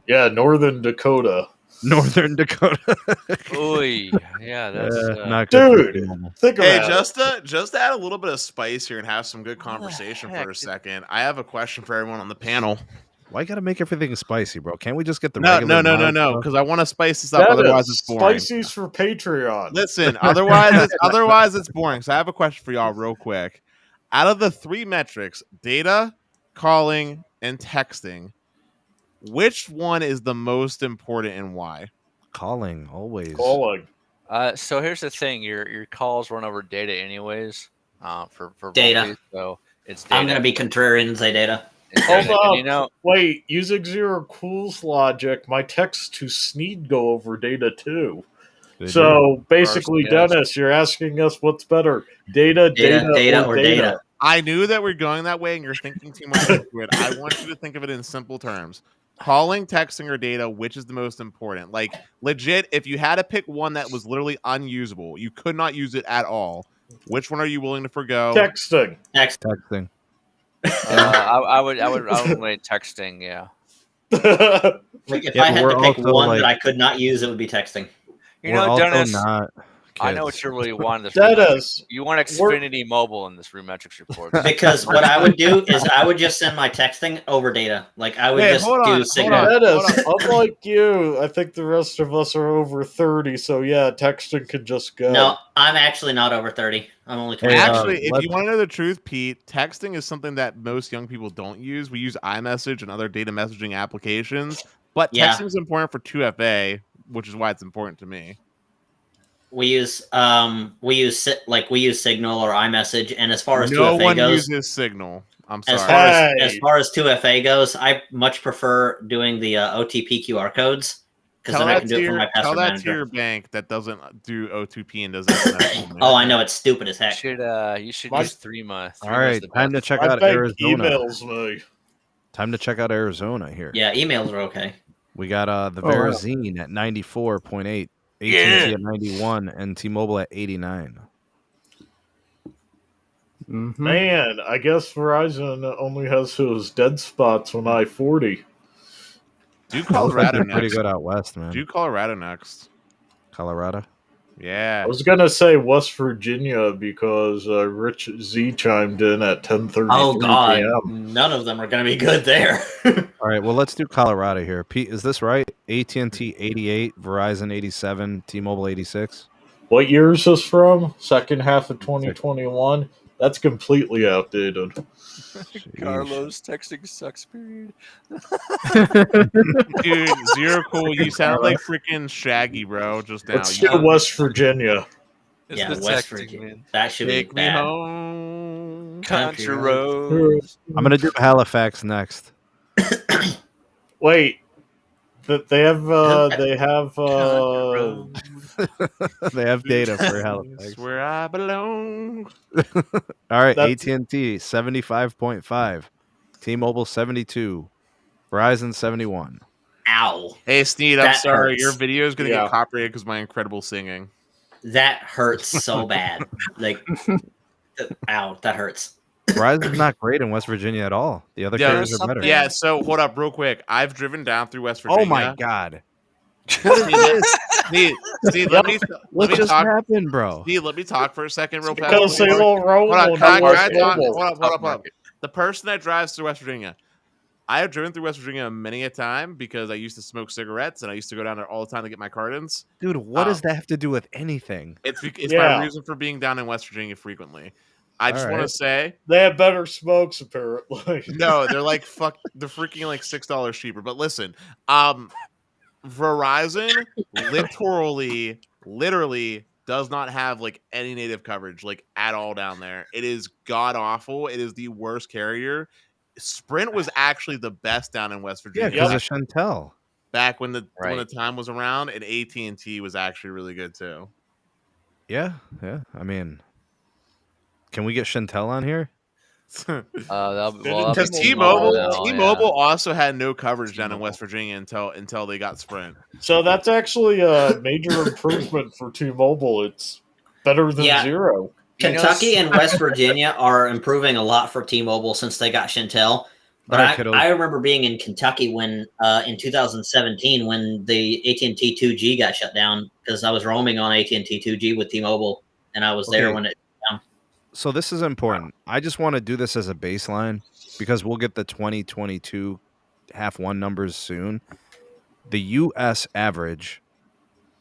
Yeah, Northern Dakota. Northern Dakota. Oy. Yeah, that's not good. Dude, think about it. Just to add a little bit of spice here and have some good conversation for a second. I have a question for everyone on the panel. Why you gotta make everything spicy, bro? Can't we just get the No, regular because I want to spice this up. Otherwise, it's boring. Spicy's for Patreon. Listen, otherwise it's boring. So I have a question for y'all, real quick. Out of the 3 metrics, data, calling, and texting, which one is the most important and why? Calling, always. Calling. So here's the thing: your calls run over data anyways. For data. Vocally, so it's data. I'm gonna be contrarian and say data. Hold up. And, you know, Wait, using Zero Cool's logic, my texts to Sneed go over data too. They do. So basically, Yes. Dennis, you're asking us what's better, data, or data. I knew that we're going that way, and you're thinking too much into it. I want you to think of it in simple terms. Calling, texting, or data, which is the most important? Like, legit, if you had to pick one that was literally unusable, you could not use it at all, which one are you willing to forgo? Texting. Texting. I would wait texting. Yeah. Like if Yeah, I had we're to pick also, one like- that I could not use, it would be texting. You We're know, also Dennis, not I know kids. what you really want in this. Dennis, You want Xfinity Mobile in this Remetrics report. Because what I would do is I would just send my texting over data. Like I would Hey, just hold on, do hold Signal. on. Dennis, unlike you, I think the rest of us are over 30, so yeah, texting could just go. No, I'm actually not over 30. I'm only 20. Hey, Actually, if let's- you want to know the truth, Pete, texting is something that most young people don't use. We use iMessage and other data messaging applications, but Yeah. texting is important for 2FA, which is why it's important to me. We use Signal or iMessage, and as far as No 2FA one goes, uses Signal. I'm as sorry. far Hey. as 2FA goes, I much prefer doing the OTP QR codes because then I can do it from my tell password that to manager. your bank that doesn't do O2P and does SMS only. Oh, I know it's stupid as You heck. should My- use Threema. All right, time to check My out bank Arizona. emails me. Time to check out Arizona here. Yeah, emails are okay. We got the Oh, wow. Verizon at 94.8, AT&T at 91, and T-Mobile at 89. Mhm. Man, I guess Verizon only has those dead spots on I-40. Do Looks like Colorado they're pretty next. good out west, man. Do Colorado next. Colorado. Yeah. I was gonna say West Virginia because Rich Z chimed in at 10:33 Oh God, p.m. none of them are going to be good there. All right, well, let's do Colorado here. Pete, is this right? AT&T 88, Verizon 87, T-Mobile 86. What year is this from? Second half of 2021. That's completely outdated. Sheesh. texting sucks. Period. Dude, Zero Cool, you sound like freaking Shaggy, bro, just now. Let's You do West Virginia. It's yeah, the West texting, Virginia. man. That should Take be me bad. home. Country Country roads. I'm going to do Halifax next. Wait, they have Country roads. They have data for Halifax. That's where I belong. All right, That's- AT&T 75.5, T-Mobile 72, Verizon 71. Ow, Hey, Sneed, I'm That sorry. hurts. Your video is going to Yeah. get copyrighted because my incredible singing. that hurts so bad. Like, ow, that hurts. Verizon's not great in West Virginia at all. The other Yeah, carriers there's are better. something- Yeah, so hold up real quick. I've driven down through West Virginia. Oh my God! Steve, let me What just talk. happened, bro? Steve, let me talk for a second real fast. Because they won't roll Hold on, on can I West talk? Mobile. Hold up. The person that drives through West Virginia, I have driven through West Virginia many a time because I used to smoke cigarettes and I used to go down there all the time to get my cartons. Dude, what does that have to do with anything? It's Yeah. my reason for being down in West Virginia frequently. I just All want to right. say, They have better smokes, apparently. no, they're like they're freaking like $6 cheaper. But listen, Verizon literally does not have like any native coverage like at all down there. It is god awful. It is the worst carrier. Sprint was actually the best down in West Yeah, Virginia because of Chantel. back when the Right. time was around, and AT&T was actually really good too. Yeah. I mean, can we get Chantel on here? Because T-Mobile- T-Mobile also had no coverage down in West Virginia until they got Sprint. So that's actually a major improvement for T-Mobile. It's better than Yeah. zero. Kentucky and West Virginia are improving a lot for T-Mobile since they got Chantel. But All right, kiddos. I remember being in Kentucky when in 2017 when the AT&T 2G got shut down because I was roaming on AT&T 2G with T-Mobile and I was there Okay. when it. So this is important. I just want to do this as a baseline because we'll get the 2022 half one numbers soon. The U.S. average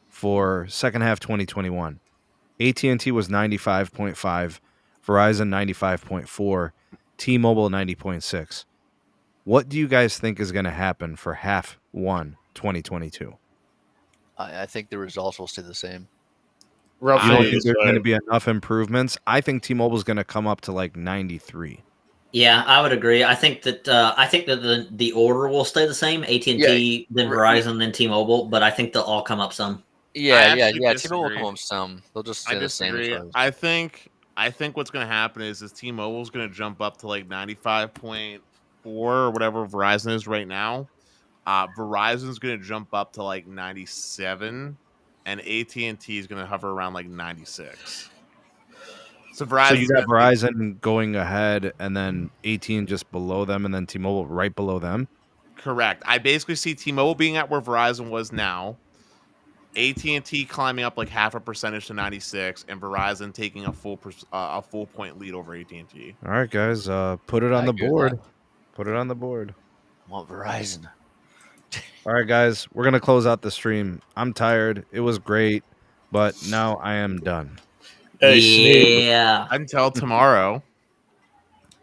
for second half 2021, AT&T was 95.5, Verizon 95.4, T-Mobile 90.6. What do you guys think is going to happen for half one 2022? I think the results will stay the same. You don't Roughly think the there's going to same. be enough improvements? I think T-Mobile is going to come up to like 93. Yeah, I would agree. I think that the order will stay the same: AT&T, then Verizon, then T-Mobile. But I think they'll all come up some. Yeah. T-Mobile will Disagree. come up some. They'll just I stay the same. disagree. I think what's going to happen is T-Mobile's going to jump up to like 95.4 or whatever Verizon is right now. Verizon's going to jump up to like 97, and AT&T is going to hover around like 96. So you got Verizon going ahead, and then AT&T just below them, and then T-Mobile right below them. Correct. I basically see T-Mobile being at where Verizon was now, AT&T climbing up like half a percentage to 96, and Verizon taking a full point lead over AT&T. All right, guys, put it on the board. Put it on the board. I want Verizon. All right, guys, we're gonna close out the stream. I'm tired. It was great, but now I am done. Hey, Sneed. Yeah. Until tomorrow.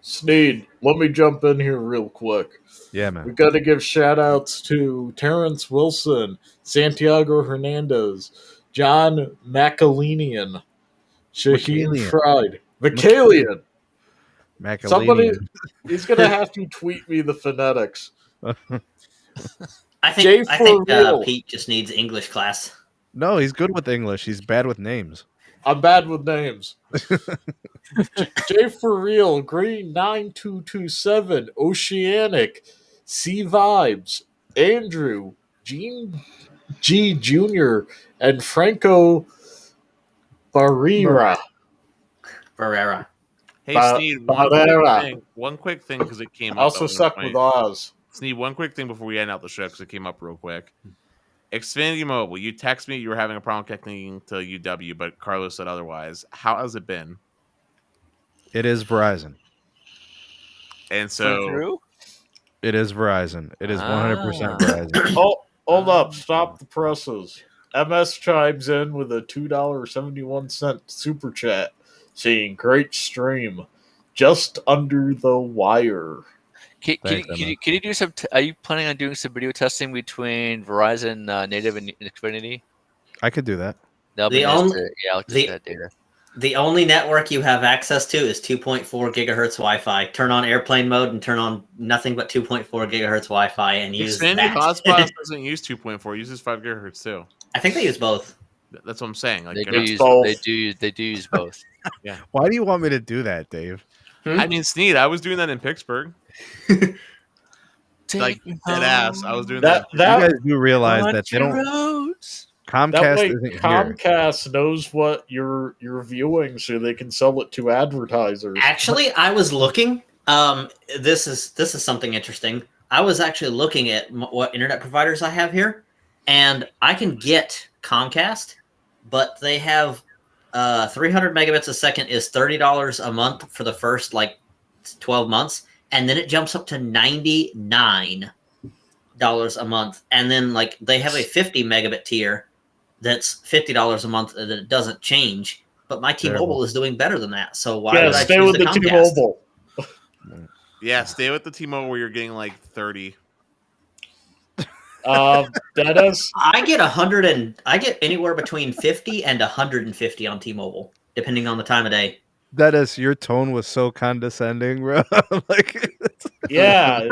Sneed, let me jump in here real quick. Yeah, man. We got to give shout-outs to Terrence Wilson, Santiago Hernandez, John McAlenian, Shaheen Fried, Macalian. Somebody, he's going to have to tweet me the phonetics. I think Pete just needs English class. No, he's good with English. He's bad with names. I'm bad with names. J for real, Green 9227, Oceanic, C Vibes, Andrew, Gene G Jr., and Franco Barrera. Hey, Steve, one quick thing because it came up. Also stuck with Oz. Sneed, one quick thing before we end out the show because it came up real quick. Xfinity Mobile, you text me you were having a problem connecting to UW, but Carlos said otherwise. How has it been? It is Verizon. And so it is Verizon. It is 100% Verizon. Oh, hold up. Stop the presses. MS chimes in with a $2.71 super chat saying, great stream. Just under the wire. Can you do some? Are you planning on doing some video testing between Verizon Native and Xfinity? I could do that. The only network you have access to is 2.4 gigahertz Wi-Fi. Turn on airplane mode and turn on nothing but 2.4 gigahertz Wi-Fi and use that. Xfinity Hotspot doesn't use 2.4; it uses 5 gigahertz too. I think they use both. That's what I'm saying. Like, they do use both. Yeah. Why do you want me to do that, Dave? I mean, Sneed, I was doing that in Pittsburgh. Like dead ass. I was doing that. You guys do realize that they don't. Comcast knows what you're viewing, so they can sell it to advertisers. Actually, I was looking. This is something interesting. I was actually looking at what internet providers I have here, and I can get Comcast, but they have 300 megabits a second is $30 a month for the first 12 months. And then it jumps up to $99 a month. And then they have a 50 megabit tier that's $50 a month that it doesn't change. But my T-Mobile is doing better than that. So why would I stay choose with the Comcast? T-Mobile? Yeah, stay with the T-Mobile where you're getting 30. Dennis? I get anywhere between 50 and 150 on T-Mobile, depending on the time of day. Dennis, your tone was so condescending, bro. Yeah,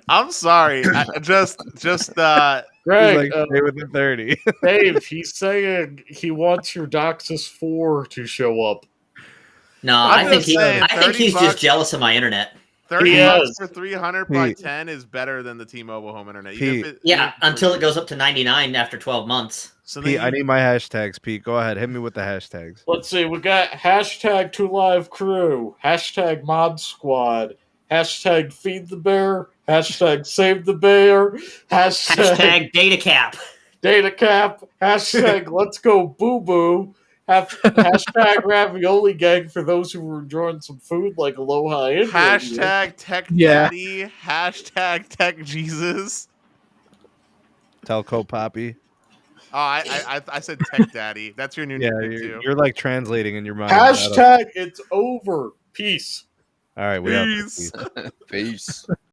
I'm sorry. Just Greg, stay with the 30. Dave, he's saying he wants your DOCSIS 4 to show up. No, I think he's just jealous of my internet. $30 for 300 by 10 is better than the T-Mobile home internet. Until it goes up to 99 after 12 months. So Pete, I need my hashtags, Pete. Go ahead. Hit me with the hashtags. Let's see. We got hashtag 2LiveCrew, hashtag Mod Squad, hashtag Feed the Bear, hashtag Save the Bear, hashtag DataCap, hashtag Let's Go Boo Boo, hashtag Ravioli Gang for those who were enjoying some food like Aloha India. Hashtag Tech Daddy, hashtag Tech Jesus. Telco Poppy. Oh, I said Tech Daddy. That's your new name too. You're translating in your mind. Hashtag it's over. Peace. All right, we Peace. have Peace.